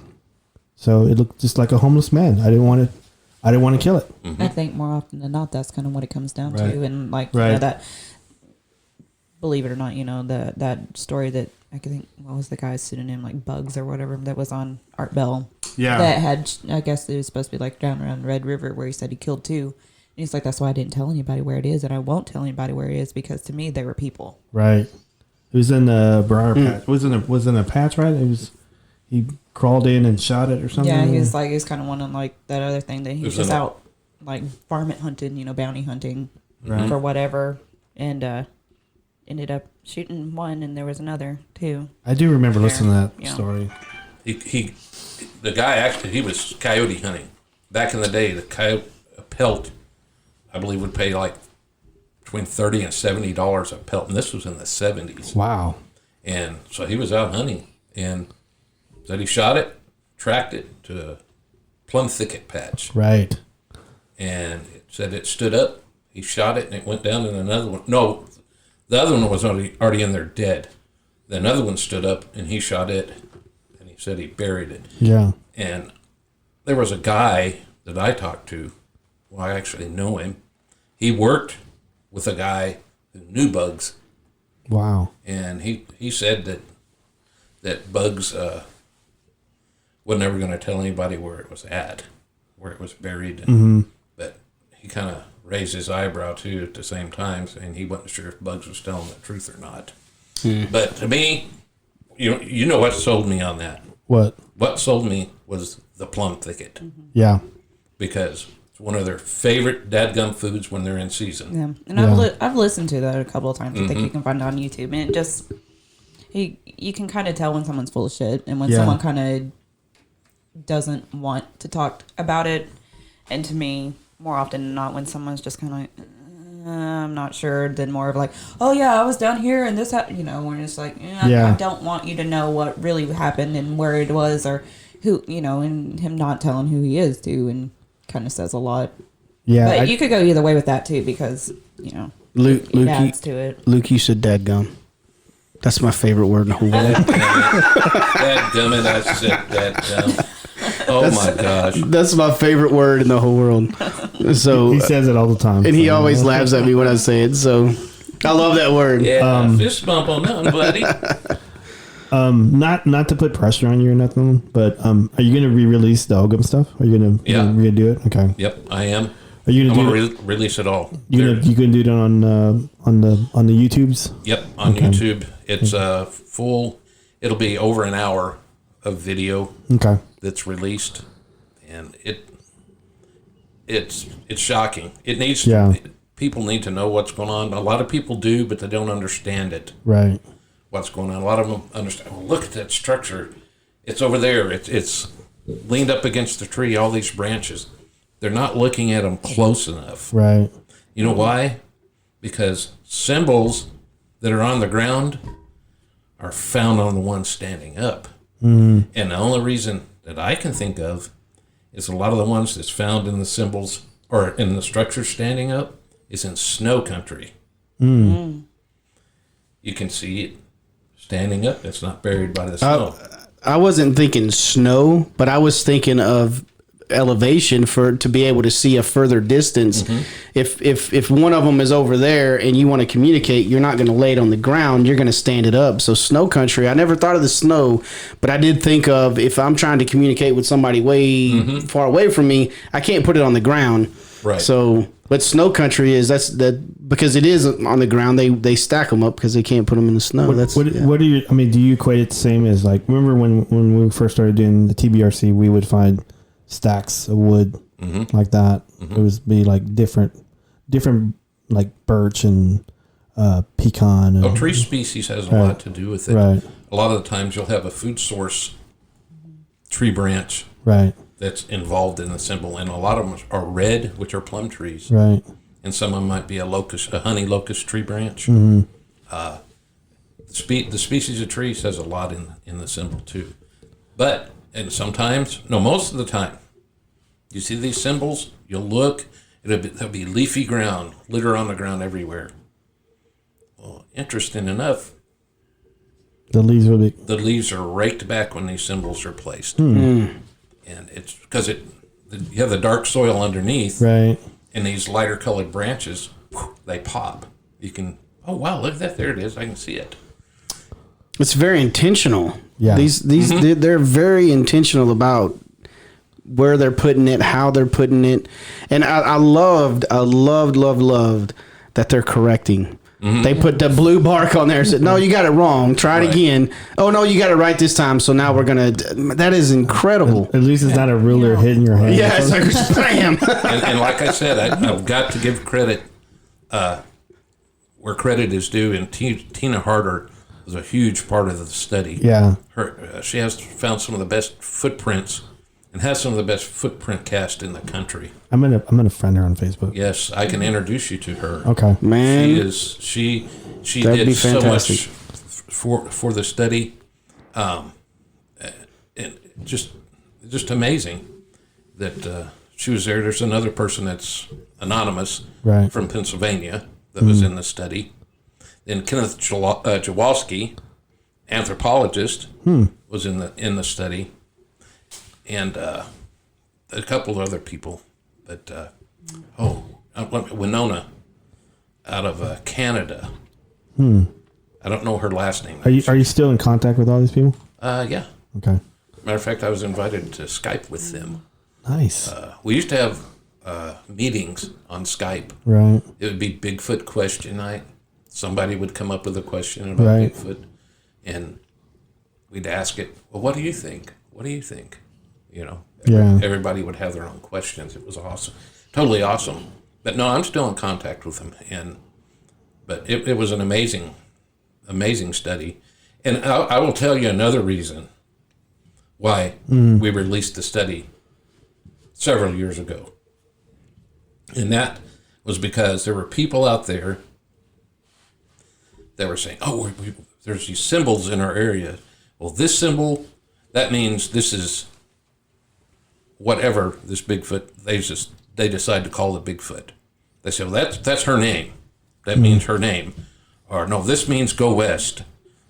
[SPEAKER 1] So it looked just like a homeless man. I didn't want to kill it.
[SPEAKER 3] I think more often than not, that's kind of what it comes down
[SPEAKER 1] Right.
[SPEAKER 3] to. And like,
[SPEAKER 1] Right.
[SPEAKER 3] that, believe it or not, that story that I think, what was the guy's pseudonym, like Bugs or whatever, that was on Art Bell.
[SPEAKER 1] Yeah.
[SPEAKER 3] That had, I guess it was supposed to be like down around Red River where he said he killed 2. And he's like, that's why I didn't tell anybody where it is. And I won't tell anybody where it is because to me, they were people.
[SPEAKER 1] Right. It was in the Briar Patch. It was in a patch, right? He crawled in and shot it or something.
[SPEAKER 3] Yeah, he was kind of one on like that other thing that he was just
[SPEAKER 4] in
[SPEAKER 3] out like varmint hunting, bounty hunting
[SPEAKER 1] Right.
[SPEAKER 3] for whatever. And ended up shooting one and there was another too.
[SPEAKER 1] I do remember listening to that
[SPEAKER 3] Yeah.
[SPEAKER 1] story.
[SPEAKER 4] The guy actually, he was coyote hunting. Back in the day, the coyote pelt, I believe, would pay like between $30 and $70 a pelt. And this was in the 70s.
[SPEAKER 1] Wow.
[SPEAKER 4] And so he was out hunting and said he shot it, tracked it to a plum thicket patch.
[SPEAKER 1] Right.
[SPEAKER 4] And it said it stood up. He shot it and it went down in another one. No, the other one was already in there dead. The another one stood up and he shot it and he said he buried it.
[SPEAKER 1] Yeah.
[SPEAKER 4] And there was a guy that I talked to, well, I actually know him. He worked with a guy who knew Bugs.
[SPEAKER 1] Wow.
[SPEAKER 4] And he said that Bugs was never going to tell anybody where it was at, where it was buried. But he kind of raised his eyebrow too at the same time, saying he wasn't sure if Bugs was telling the truth or not. But to me, you know what sold me on that?
[SPEAKER 1] What?
[SPEAKER 4] What sold me was the plum thicket,
[SPEAKER 1] Yeah.
[SPEAKER 4] because it's one of their favorite dadgum foods when they're in season.
[SPEAKER 3] Yeah, and I've listened to that a couple of times. I think you can find it on YouTube, and it just you can kind of tell when someone's full of shit and when someone kind of doesn't want to talk about it. And to me, more often than not, when someone's just kind of like, I'm not sure, then more of like, oh yeah, I was down here and this happened, when it's like, I don't want you to know what really happened and where it was or who, and him not telling who he is too, and kind of says a lot.
[SPEAKER 1] Yeah.
[SPEAKER 3] But you could go either way with that too, because
[SPEAKER 2] Luke,
[SPEAKER 3] it adds to it.
[SPEAKER 2] Luke, you said dadgum. That's my favorite word in the whole world.
[SPEAKER 4] Dadgummit, I said dadgum. Oh my gosh.
[SPEAKER 2] That's my favorite word in the whole world. So
[SPEAKER 1] he says it all the time.
[SPEAKER 2] and he always laughs at me when I say it. So I love that word.
[SPEAKER 4] Yeah, fist bump on that one, buddy.
[SPEAKER 1] Not to put pressure on you or nothing, but are you going to re-release the Ogum stuff? Are you going to redo it? Okay.
[SPEAKER 4] Yep, I am.
[SPEAKER 1] Are you
[SPEAKER 4] I'm
[SPEAKER 1] going
[SPEAKER 4] going
[SPEAKER 1] to
[SPEAKER 4] to release it all.
[SPEAKER 1] you going to do it on the YouTubes?
[SPEAKER 4] Yep, on YouTube. It's full. It'll be over an hour of video
[SPEAKER 1] Okay.
[SPEAKER 4] that's released, and it's shocking. It needs people need to know what's going on. A lot of people do, but they don't understand it.
[SPEAKER 1] Right.
[SPEAKER 4] What's going on? A lot of them understand. Well, look at that structure. It's over there. It's leaned up against the tree. All these branches. They're not looking at them close enough.
[SPEAKER 1] Right.
[SPEAKER 4] You know why? Because symbols that are on the ground are found on the ones standing up. And the only reason that I can think of is a lot of the ones that's found in the symbols or in the structures standing up is in snow country. You can see it standing up. It's not buried by the snow.
[SPEAKER 2] I wasn't thinking snow, but I was thinking of elevation to be able to see a further distance. If one of them is over there and you want to communicate, you're not going to lay it on the ground, you're going to stand it up. So snow country, I never thought of the snow, but I did think of if I'm trying to communicate with somebody way far away from me, I can't put it on the ground.
[SPEAKER 4] Right.
[SPEAKER 2] So but snow country is because it is on the ground, they stack them up because they can't put them in the snow.
[SPEAKER 1] What do you? I mean, do you equate it the same as like? Remember when we first started doing the TBRC, we would find stacks of wood like that. It would be like different like birch and pecan. And,
[SPEAKER 4] tree species has a lot to do with it.
[SPEAKER 1] Right.
[SPEAKER 4] A lot of the times you'll have a food source tree branch
[SPEAKER 1] Right.
[SPEAKER 4] that's involved in the symbol, and a lot of them are red, which are plum trees.
[SPEAKER 1] Right.
[SPEAKER 4] And some of them might be a honey locust tree branch. The species of tree says a lot in the symbol too. But, and sometimes, no, most of the time, you see these symbols, you'll look, there'll be leafy ground, litter on the ground everywhere. Well, interesting enough,
[SPEAKER 1] the
[SPEAKER 4] leaves are raked back when these symbols are placed. And it's because you have the dark soil underneath.
[SPEAKER 1] Right.
[SPEAKER 4] And these lighter colored branches, they pop. You can, oh wow, look at that, there it is, I can see it.
[SPEAKER 2] It's very intentional.
[SPEAKER 1] Yeah.
[SPEAKER 2] These they're very intentional about where they're putting it, how they're putting it. And I loved that they're correcting. They put the blue bark on there and said, no, you got it wrong. Try it again. Oh, no, you got it right this time. So now we're going to... That is incredible.
[SPEAKER 1] At least it's not a ruler hitting your hand.
[SPEAKER 2] Yeah, it's like, bam.
[SPEAKER 4] and like I said, I've got to give credit where credit is due. And Tina Harder was a huge part of the study.
[SPEAKER 1] Yeah.
[SPEAKER 4] She has found some of the best footprints and has some of the best footprint cast in the country.
[SPEAKER 1] I'm gonna friend her on Facebook.
[SPEAKER 4] Yes, I can introduce you to her.
[SPEAKER 1] Okay,
[SPEAKER 2] man.
[SPEAKER 4] She
[SPEAKER 2] That'd
[SPEAKER 4] did
[SPEAKER 2] be
[SPEAKER 4] so
[SPEAKER 2] fantastic.
[SPEAKER 4] much for the study, and just amazing that she was there. There's another person that's anonymous from Pennsylvania that was in the study. Then Kenneth Jaworski, anthropologist, was in the study. And a couple of other people, but Winona out of Canada. I don't know her last name.
[SPEAKER 1] Are you still in contact with all these people?
[SPEAKER 4] Yeah.
[SPEAKER 1] Okay.
[SPEAKER 4] Matter of fact, I was invited to Skype with them.
[SPEAKER 1] Nice.
[SPEAKER 4] We used to have meetings on Skype.
[SPEAKER 1] Right.
[SPEAKER 4] It would be Bigfoot question night. Somebody would come up with a question about Bigfoot, and we'd ask it. Well, what do you think? What do you think? You know, everybody would have their own questions. It was awesome, totally awesome. But no, I'm still in contact with them, but it was an amazing study. And I will tell you another reason why we released the study several years ago, and that was because there were people out there that were saying, "Oh, there's these symbols in our area. Well, this symbol, that means this is." Whatever this Bigfoot, they decide to call it Bigfoot. They say, well, that's her name. That means her name. Or no, this means go west.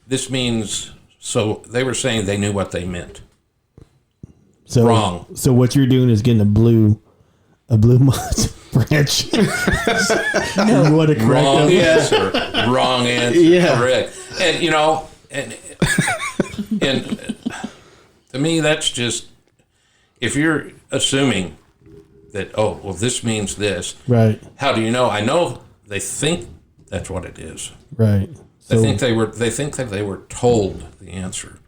[SPEAKER 4] This means, so they were saying they knew what they meant.
[SPEAKER 1] So
[SPEAKER 4] wrong.
[SPEAKER 1] So what you're doing is getting a blue branch.
[SPEAKER 3] No.
[SPEAKER 1] What a correct
[SPEAKER 4] Wrong answer. Wrong answer.
[SPEAKER 2] Yeah.
[SPEAKER 4] Correct. And and to me, that's just, if you're assuming that, oh, well, this means this,
[SPEAKER 1] right?
[SPEAKER 4] How do you know? I know they think that's what it is.
[SPEAKER 1] Right.
[SPEAKER 4] They think that they were told the answer.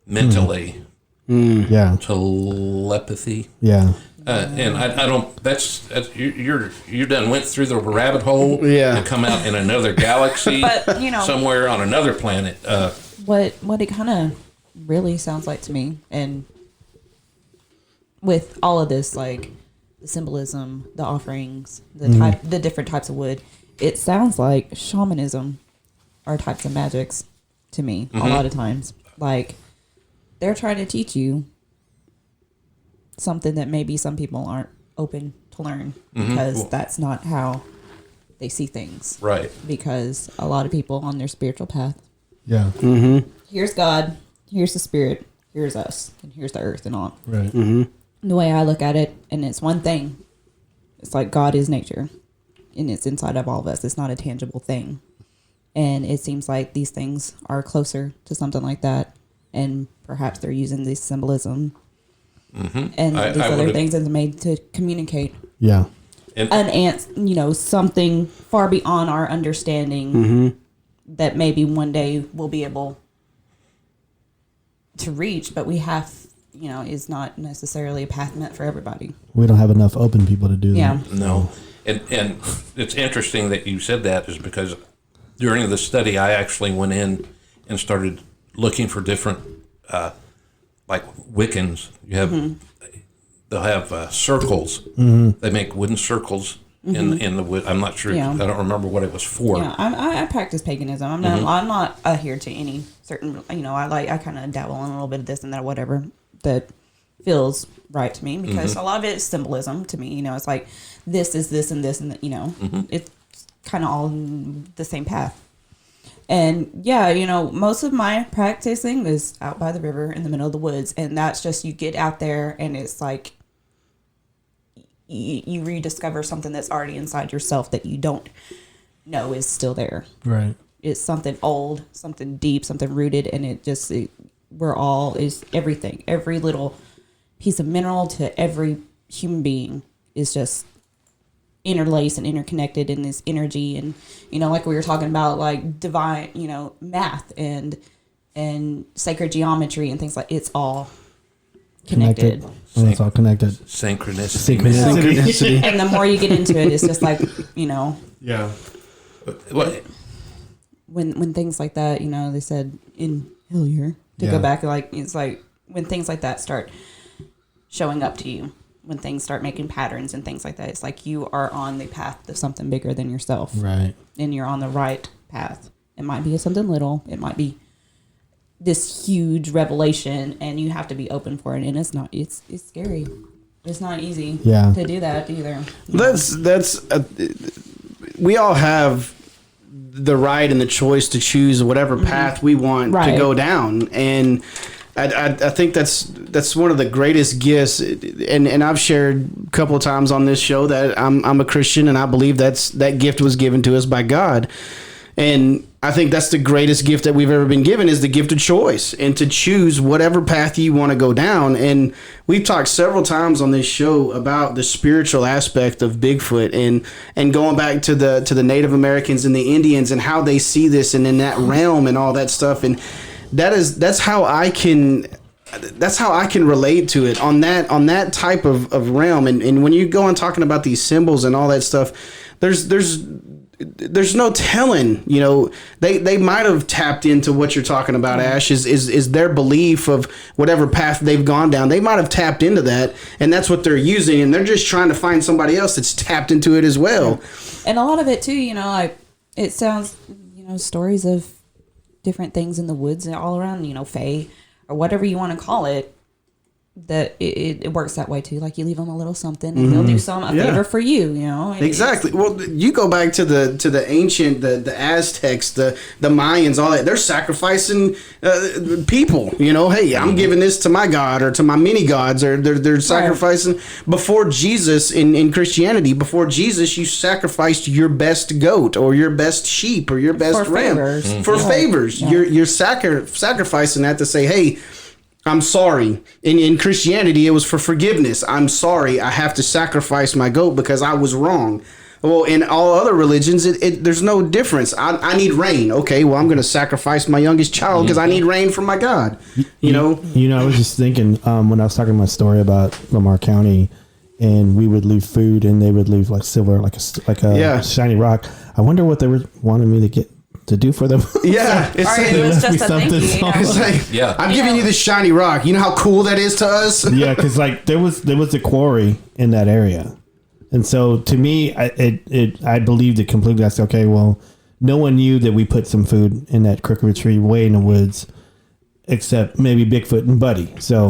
[SPEAKER 4] mentally,
[SPEAKER 1] Yeah.
[SPEAKER 4] telepathy.
[SPEAKER 1] Yeah.
[SPEAKER 4] And I don't. That's you done went through the rabbit hole.
[SPEAKER 2] Yeah.
[SPEAKER 4] And come out in another galaxy.
[SPEAKER 3] But, you know,
[SPEAKER 4] somewhere on another planet.
[SPEAKER 3] what it kind of really sounds like to me, and with all of this, like the symbolism, the offerings, the different types of wood, it sounds like shamanism are types of magics to me. A lot of times, like they're trying to teach you something that maybe some people aren't open to learn because that's not how they see things.
[SPEAKER 4] Right.
[SPEAKER 3] Because a lot of people on their spiritual path,
[SPEAKER 1] Yeah.
[SPEAKER 3] here's God, here's the spirit, here's us, and here's the earth and all.
[SPEAKER 1] Right.
[SPEAKER 3] The way I look at it, and it's one thing, it's like God is nature, and it's inside of all of us. It's not a tangible thing. And it seems like these things are closer to something like that, and perhaps they're using this symbolism and these other things as made to communicate
[SPEAKER 1] Yeah.
[SPEAKER 3] something far beyond our understanding that maybe one day we'll be able to reach, but we have, is not necessarily a path meant for everybody.
[SPEAKER 1] We don't have enough open people to do that.
[SPEAKER 3] Yeah.
[SPEAKER 4] No. And it's interesting that you said that, is because during the study I actually went in and started looking for different like Wiccans. You have they'll have circles. They make wooden circles in the wood. I'm not sure.
[SPEAKER 3] Yeah.
[SPEAKER 4] I don't remember what it was for.
[SPEAKER 3] Yeah, I practice paganism. I'm not adhere to any certain. I kind of dabble in a little bit of this and that, whatever that feels right to me, because a lot of it is symbolism to me. It's like this is this and this, and it's kind of all in the same path. And yeah, most of my practicing is out by the river in the middle of the woods, and that's just, you get out there and it's like you rediscover something that's already inside yourself that you don't know is still there.
[SPEAKER 1] Right.
[SPEAKER 3] It's something old, something deep, something rooted, and we're all is everything. Every little piece of mineral to every human being is just interlaced and interconnected in this energy. And like we were talking about, like divine, math and sacred geometry and things, like it's all connected.
[SPEAKER 1] And it's all connected.
[SPEAKER 4] Synchronicity.
[SPEAKER 3] And the more you get into it, it's just like,
[SPEAKER 1] Yeah.
[SPEAKER 4] What?
[SPEAKER 3] when things like that, they said in Hillier to go back, like it's like when things like that start showing up to you, when things start making patterns and things like that, it's like you are on the path of something bigger than yourself.
[SPEAKER 1] Right.
[SPEAKER 3] And you're on the right path. It might be something little. It might be this huge revelation, and you have to be open for it. And it's scary. It's not easy to do that either.
[SPEAKER 2] We all have the right and the choice to choose whatever path we want to go down. And I think that's one of the greatest gifts, and I've shared a couple of times on this show that I'm a Christian, and I believe that gift was given to us by God, and I think that's the greatest gift that we've ever been given, is the gift of choice, and to choose whatever path you want to go down. And we've talked several times on this show about the spiritual aspect of Bigfoot, and going back to the Native Americans and the Indians and how they see this, and in that realm and all that stuff. And that's how I can relate to it on that type of realm. And when you go on talking about these symbols and all that stuff, there's no telling, they might have tapped into what you're talking about, Ash, is their belief of whatever path they've gone down. They might have tapped into that, and that's what they're using, and they're just trying to find somebody else that's tapped into it as well.
[SPEAKER 3] And a lot of it too, like it sounds, stories of different things in the woods and all around, fae or whatever you want to call it, that it works that way too. Like you leave them a little something, and they'll do a favor for you.
[SPEAKER 2] Exactly. Well, you go back to the ancient, the Aztecs, the Mayans, all that. They're sacrificing people. Hey, I'm giving this to my god or to my mini gods, or they're sacrificing before Jesus in Christianity. Before Jesus, you sacrificed your best goat or your best sheep or your best ram for favors. Yeah. You're sacrificing that to say, hey, I'm sorry. In Christianity, it was for forgiveness. I'm sorry. I have to sacrifice my goat because I was wrong. Well, in all other religions, there's no difference. I need rain. Okay, well, I'm going to sacrifice my youngest child because I need rain from my God. You know?
[SPEAKER 1] I was just thinking when I was talking my story about Lamar County, and we would leave food, and they would leave like silver, like a shiny rock. I wonder what they were wanting me to do for them.
[SPEAKER 2] Yeah,
[SPEAKER 3] it was just a thank you.
[SPEAKER 2] It's like, I'm giving you this shiny rock. You know how cool that is to us?
[SPEAKER 1] Yeah, because like there was a quarry in that area, and so to me, I believed it completely. I said, okay, well, no one knew that we put some food in that crooked tree way in the woods, except maybe Bigfoot and Buddy. So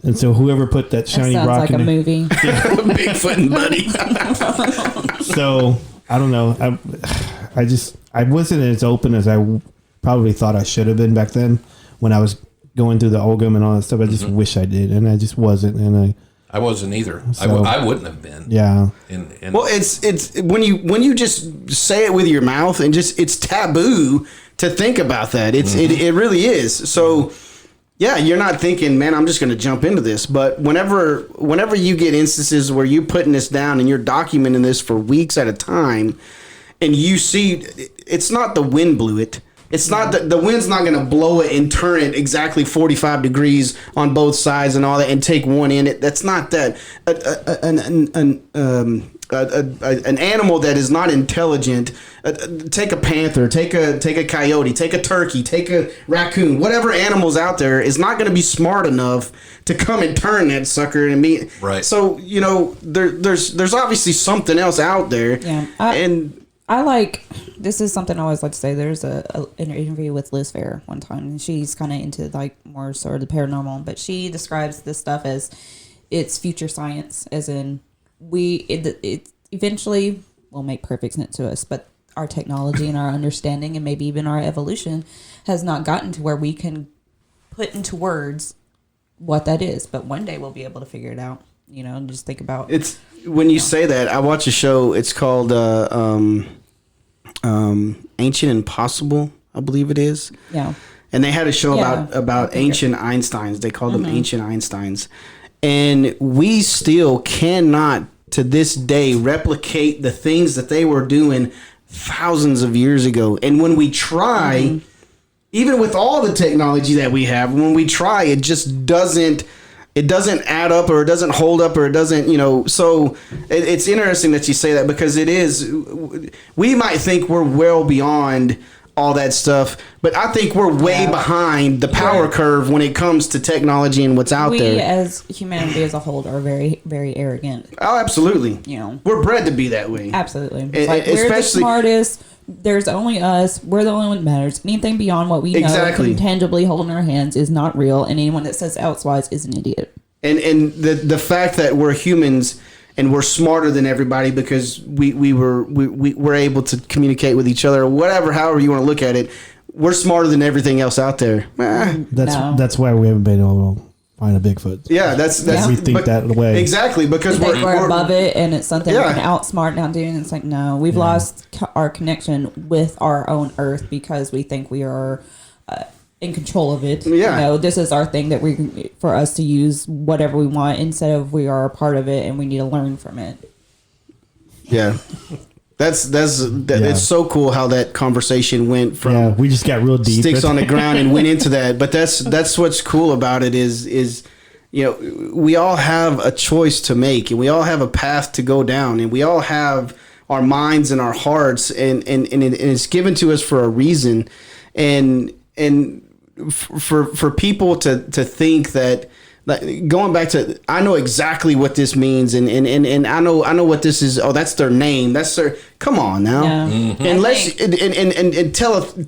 [SPEAKER 1] and so whoever put that shiny
[SPEAKER 3] sounds
[SPEAKER 1] rock
[SPEAKER 3] like
[SPEAKER 1] in
[SPEAKER 3] a movie.
[SPEAKER 2] Bigfoot and Buddy.
[SPEAKER 1] So I don't know. I wasn't as open as I probably thought I should have been back then when I was going through the Olgum and all that stuff. I just wish I did, and I just wasn't. And
[SPEAKER 4] I wasn't either.
[SPEAKER 1] So,
[SPEAKER 4] I wouldn't have been.
[SPEAKER 1] Yeah.
[SPEAKER 4] And
[SPEAKER 2] well, it's when you just say it with your mouth and just it's taboo to think about that. It really is. So yeah, you're not thinking, man, I'm just going to jump into this. But whenever you get instances where you're putting this down and you're documenting this for weeks at a time, and you see, it's not the wind blew it. It's not the wind's not going to blow it and turn it exactly 45 degrees on both sides and all that and take one in it. That's not that. An animal that is not intelligent, take a panther, take a coyote, take a turkey, take a raccoon, whatever animal's out there is not going to be smart enough to come and turn that sucker and meet.
[SPEAKER 4] Right.
[SPEAKER 2] So there's obviously something else out there.
[SPEAKER 3] Yeah. I like, this is something I always like to say. There's an interview with Liz Fair one time, and she's kind of into like more sort of the paranormal, but she describes this stuff as it's future science, as in it eventually will make perfect sense to us, but our technology and our understanding and maybe even our evolution has not gotten to where we can put into words what that is. But one day we'll be able to figure it out, and just think about
[SPEAKER 2] it's when you say that. I watch a show, it's called Ancient Impossible, I believe it is.
[SPEAKER 3] Yeah.
[SPEAKER 2] And they had a show about ancient Einsteins. They called them ancient Einsteins. And we still cannot, to this day, replicate the things that they were doing thousands of years ago. And when we try, even with all the technology that we have, when we try, it just doesn't add up, or it doesn't hold up, or it doesn't, so it's interesting that you say that, because we might think we're well beyond all that stuff, but I think we're way behind the power curve when it comes to technology and what's out there.
[SPEAKER 3] We as humanity as a whole are very, very arrogant.
[SPEAKER 2] Oh, absolutely. We're bred to be that way.
[SPEAKER 3] Absolutely. It's like, we're the smartest. There's only us. We're the only one that matters. Anything beyond what we know and tangibly hold in our hands is not real, and anyone that says elsewise is an idiot. And
[SPEAKER 2] the fact that we're humans and we're smarter than everybody because we were able to communicate with each other, or whatever, however you want to look at it, we're smarter than everything else out there.
[SPEAKER 1] That's why we haven't been able to find a Bigfoot.
[SPEAKER 2] Yeah, that's
[SPEAKER 1] we think that way.
[SPEAKER 2] Exactly, because
[SPEAKER 3] we're above it, and it's something we can outsmart and outdo. And it's like, no, we've lost our connection with our own Earth because we think we are in control of it. Yeah, this is our thing that for us to use whatever we want instead of we are a part of it and we need to learn from it.
[SPEAKER 2] Yeah. It's so cool how that conversation went from
[SPEAKER 1] we just got real deep,
[SPEAKER 2] sticks on the ground and went into that. But that's what's cool about it is we all have a choice to make, and we all have a path to go down, and we all have our minds and our hearts, and it's given to us for a reason, and for people to think that. Going back to, I know exactly what this means, and I know what this is. Oh, that's their name. That's their. Come on now. Yeah. Mm-hmm. Unless and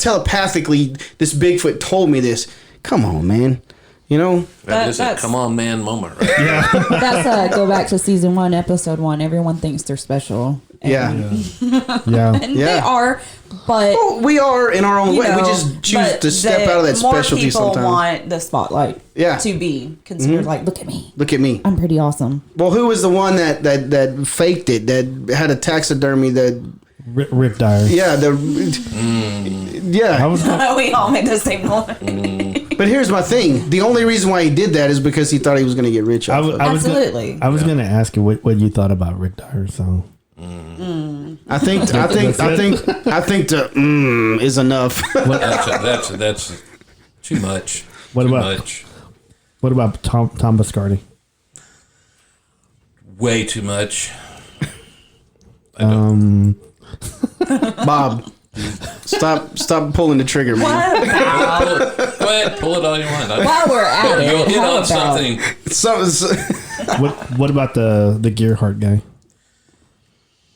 [SPEAKER 2] telepathically, this Bigfoot told me this. Come on, man.
[SPEAKER 4] That is a come on, man moment. Right?
[SPEAKER 1] Yeah.
[SPEAKER 3] That's go back to season 1, episode 1. Everyone thinks they're special.
[SPEAKER 2] And
[SPEAKER 3] they are, but
[SPEAKER 2] we are in our own way. We just choose to step out of that specialty sometimes.
[SPEAKER 3] More people want the spotlight to be considered like, look at me.
[SPEAKER 2] Look at me.
[SPEAKER 3] I'm pretty awesome.
[SPEAKER 2] Well, who was the one that faked it, that had a taxidermy that...
[SPEAKER 1] Rick Dyer.
[SPEAKER 2] Yeah.
[SPEAKER 3] We all made the same one.
[SPEAKER 2] But here's my thing. The only reason why he did that is because he thought he was going to get rich off of it.
[SPEAKER 3] Absolutely.
[SPEAKER 1] I was going to ask you what you thought about Rick Dyer, so...
[SPEAKER 2] I think the is enough.
[SPEAKER 4] That's too much.
[SPEAKER 1] What
[SPEAKER 4] too
[SPEAKER 1] about
[SPEAKER 4] much.
[SPEAKER 1] What about Tom Biscardi?
[SPEAKER 4] Way too much. I don't.
[SPEAKER 2] Bob, stop pulling the trigger, man.
[SPEAKER 3] What about,
[SPEAKER 4] Go ahead, pull it all you want.
[SPEAKER 3] while we're at
[SPEAKER 4] You'll
[SPEAKER 3] it,
[SPEAKER 4] hit
[SPEAKER 3] how
[SPEAKER 4] on
[SPEAKER 3] about
[SPEAKER 4] something.
[SPEAKER 1] What about the Gearhart guy?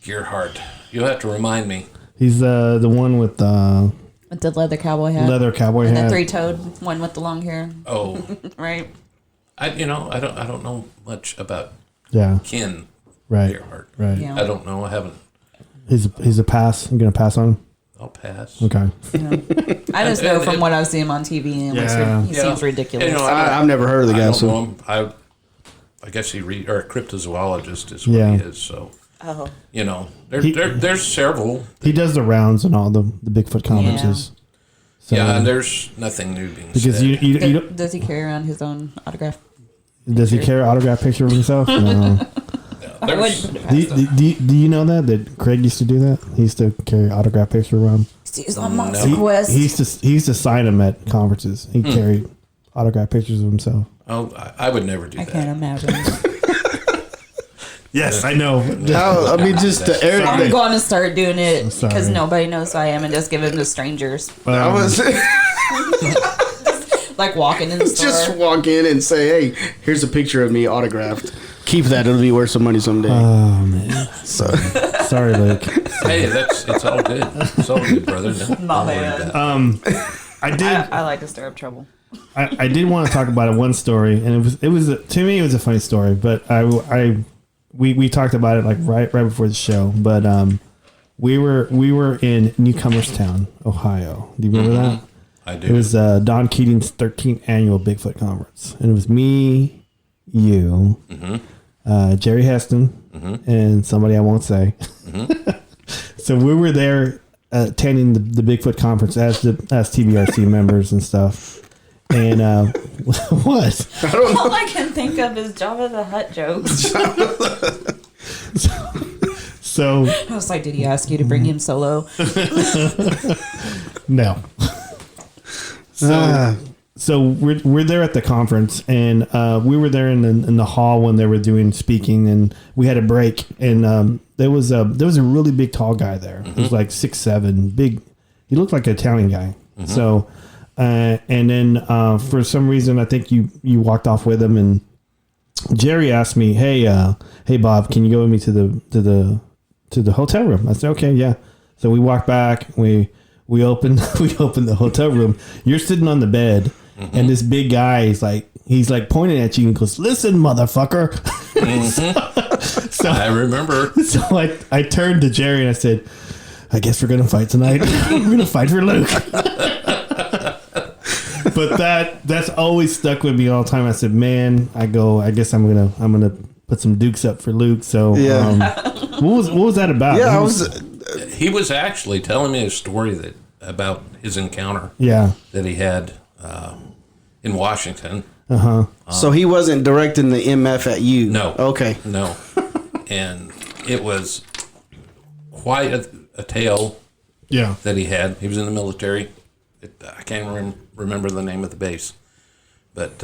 [SPEAKER 4] Gearhart. You'll have to remind me.
[SPEAKER 1] He's the one with the
[SPEAKER 3] with the leather cowboy hat?
[SPEAKER 1] leather cowboy
[SPEAKER 3] And the
[SPEAKER 1] hat.
[SPEAKER 3] three-toed one with the long hair,
[SPEAKER 4] Oh,
[SPEAKER 3] right?
[SPEAKER 4] I don't know much about
[SPEAKER 1] Yeah,
[SPEAKER 4] Ken
[SPEAKER 1] right,
[SPEAKER 4] Gearhart.
[SPEAKER 1] right.
[SPEAKER 3] Yeah.
[SPEAKER 4] I don't know. I haven't.
[SPEAKER 1] He's a pass. I'm gonna pass on him.
[SPEAKER 4] I'll pass.
[SPEAKER 1] Okay.
[SPEAKER 3] I just know from what I've seen him on TV, and he
[SPEAKER 4] Yeah.
[SPEAKER 3] seems ridiculous.
[SPEAKER 4] You know,
[SPEAKER 2] I've never heard of the
[SPEAKER 4] I
[SPEAKER 2] guy.
[SPEAKER 4] don't
[SPEAKER 2] So
[SPEAKER 4] know him. I guess he or a cryptozoologist is what
[SPEAKER 1] Yeah.
[SPEAKER 4] he is. So
[SPEAKER 3] oh,
[SPEAKER 4] you know, there's several.
[SPEAKER 1] He does the rounds and all the Bigfoot conferences. So,
[SPEAKER 4] Yeah, and there's nothing new being
[SPEAKER 1] because
[SPEAKER 4] said.
[SPEAKER 1] you don't,
[SPEAKER 3] does he carry around his own autograph?
[SPEAKER 1] does he carry an autograph picture of himself? No.
[SPEAKER 3] I
[SPEAKER 4] There's-
[SPEAKER 3] wouldn't.
[SPEAKER 1] do you know that Craig used to do that? He used to carry autograph picture around.
[SPEAKER 3] He's on Monster
[SPEAKER 1] He
[SPEAKER 3] Quest.
[SPEAKER 1] he used to sign them at conferences. He carried autograph pictures of himself.
[SPEAKER 4] Oh, I would never do
[SPEAKER 3] I
[SPEAKER 4] that.
[SPEAKER 3] can't imagine.
[SPEAKER 1] Yes, I know.
[SPEAKER 2] I mean, just the Eric.
[SPEAKER 3] I'm
[SPEAKER 2] thing.
[SPEAKER 3] going to start doing it
[SPEAKER 1] sorry.
[SPEAKER 3] because nobody knows who I am and just give it to strangers.
[SPEAKER 2] I was
[SPEAKER 3] Like walking in the store.
[SPEAKER 2] just walk in and say, "Hey, here's a picture of me autographed. Keep that; it'll be worth some money someday."
[SPEAKER 1] Oh man,
[SPEAKER 2] So
[SPEAKER 1] sorry, Luke.
[SPEAKER 4] Hey, it's all good. It's all good, brother. Don't
[SPEAKER 3] My
[SPEAKER 4] worry
[SPEAKER 3] bad.
[SPEAKER 4] about it.
[SPEAKER 1] I did.
[SPEAKER 3] I like to stir up trouble.
[SPEAKER 1] I did want to talk about one story, and it was to me it was a funny story, but we talked about it like right before the show, but we were in Newcomerstown, Ohio. Do you remember that?
[SPEAKER 4] I do.
[SPEAKER 1] It was Don Keating's 13th annual Bigfoot conference, and it was me, you, Jerry Heston, and somebody I won't say. So we were there attending the Bigfoot conference as TBRC members and stuff. And what?
[SPEAKER 3] All I can think of is Jabba the Hutt jokes.
[SPEAKER 1] So
[SPEAKER 3] I was like, did he ask you to bring him solo?
[SPEAKER 1] no. So we're there at the conference, and we were there in the hall when they were doing speaking, and we had a break, and there was a really big tall guy there. He was like 6'7", big. He looked like an Italian guy. So, and then for some reason, I think you walked off with him, and Jerry asked me, "Hey Bob, can you go with me to the hotel room?" I said, "Okay, yeah." So we walked back. We opened the hotel room. You're sitting on the bed, and this big guy is he's pointing at you and goes, "Listen, motherfucker." So
[SPEAKER 4] I remember.
[SPEAKER 1] So I turned to Jerry and I said, "I guess we're gonna fight tonight. We're gonna fight for Luke." But that's always stuck with me all the time. I said, "Man, I guess I'm gonna put some dukes up for Luke." So
[SPEAKER 2] Yeah.
[SPEAKER 1] what was that about?
[SPEAKER 2] yeah, I was.
[SPEAKER 4] He was actually telling me a story about his encounter
[SPEAKER 1] Yeah.
[SPEAKER 4] that he had in Washington.
[SPEAKER 2] So he wasn't directing the MF at you.
[SPEAKER 4] No.
[SPEAKER 2] Okay.
[SPEAKER 4] No. And it was quite a tale
[SPEAKER 1] Yeah.
[SPEAKER 4] that he had. He was in the military. I can't remember the name of the base, but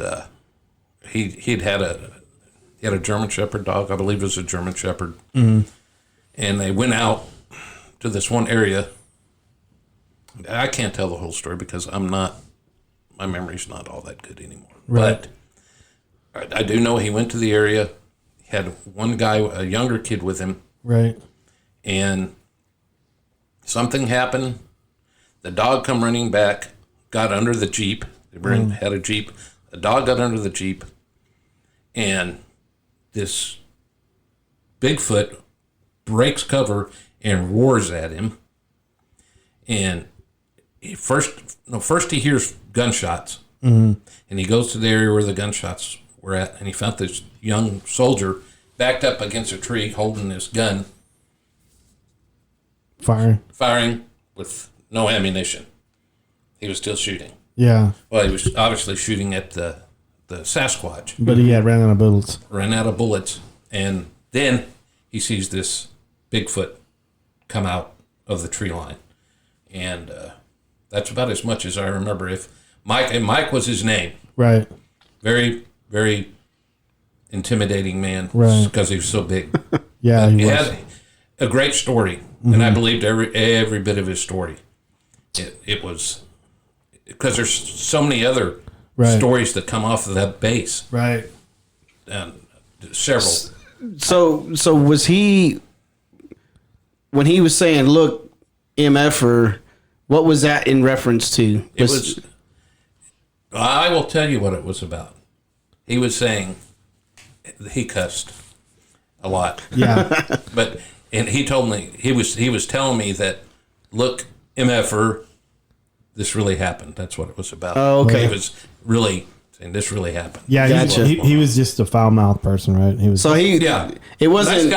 [SPEAKER 4] he had a German Shepherd dog. I believe it was a German Shepherd. And they went out to this one area. I can't tell the whole story because my memory's not all that good anymore.
[SPEAKER 1] Right.
[SPEAKER 4] But I do know he went to the area. He had one guy, a younger kid with him,
[SPEAKER 1] Right.
[SPEAKER 4] and something happened. The dog come running back, got under the Jeep. They had a Jeep. The dog got under the Jeep, and this Bigfoot breaks cover and roars at him. And first he hears gunshots, and he goes to the area where the gunshots were at, and he found this young soldier backed up against a tree holding his gun, firing with no ammunition. He was still shooting.
[SPEAKER 1] Yeah.
[SPEAKER 4] Well, he was obviously shooting at the Sasquatch.
[SPEAKER 1] But he had ran out of bullets.
[SPEAKER 4] Ran out of bullets, and then he sees this Bigfoot come out of the tree line. And that's about as much as I remember. If Mike was his name.
[SPEAKER 1] Right.
[SPEAKER 4] Very, very intimidating man.
[SPEAKER 1] Right.
[SPEAKER 4] Because he was so big.
[SPEAKER 1] Yeah,
[SPEAKER 4] he
[SPEAKER 1] he was.
[SPEAKER 4] had a great story. And I believed every bit of his story. It was because there's so many other stories that come off of that base.
[SPEAKER 1] Right.
[SPEAKER 4] And several.
[SPEAKER 2] So was he, when he was saying, look, MFer, what was that in reference to?
[SPEAKER 4] It was, I will tell you what it was about. He was saying, he cussed a lot.
[SPEAKER 1] Yeah.
[SPEAKER 4] And he told me, he was telling me that, look, MFer, this really happened. That's what it was about.
[SPEAKER 2] Oh, okay.
[SPEAKER 4] He was really saying, this really happened.
[SPEAKER 1] Yeah,
[SPEAKER 2] Gotcha.
[SPEAKER 1] he was just a foul-mouthed person, right? He was.
[SPEAKER 2] So
[SPEAKER 4] Yeah.
[SPEAKER 2] it wasn't.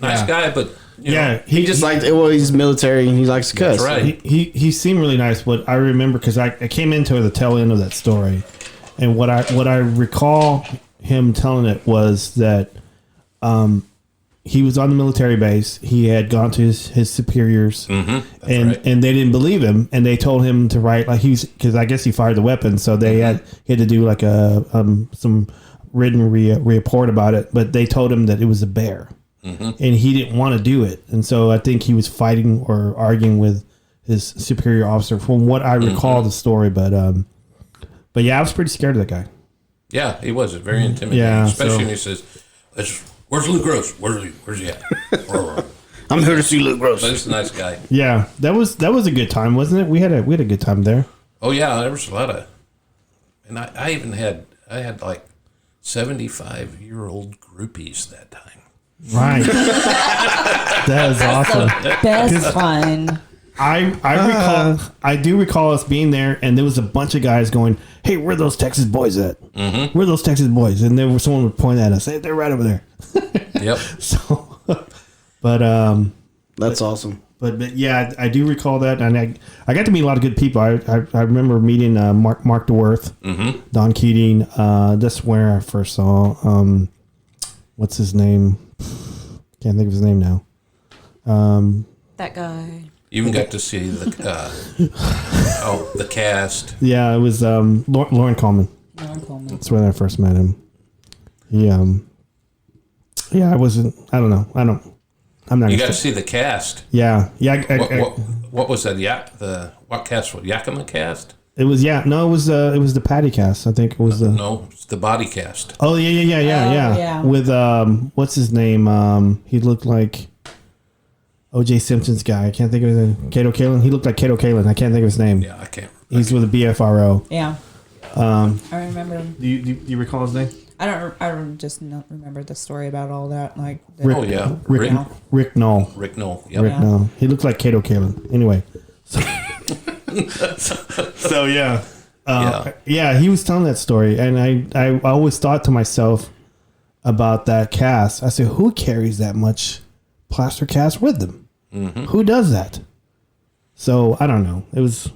[SPEAKER 4] Nice guy, but, you know,
[SPEAKER 2] He just liked, well, he's military and he likes to cuss.
[SPEAKER 4] That's right.
[SPEAKER 1] He seemed really nice, but I remember because I came into the tail end of that story, and what I recall him telling it was that he was on the military base. He had gone to his superiors, and they didn't believe him, and they told him to write like because I guess he fired the weapon, so he had to do like some written report about it, but they told him that it was a bear. And he didn't want to do it. And so I think he was fighting or arguing with his superior officer from what I recall the story. But yeah, I was pretty scared of that guy.
[SPEAKER 4] Yeah, he was very intimidating.
[SPEAKER 1] Yeah,
[SPEAKER 4] especially when he says, where's Luke Gross? Where's he at?
[SPEAKER 2] I'm here to see Luke Gross.
[SPEAKER 4] But he's a nice guy.
[SPEAKER 1] Yeah, that was a good time, wasn't it? We had a good time there.
[SPEAKER 4] Oh yeah, there was a lot of, and I even had like 75-year-old groupies that time.
[SPEAKER 1] Right. That is awesome.
[SPEAKER 3] Best fun.
[SPEAKER 1] I do recall us being there, and there was a bunch of guys going, "Hey, where are those Texas boys at? Where are those Texas boys?" And then someone would point at us, "Hey, they're right over there."
[SPEAKER 4] Yep.
[SPEAKER 1] So, but
[SPEAKER 2] That's awesome.
[SPEAKER 1] But yeah, I do recall that, and I got to meet a lot of good people. I remember meeting Mark DeWorth, Don Keating. That's where I first saw what's his name? Can't think of his name now.
[SPEAKER 3] That guy.
[SPEAKER 4] You even got to see the cast.
[SPEAKER 1] Yeah, it was Lauren Coleman.
[SPEAKER 3] Lauren Coleman.
[SPEAKER 1] That's when I first met him. He yeah, I don't know. I'm not.
[SPEAKER 4] You got to see the cast.
[SPEAKER 1] Yeah.
[SPEAKER 4] What was that? What cast? What Yakima cast?
[SPEAKER 1] It was it was the Patty cast. I think it was
[SPEAKER 4] No, it's the body cast.
[SPEAKER 1] Oh yeah. With what's his name? He looked like O.J. Simpson's guy. I can't think of his name. Kato Kalin. He looked like Kato Kalin. I can't think of his name.
[SPEAKER 4] Yeah, I can't.
[SPEAKER 1] He's with the BFRO.
[SPEAKER 3] Yeah. I remember him.
[SPEAKER 1] Do you recall his name?
[SPEAKER 3] I don't just not remember the story about all that. Like,
[SPEAKER 4] Oh yeah,
[SPEAKER 1] Rick Knoll.
[SPEAKER 4] Rick Knoll. Yep.
[SPEAKER 1] Rick Knoll. He looked like Kato Kalin. Anyway. So yeah. Yeah, he was telling that story, and I always thought to myself about that cast. I said, who carries that much plaster cast with them? Who does that? So I don't know. It was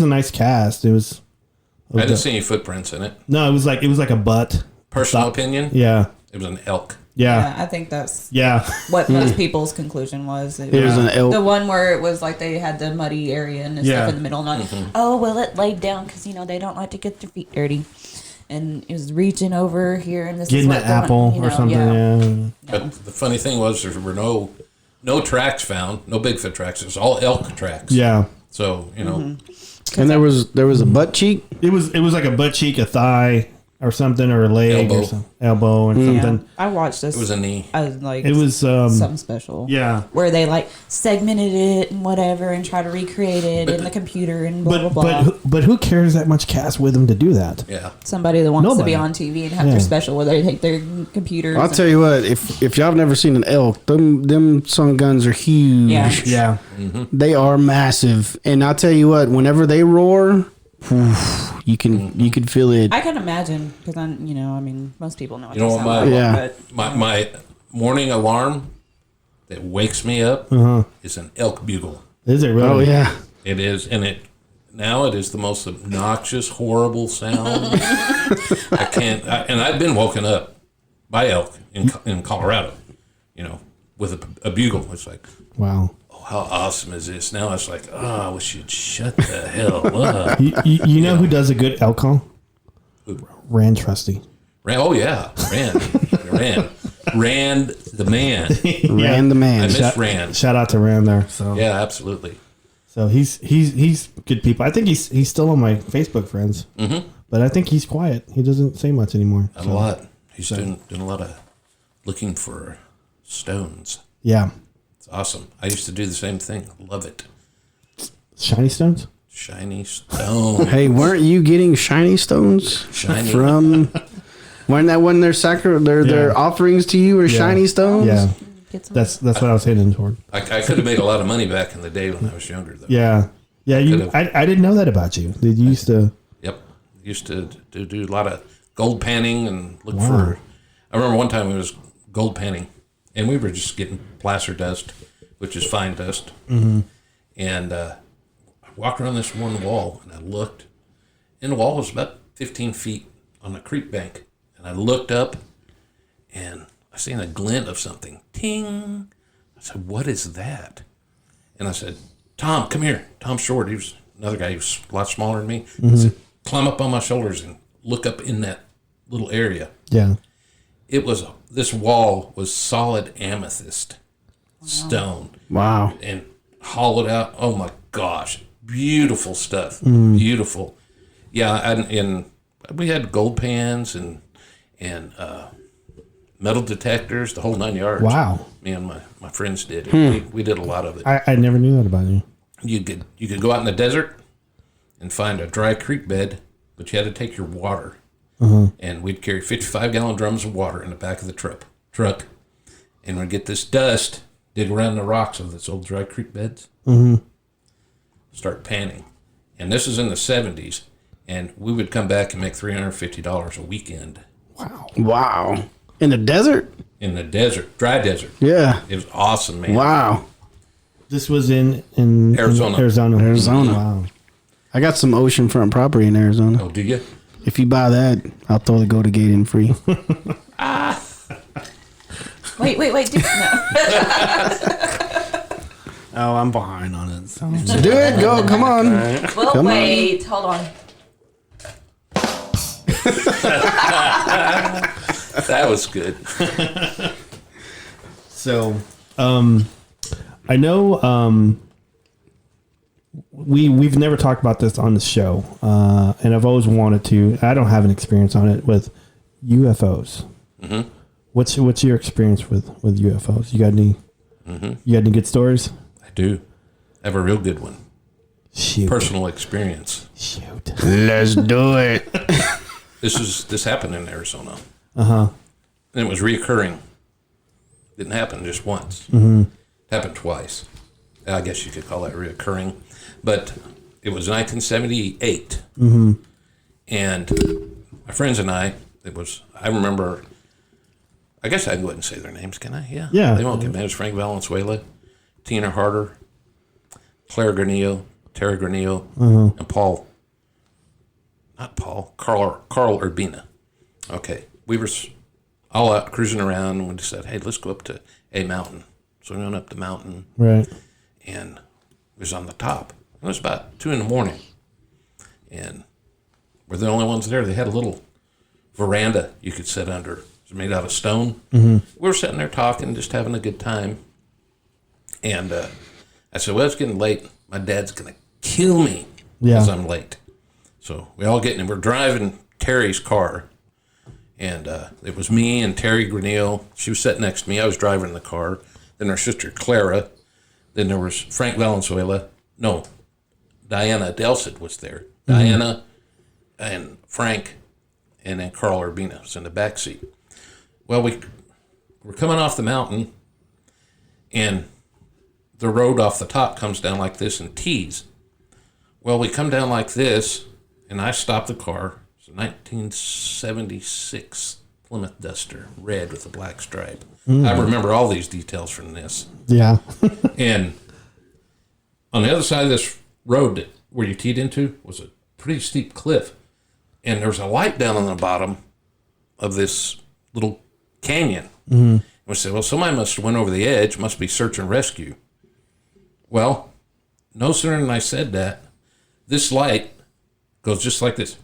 [SPEAKER 1] a nice cast. I
[SPEAKER 4] didn't see any footprints in it.
[SPEAKER 1] No, it was like a butt.
[SPEAKER 4] Personal opinion?
[SPEAKER 1] Yeah.
[SPEAKER 4] It was an elk.
[SPEAKER 1] Yeah.
[SPEAKER 3] I think that's
[SPEAKER 1] Yeah.
[SPEAKER 3] what most people's conclusion was.
[SPEAKER 2] It was an elk.
[SPEAKER 3] The one where it was like they had the muddy area and the stuff in the middle. Not, oh, well, it laid down because, they don't like to get their feet dirty. And it was reaching over here and this
[SPEAKER 1] Getting
[SPEAKER 3] is
[SPEAKER 1] an apple or something. Yeah.
[SPEAKER 4] But the funny thing was there were no tracks found, no Bigfoot tracks. It was all elk tracks.
[SPEAKER 1] Yeah.
[SPEAKER 4] So,
[SPEAKER 2] And there was a butt cheek.
[SPEAKER 1] It was like a butt cheek, a thigh, or something, or a leg, elbow, or something.
[SPEAKER 3] I watched this.
[SPEAKER 4] it was a knee.
[SPEAKER 3] I was like,
[SPEAKER 1] It was
[SPEAKER 3] something special.
[SPEAKER 1] Yeah.
[SPEAKER 3] Where they like segmented it and whatever and try to recreate it in the computer and blah, blah, blah.
[SPEAKER 1] But who carries that much cast with them to do that?
[SPEAKER 4] Yeah.
[SPEAKER 3] Somebody that wants to
[SPEAKER 1] Nobody.
[SPEAKER 3] be on TV and have their special where they take their computers.
[SPEAKER 2] I'll tell you what, if y'all have never seen an elk, them son guns are huge.
[SPEAKER 3] Yeah.
[SPEAKER 1] Yeah.
[SPEAKER 2] They are massive. And I'll tell you what, whenever they roar, you can feel it.
[SPEAKER 3] I can imagine because most people know what
[SPEAKER 4] You know
[SPEAKER 3] they
[SPEAKER 4] what
[SPEAKER 3] sound
[SPEAKER 2] my-
[SPEAKER 3] like.
[SPEAKER 2] Yeah.
[SPEAKER 4] My morning alarm that wakes me up is an elk bugle.
[SPEAKER 1] Is it really?
[SPEAKER 2] Oh yeah.
[SPEAKER 4] It is, and it is the most obnoxious, horrible sound. I can't, and I've been woken up by elk in Colorado, with a bugle. It's like,
[SPEAKER 1] Wow.
[SPEAKER 4] oh how awesome is this? Now it's like, I wish you'd shut the hell up.
[SPEAKER 1] You know who does a good elk call? Rand Trusty.
[SPEAKER 4] Oh yeah, Rand the man.
[SPEAKER 2] Rand the man.
[SPEAKER 4] I miss Rand.
[SPEAKER 1] Shout out to Rand there. So
[SPEAKER 4] Yeah, absolutely.
[SPEAKER 1] So he's good people. I think he's still on my Facebook friends. Mm-hmm. But I think he's quiet. He doesn't say much anymore.
[SPEAKER 4] A lot. He's doing a lot of looking for stones.
[SPEAKER 1] Yeah.
[SPEAKER 4] It's awesome. I used to do the same thing. Love it.
[SPEAKER 1] Shiny stones?
[SPEAKER 4] Shiny stone.
[SPEAKER 2] Hey, weren't you getting shiny stones
[SPEAKER 4] Shiny.
[SPEAKER 2] from when their offerings to you were shiny stones?
[SPEAKER 1] Yeah.
[SPEAKER 3] Get some.
[SPEAKER 1] That's what I was heading toward.
[SPEAKER 4] I could have made a lot of money back in the day when I was younger, though.
[SPEAKER 1] Yeah. Yeah, I didn't know that about you. Did you used to
[SPEAKER 4] Yep. Used to do a lot of gold panning and look for. I remember one time it was gold panning, and we were just getting placer dust, which is fine dust. Mm-hmm. And I walked around this one wall, and I looked, and the wall was about 15 feet on a creek bank. And I looked up, and I seen a glint of something. Ting! I said, "What is that?" And I said, "Tom, come here." Tom Short, he was another guy who was a lot smaller than me. I said, "Climb up on my shoulders and look up in that little area."
[SPEAKER 1] Yeah.
[SPEAKER 4] This wall was solid amethyst stone.
[SPEAKER 2] Wow.
[SPEAKER 4] And hollowed out. Oh my gosh. Beautiful stuff. Beautiful. Yeah, and we had gold pans and metal detectors, the whole 9 yards.
[SPEAKER 1] Wow.
[SPEAKER 4] Me and my friends did. We did a lot of it.
[SPEAKER 1] I never knew that about you.
[SPEAKER 4] You could go out in the desert and find a dry creek bed, but you had to take your water. And we'd carry 55-gallon drums of water in the back of the truck, and we'd get this dust, dig around the rocks of this old dry creek beds, start panning. And this is in the 70s, and we would come back and make $350 a weekend.
[SPEAKER 2] Wow. In the desert?
[SPEAKER 4] In the desert, dry desert.
[SPEAKER 2] Yeah.
[SPEAKER 4] It was awesome, man.
[SPEAKER 2] Wow.
[SPEAKER 1] This was in
[SPEAKER 4] Arizona.
[SPEAKER 2] Arizona.
[SPEAKER 1] Wow.
[SPEAKER 2] I got some oceanfront property in Arizona.
[SPEAKER 4] Oh, do you?
[SPEAKER 2] If you buy that, I'll throw the Go to Gate in free.
[SPEAKER 3] Wait. No.
[SPEAKER 1] Oh, I'm behind on it. So.
[SPEAKER 2] Do it. Go. Come on.
[SPEAKER 3] Well,
[SPEAKER 2] Come on.
[SPEAKER 3] wait. Hold on.
[SPEAKER 4] That was good.
[SPEAKER 1] So, I know we've never talked about this on the show, and I've always wanted to. I don't have an experience on it with UFOs. Mm-hmm. What's your experience with UFOs? You got any? Mm-hmm. You got any good stories?
[SPEAKER 4] I do. I have a real good one.
[SPEAKER 1] Shoot.
[SPEAKER 4] Personal experience.
[SPEAKER 1] Shoot.
[SPEAKER 2] Let's do it.
[SPEAKER 4] This happened in Arizona.
[SPEAKER 1] And
[SPEAKER 4] it was reoccurring. Didn't happen just once. Mm-hmm. It happened twice. I guess you could call that reoccurring. But it was 1978. Mm-hmm. And my friends and I remember, I guess I can go ahead and say their names, can I? Yeah.
[SPEAKER 1] Yeah.
[SPEAKER 4] They won't get mad. It was Frank Valenzuela, Tina Harder, Claire Granillo, Terry Granillo, and Carl Urbina. Okay. We were all out cruising around, and we said, hey, let's go up to a mountain. So we went up the mountain.
[SPEAKER 1] Right.
[SPEAKER 4] And it was on the top. It was about 2 a.m. And we're the only ones there. They had a little veranda you could sit under. It was made out of stone. Mm-hmm. We were sitting there talking, just having a good time. And I said, well, it's getting late. My dad's going to kill me because I'm late. So we all get in, and we're driving Terry's car. And it was me and Terry Granillo. She was sitting next to me. I was driving the car. Then our sister Clara. Then there was Frank Valenzuela. No, Diana Delcid was there. Mm-hmm. Diana and Frank, and then Carl Urbina was in the back seat. Well, we're coming off the mountain, and the road off the top comes down like this and tees. Well, we come down like this, and I stop the car. It's a 1976 Plymouth Duster, red with a black stripe. I remember all these details from this.
[SPEAKER 1] Yeah.
[SPEAKER 4] And on the other side of this road where you teed into was a pretty steep cliff. And there was a light down on the bottom of this little canyon. Mm-hmm. And we said, well, somebody must have went over the edge, must be search and rescue. Well, no sooner than I said that, this light goes just like this,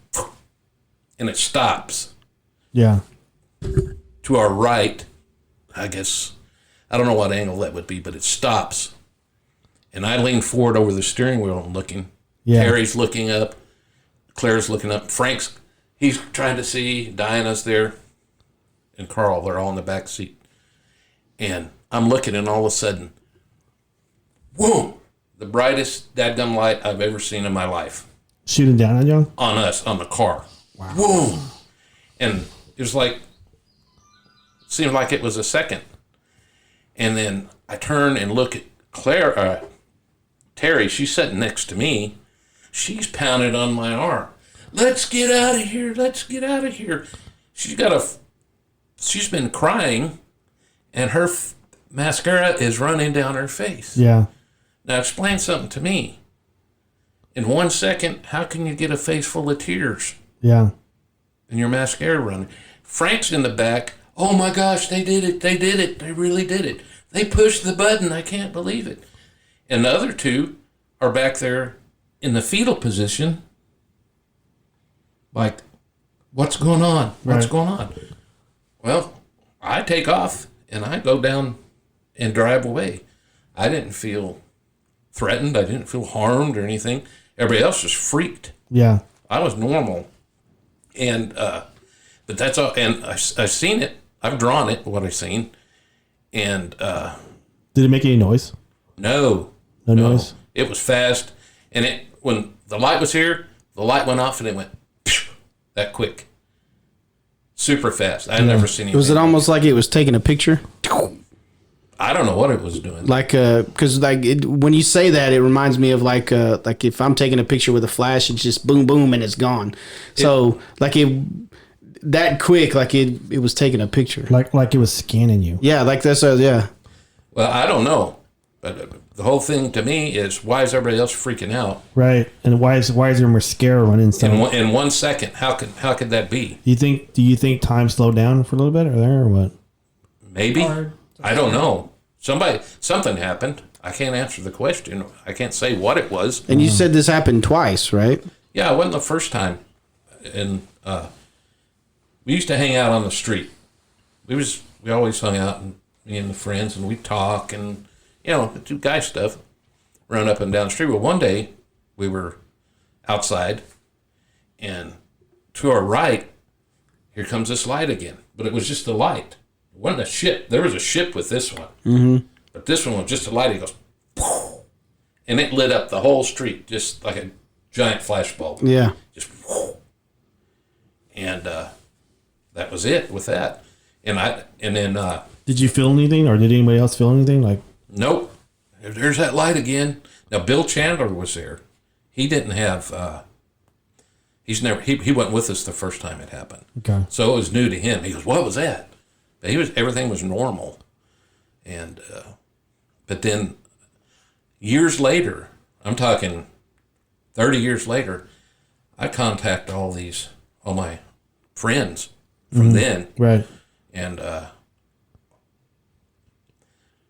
[SPEAKER 4] and it stops.
[SPEAKER 1] Yeah.
[SPEAKER 4] To our right, I guess, I don't know what angle that would be, but it stops. And I lean forward over the steering wheel and looking.
[SPEAKER 1] Yeah.
[SPEAKER 4] Terry's looking up. Claire's looking up. He's trying to see. Diana's there. And Carl, they're all in the back seat. And I'm looking, and all of a sudden, boom, the brightest dadgum light I've ever seen in my life.
[SPEAKER 1] Shooting down on you?
[SPEAKER 4] On us, on the car. Wow. Boom. And it was like, seemed like it was a second. And then I turn and look at Terry, she's sitting next to me. She's pounding on my arm. Let's get out of here. Let's get out of here. She's been crying, and her mascara is running down her face.
[SPEAKER 1] Yeah.
[SPEAKER 4] Now explain something to me. In 1 second, how can you get a face full of tears?
[SPEAKER 1] Yeah.
[SPEAKER 4] And your mascara running? Frank's in the back. Oh my gosh, they did it. They did it. They really did it. They pushed the button. I can't believe it. And the other two are back there in the fetal position. Like, what's going on? What's going on? Well, I take off and I go down and drive away. I didn't feel threatened. I didn't feel harmed or anything. Everybody else was freaked.
[SPEAKER 1] Yeah.
[SPEAKER 4] I was normal. And, but that's all. And I've seen it. I've drawn it, what I've seen. And,
[SPEAKER 1] did it make any noise?
[SPEAKER 4] No.
[SPEAKER 1] No noise?
[SPEAKER 4] It was fast. And when the light was here, the light went off and it went that quick. Super fast. I've never seen anything.
[SPEAKER 2] Was it almost like it was taking a picture?
[SPEAKER 4] I don't know what it was doing.
[SPEAKER 2] Like, because when you say that, it reminds me of like if I'm taking a picture with a flash, it's just boom, boom, and it's gone. So that quick, like it was taking a picture.
[SPEAKER 1] Like it was scanning you.
[SPEAKER 2] Yeah, like that's yeah.
[SPEAKER 4] Well, I don't know. But the whole thing to me is, why is everybody else freaking out?
[SPEAKER 1] Right. And why is there mascara running?
[SPEAKER 4] In 1 second, how could that be?
[SPEAKER 1] Do you think time slowed down for a little bit or what?
[SPEAKER 4] Maybe. I don't know. Something happened. I can't answer the question. I can't say what it was.
[SPEAKER 2] And you said this happened twice, right?
[SPEAKER 4] Yeah, it wasn't the first time. And we used to hang out on the street. We always hung out, and me and the friends, and we'd talk and do guy stuff, run up and down the street. Well, one day we were outside, and to our right, here comes this light again. But it was just a light. It wasn't a ship. There was a ship with this one. Mm-hmm. But this one was just a light. It goes, poof, and it lit up the whole street, just like a giant flashbulb.
[SPEAKER 2] Yeah.
[SPEAKER 4] Just, whoosh. And that was it with that. And then.
[SPEAKER 1] Did you feel anything, or did anybody else feel anything? Like,
[SPEAKER 4] nope. There's that light again. Now Bill Chandler was there. He didn't have. He wasn't with us the first time it happened.
[SPEAKER 1] Okay.
[SPEAKER 4] So it was new to him. He goes, "What was that?" But everything was normal, and but then years later, I'm talking 30 years later, I contact all my friends from then,
[SPEAKER 1] right?
[SPEAKER 4] And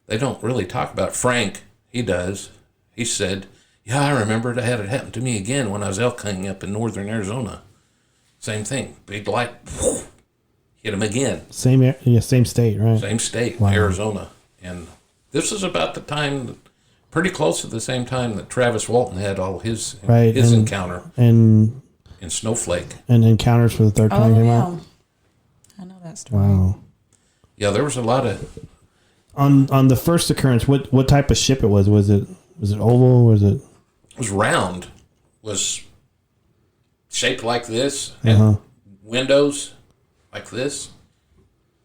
[SPEAKER 4] they don't really talk about it. Frank, he does. He said, "Yeah, I remember it. I had it happen to me again when I was elk hunting up in northern Arizona. Same thing. Big light, whoosh, hit him again.
[SPEAKER 1] Same state, right?
[SPEAKER 4] Same state,
[SPEAKER 1] wow.
[SPEAKER 4] Arizona. And this is about the time, pretty close to the same time that Travis Walton had all his encounter
[SPEAKER 1] in
[SPEAKER 4] Snowflake.
[SPEAKER 1] And encounters for the third time came out.
[SPEAKER 3] I know that story.
[SPEAKER 1] Wow.
[SPEAKER 4] Yeah, there was a lot of.
[SPEAKER 1] On the first occurrence, what type of ship it was? Was it oval? Was it?
[SPEAKER 4] It was round. Was shaped like this, and windows like this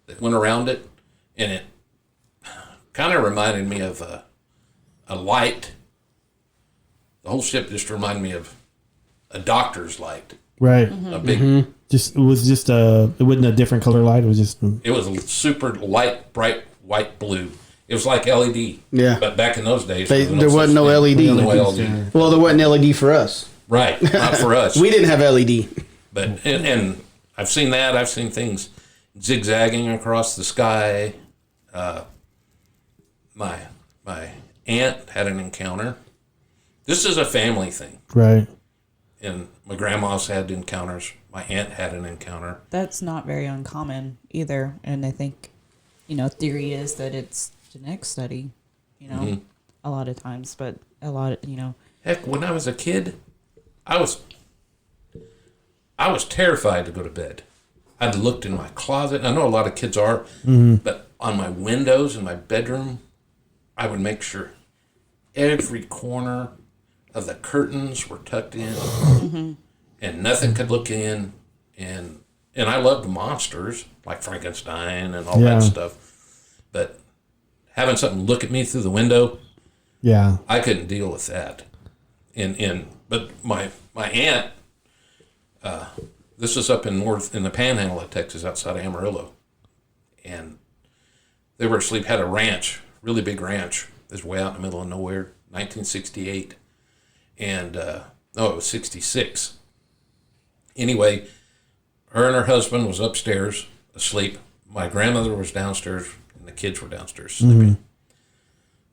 [SPEAKER 4] that went around it, and it kind of reminded me of a light. The whole ship just reminded me of a doctor's light.
[SPEAKER 1] Right.
[SPEAKER 4] A big.
[SPEAKER 1] It wasn't a different color light. It was just.
[SPEAKER 4] It was a super light, bright white blue. It was like LED.
[SPEAKER 2] Yeah.
[SPEAKER 4] But back in those days,
[SPEAKER 2] there wasn't no LED.
[SPEAKER 4] No LED.
[SPEAKER 2] Well, there wasn't LED for us.
[SPEAKER 4] Right. Not for us.
[SPEAKER 2] We didn't have LED.
[SPEAKER 4] But and I've seen that. I've seen things zigzagging across the sky. My aunt had an encounter. This is a family thing.
[SPEAKER 1] Right.
[SPEAKER 4] And my grandma's had encounters. My aunt had an encounter.
[SPEAKER 3] That's not very uncommon either. And I think, theory is that it's genetic study, a lot of times. But a lot of,
[SPEAKER 4] Heck, when I was a kid, I was terrified to go to bed. I'd looked in my closet. I know a lot of kids are, but on my windows in my bedroom, I would make sure every corner of the curtains were tucked in, and nothing could look in. And I loved monsters like Frankenstein and all that stuff, but having something look at me through the window, I couldn't deal with that. But my aunt, this is up in the Panhandle of Texas, outside of Amarillo, and they were asleep. Had a ranch, really big ranch. This way out in the middle of nowhere. 1968, and it was 66. Anyway, her and her husband was upstairs asleep. My grandmother was downstairs, and the kids were downstairs sleeping.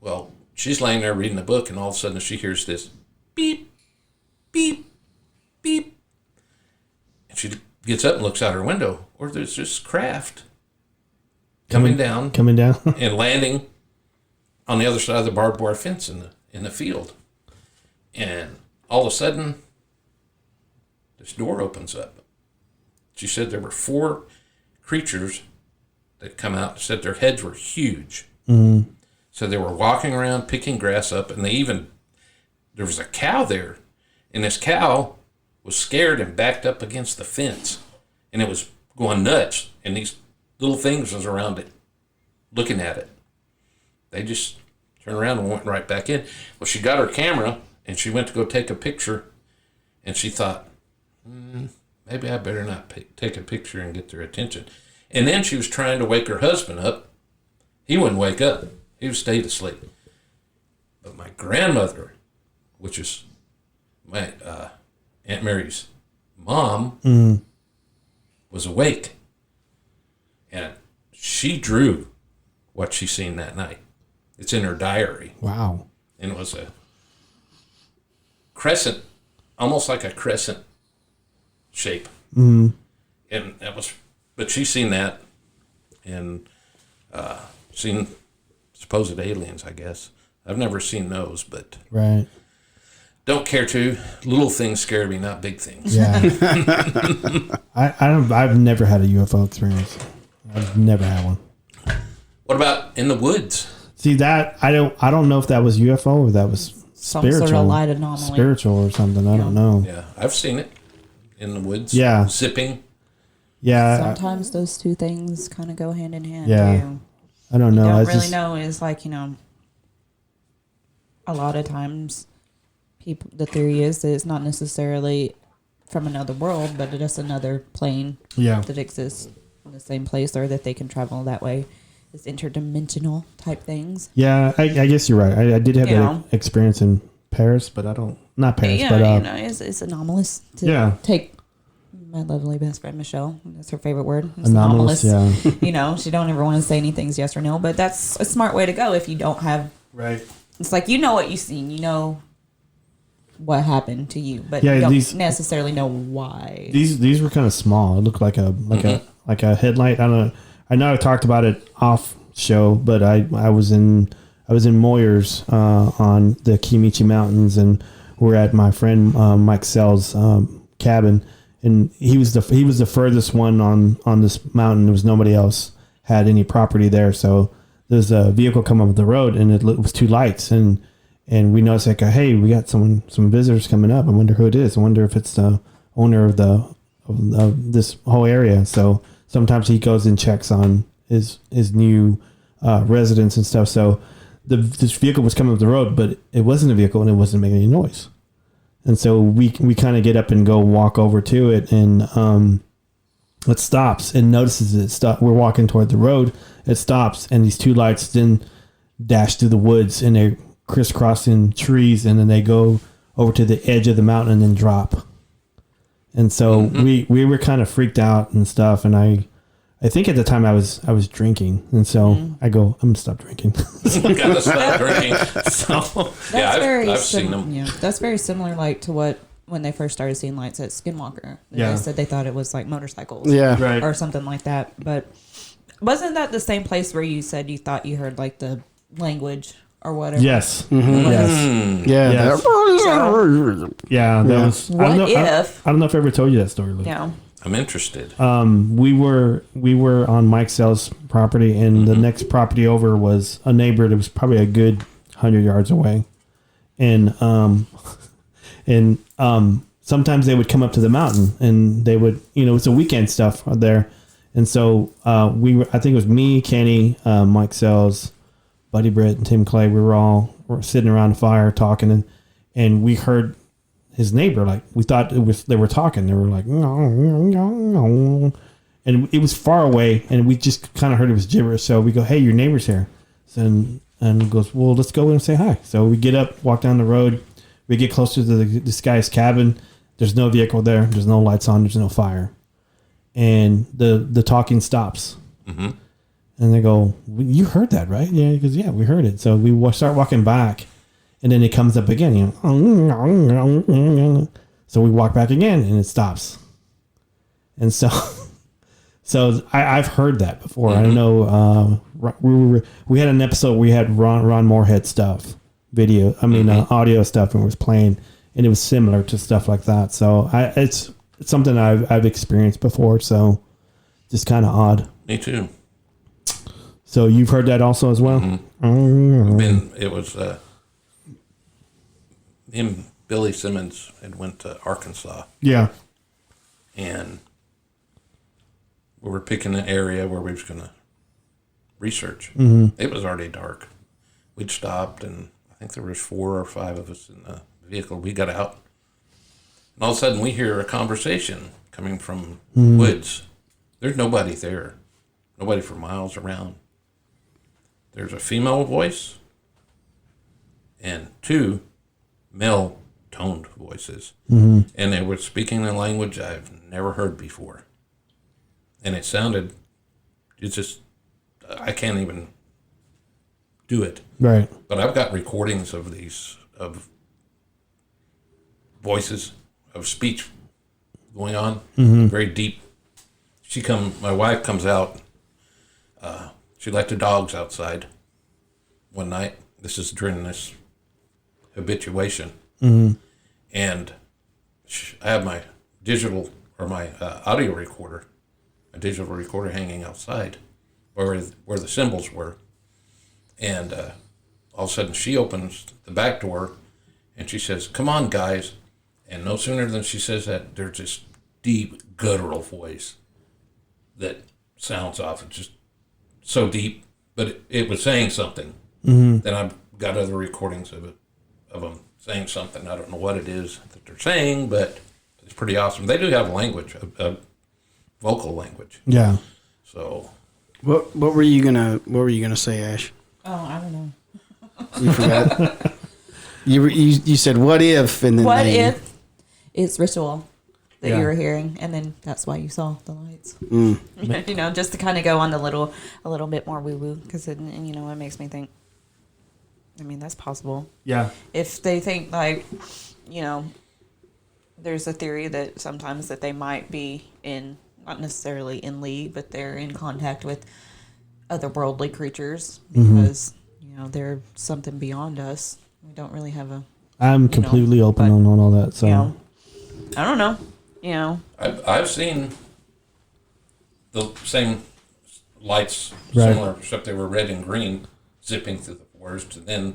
[SPEAKER 4] Well, she's laying there reading a book, and all of a sudden she hears this beep, beep, beep. And she gets up and looks out her window, where there's this craft coming down and landing on the other side of the barbed wire fence in the field. And all of a sudden, this door opens up. She said there were 4 creatures that come out. She said their heads were huge. So they were walking around picking grass up, and there was a cow there, and this cow was scared and backed up against the fence, and it was going nuts, and these little things was around it, looking at it. They just turned around and went right back in. Well, she got her camera, and she went to go take a picture, and she thought, maybe I better not take a picture and get their attention. And then she was trying to wake her husband up. He wouldn't wake up. He stayed asleep. But my grandmother, which is my Aunt Mary's mom, was awake. And she drew what she seen that night. It's in her diary.
[SPEAKER 1] Wow.
[SPEAKER 4] And it was a crescent, almost like a crescent shape. And that was, but she's seen that and seen supposed aliens, I guess. I've never seen those, but
[SPEAKER 1] right.
[SPEAKER 4] Don't care to. Little things scare me, not big things.
[SPEAKER 1] Yeah. I've never had a UFO experience. I've never had one.
[SPEAKER 4] What about in the woods?
[SPEAKER 1] See that I don't know if that was UFO or that was
[SPEAKER 3] Some
[SPEAKER 1] spiritual,
[SPEAKER 3] sort of light anomaly.
[SPEAKER 1] spiritual or something. I don't know.
[SPEAKER 4] Yeah, I've seen it in the woods.
[SPEAKER 1] Yeah.
[SPEAKER 4] Zipping.
[SPEAKER 1] Yeah.
[SPEAKER 3] Sometimes those two things kind of go hand in hand.
[SPEAKER 1] Yeah.
[SPEAKER 3] Too.
[SPEAKER 1] I don't know.
[SPEAKER 3] Don't really know is like, a lot of times the theory is that it's not necessarily from another world, but it's another plane that exists in the same place, or that they can travel that way. It's interdimensional type things.
[SPEAKER 1] Yeah, I guess you're right. I did have that experience in Paris, but not Paris, but
[SPEAKER 3] it's anomalous to take my lovely best friend Michelle. That's her favorite word. It's anomalous. Yeah. She don't ever want to say anything's yes or no, but that's a smart way to go if you don't have.
[SPEAKER 1] Right.
[SPEAKER 3] It's like what you've seen. What happened to you, but you don't necessarily know why.
[SPEAKER 1] These were kind of small. It looked like a headlight. I don't know. I know I talked about it off show, but I was in Moyers on the Kimichi Mountains, and we're at my friend Mike Sell's cabin, and he was the furthest one on this mountain. There was nobody else had any property there, so there's a vehicle coming up the road, and it was 2 lights, and we noticed like, hey, we got some visitors coming up. I wonder who it is. I wonder if it's the owner of this whole area. So sometimes he goes and checks on his new residents and stuff. So this vehicle was coming up the road, but it wasn't a vehicle and it wasn't making any noise. And so we kind of get up and go walk over to it, and it stops and notices it stop. We're walking toward the road. It stops, and these 2 lights then dash through the woods, and they're crisscrossing trees, and then they go over to the edge of the mountain and then drop. And so we were kind of freaked out and stuff, and I I think at the time I was drinking, and so I go, I'm gonna stop drinking.
[SPEAKER 4] Gotta stop drinking. So
[SPEAKER 3] That's
[SPEAKER 4] I've seen them.
[SPEAKER 3] Yeah, that's very similar, like to what when they first started seeing lights at Skinwalker.
[SPEAKER 1] Yeah.
[SPEAKER 3] They said they thought it was like motorcycles,
[SPEAKER 2] Yeah.
[SPEAKER 1] Right.
[SPEAKER 3] or something like that. But wasn't that the same place where you said you thought you heard like the language or whatever?
[SPEAKER 1] Yes.
[SPEAKER 2] Mm-hmm.
[SPEAKER 1] Yes.
[SPEAKER 2] Yeah.
[SPEAKER 1] Yes. Yeah. That was.
[SPEAKER 3] What
[SPEAKER 1] I don't know,
[SPEAKER 3] if?
[SPEAKER 1] I don't know if I ever told you that story, Luke.
[SPEAKER 3] Yeah.
[SPEAKER 4] I'm interested.
[SPEAKER 1] We were on Mike Sell's property, and the next property over was a neighbor that was probably a good 100 yards away, and sometimes they would come up to the mountain, and they would, it's a weekend stuff there, and so I think it was me, Kenny, Mike Sells, Buddy Britt, and Tim Clay. We were sitting around the fire talking, and we heard his neighbor, like, we thought they were talking. They were like, and it was far away, and we just kind of heard it was gibberish. So we go, hey, your neighbor's here. And he goes, well, let's go and say hi. So we get up, walk down the road. We get closer to this guy's cabin. There's no vehicle there. There's no lights on. There's no fire. And the talking stops. Mm-hmm. And they go, you heard that, right? Yeah, he goes, yeah, we heard it. So we start walking back. And then it comes up again. So we walk back again, and it stops. And so I've heard that before. I know we had an episode where we had Ron Moorhead stuff, audio stuff, and it was playing, and it was similar to stuff like that. So it's something I've experienced before. So just kind of odd.
[SPEAKER 4] Me too.
[SPEAKER 1] So you've heard that also as well?
[SPEAKER 4] It was. Him, Billy Simmons, had went to Arkansas.
[SPEAKER 1] Yeah.
[SPEAKER 4] And we were picking an area where we was going to research. Mm-hmm. It was already dark. We'd stopped, and I think there was 4 or 5 of us in the vehicle. We got out, and all of a sudden we hear a conversation coming from woods. There's nobody there. Nobody for miles around. There's a female voice and 2 male toned voices, and they were speaking a language I've never heard before, and it's just I can't even do it.
[SPEAKER 1] Right.
[SPEAKER 4] But I've got recordings of voices of speech going on, very deep. My wife comes out. She let the dogs outside one night. This is during this habituation, and I have my digital or my audio recorder, a digital recorder hanging outside where the cymbals were, and all of a sudden she opens the back door and she says, "Come on, guys," and no sooner than she says that, there's this deep guttural voice that sounds off. It's just so deep, but it was saying something. Then I've got other recordings of them saying something. I don't know what it is that they're saying, but it's pretty awesome. They do have a language, a vocal language.
[SPEAKER 1] Yeah.
[SPEAKER 2] So, what were you gonna say, Ash?
[SPEAKER 3] Oh, I don't know.
[SPEAKER 2] You forgot. you said what if, and then
[SPEAKER 3] what if it's ritual that
[SPEAKER 1] Yeah.
[SPEAKER 3] you were hearing, and then that's why you saw the lights. Just to kind of go on a little bit more woo woo, because it makes me think. I mean, that's possible.
[SPEAKER 1] Yeah.
[SPEAKER 3] If they think there's a theory that sometimes that they might be not necessarily in league, but they're in contact with otherworldly creatures because they're something beyond us. We don't really have
[SPEAKER 1] I'm completely open on all that. So
[SPEAKER 3] I don't know.
[SPEAKER 4] I've seen the same lights,
[SPEAKER 1] Right.
[SPEAKER 4] similar, except they were red and green, zipping through the forest. And then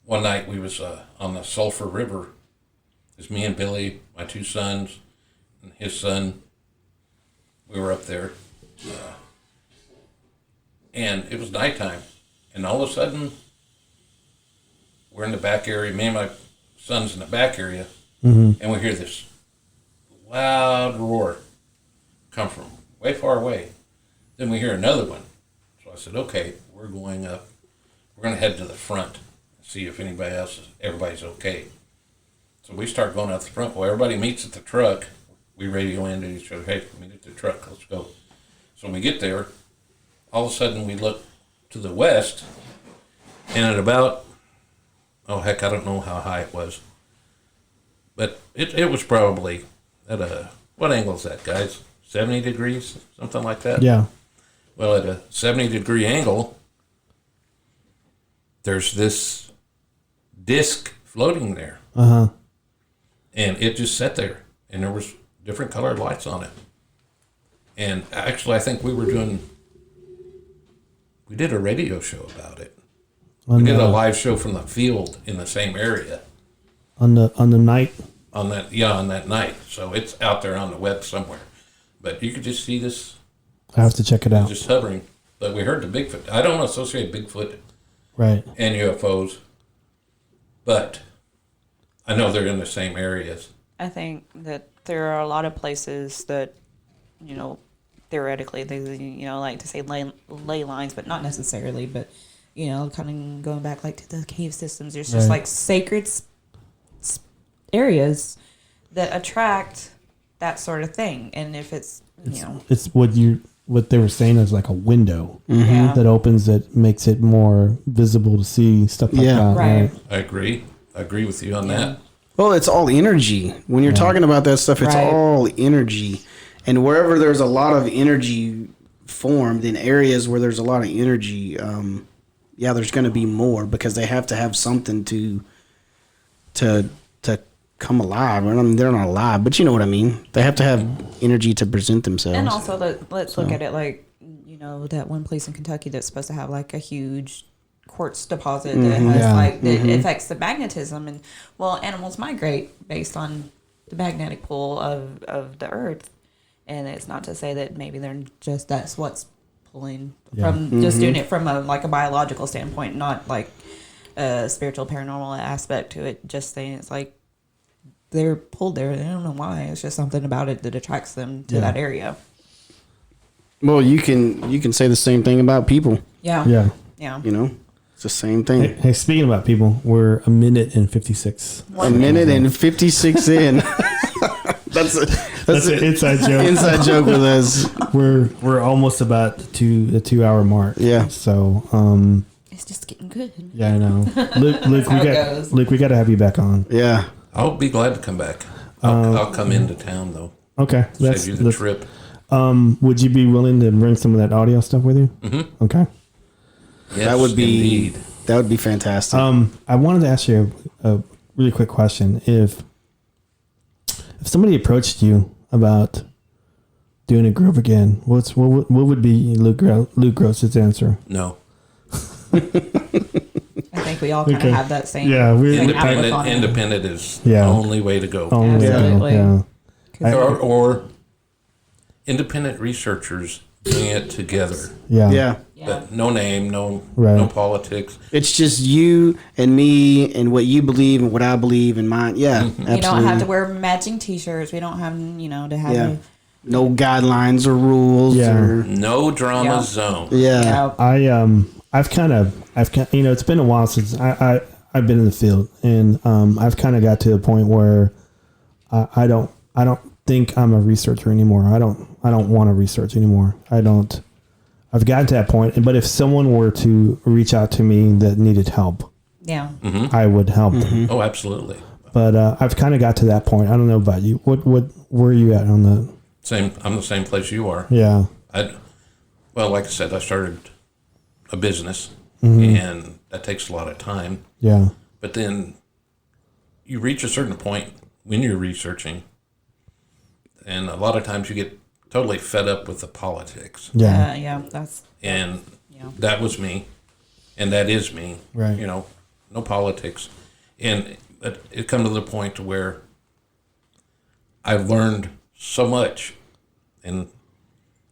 [SPEAKER 4] one night we was on the Sulphur River. It's me and Billy, my 2 sons, and his son. We were up there, and it was nighttime. And all of a sudden, we're in the back area. Me and my son's in the back area, and we hear this loud roar come from way far away. Then we hear another one. So I said, okay, we're going up. We're going to head to the front and see if everybody's okay. So we start going out the front. Well, everybody meets at the truck. We radio into each other, hey, meet at the truck, let's go. So when we get there, all of a sudden we look to the west, and at about, oh heck, I don't know how high it was, but it was probably at what angle is that, guys? 70 degrees, something like that?
[SPEAKER 1] Yeah.
[SPEAKER 4] Well, at a 70-degree angle, there's this disc floating there.
[SPEAKER 1] Uh-huh.
[SPEAKER 4] And it just sat there, and there was different colored lights on it. And actually, I think we did a radio show about it. We did a live show from the field in the same area.
[SPEAKER 1] On the night?
[SPEAKER 4] On that night. So it's out there on the web somewhere. But you could just see this.
[SPEAKER 1] I have to check it out.
[SPEAKER 4] Just hovering. But we heard the Bigfoot. I don't associate Bigfoot
[SPEAKER 1] Right.
[SPEAKER 4] and UFOs, but I know they're in the same areas.
[SPEAKER 5] I think that there are a lot of places that, theoretically, they, like to say ley lines, but not necessarily.
[SPEAKER 3] But, kind of going back like to the cave systems, there's just like sacred areas that attract that sort of thing. And if it's,
[SPEAKER 1] It's what they were saying is like a window
[SPEAKER 3] yeah.
[SPEAKER 1] that opens, that makes it more visible to see stuff like that.
[SPEAKER 3] Right.
[SPEAKER 4] I agree with you on that.
[SPEAKER 2] Well, it's all energy. When you're talking about that stuff, it's
[SPEAKER 3] Right.
[SPEAKER 2] all energy. And wherever there's a lot of energy formed in areas where there's a lot of energy, there's going to be more, because they have to have something to come alive. I mean, they're not alive, but you know what I mean. They have to have energy to present themselves.
[SPEAKER 3] And also, let's look at it like, that one place in Kentucky that's supposed to have like a huge quartz deposit that has that affects the magnetism. And animals migrate based on the magnetic pull of the earth. And it's not to say that maybe that's what's pulling from just doing it from a biological standpoint, not like a spiritual paranormal aspect to it. Just saying it's like they're pulled there. They don't know why. It's just something about it that attracts them to that area.
[SPEAKER 2] Well, you can say the same thing about people.
[SPEAKER 3] Yeah.
[SPEAKER 1] Yeah.
[SPEAKER 3] Yeah.
[SPEAKER 2] It's the same thing.
[SPEAKER 1] Hey, speaking about people, we're a minute and 56.
[SPEAKER 2] A minute and 56 in. That's
[SPEAKER 1] an inside joke.
[SPEAKER 2] Inside joke with us.
[SPEAKER 1] We're almost about to the 2 hour mark.
[SPEAKER 2] Yeah.
[SPEAKER 1] So
[SPEAKER 3] It's just getting good.
[SPEAKER 1] yeah, I know. Luke,
[SPEAKER 3] how it goes.
[SPEAKER 1] we got to have you back on.
[SPEAKER 2] Yeah.
[SPEAKER 4] I'll be glad to come back. I'll come into town, though.
[SPEAKER 1] Okay.
[SPEAKER 4] Save you the trip.
[SPEAKER 1] Would you be willing to bring some of that audio stuff with you? Mm-hmm. Okay.
[SPEAKER 4] Yes,
[SPEAKER 2] That would be
[SPEAKER 4] indeed.
[SPEAKER 2] fantastic.
[SPEAKER 1] I wanted to ask you a really quick question. If somebody approached you about doing a group again, what would be Luke Gross's answer?
[SPEAKER 4] No.
[SPEAKER 3] I think we all kind of have that same.
[SPEAKER 1] Yeah, we're
[SPEAKER 4] Independent is the only way to go.
[SPEAKER 3] Absolutely.
[SPEAKER 1] Yeah.
[SPEAKER 4] Or independent researchers doing it together.
[SPEAKER 1] Yeah.
[SPEAKER 2] yeah.
[SPEAKER 4] But no name, no politics.
[SPEAKER 2] It's just you and me and what you believe and what I believe and mine. Yeah, absolutely.
[SPEAKER 3] You don't have to wear matching T-shirts. We don't have, to have.
[SPEAKER 2] No guidelines or rules.
[SPEAKER 1] Yeah.
[SPEAKER 2] Or,
[SPEAKER 4] No drama zone.
[SPEAKER 2] yeah.
[SPEAKER 1] I've kind of it's been a while since I've been in the field, and I've kind of got to the point where I don't think I'm a researcher anymore. I don't want to research anymore. I've gotten to that point, but if someone were to reach out to me that needed help,
[SPEAKER 3] Yeah.
[SPEAKER 1] I would help them.
[SPEAKER 4] Oh, absolutely.
[SPEAKER 1] But I've kind of got to that point. I don't know about you. Where are you at on the
[SPEAKER 4] Same. I'm the same place you are.
[SPEAKER 1] Yeah.
[SPEAKER 4] Like I said, I started a business, and that takes a lot of time.
[SPEAKER 1] Yeah.
[SPEAKER 4] But then you reach a certain point when you're researching, and a lot of times you get totally fed up with the politics.
[SPEAKER 1] Yeah.
[SPEAKER 3] That's.
[SPEAKER 4] And that was me, and that is me.
[SPEAKER 1] Right.
[SPEAKER 4] No politics. And it come to the point to where I've learned so much, and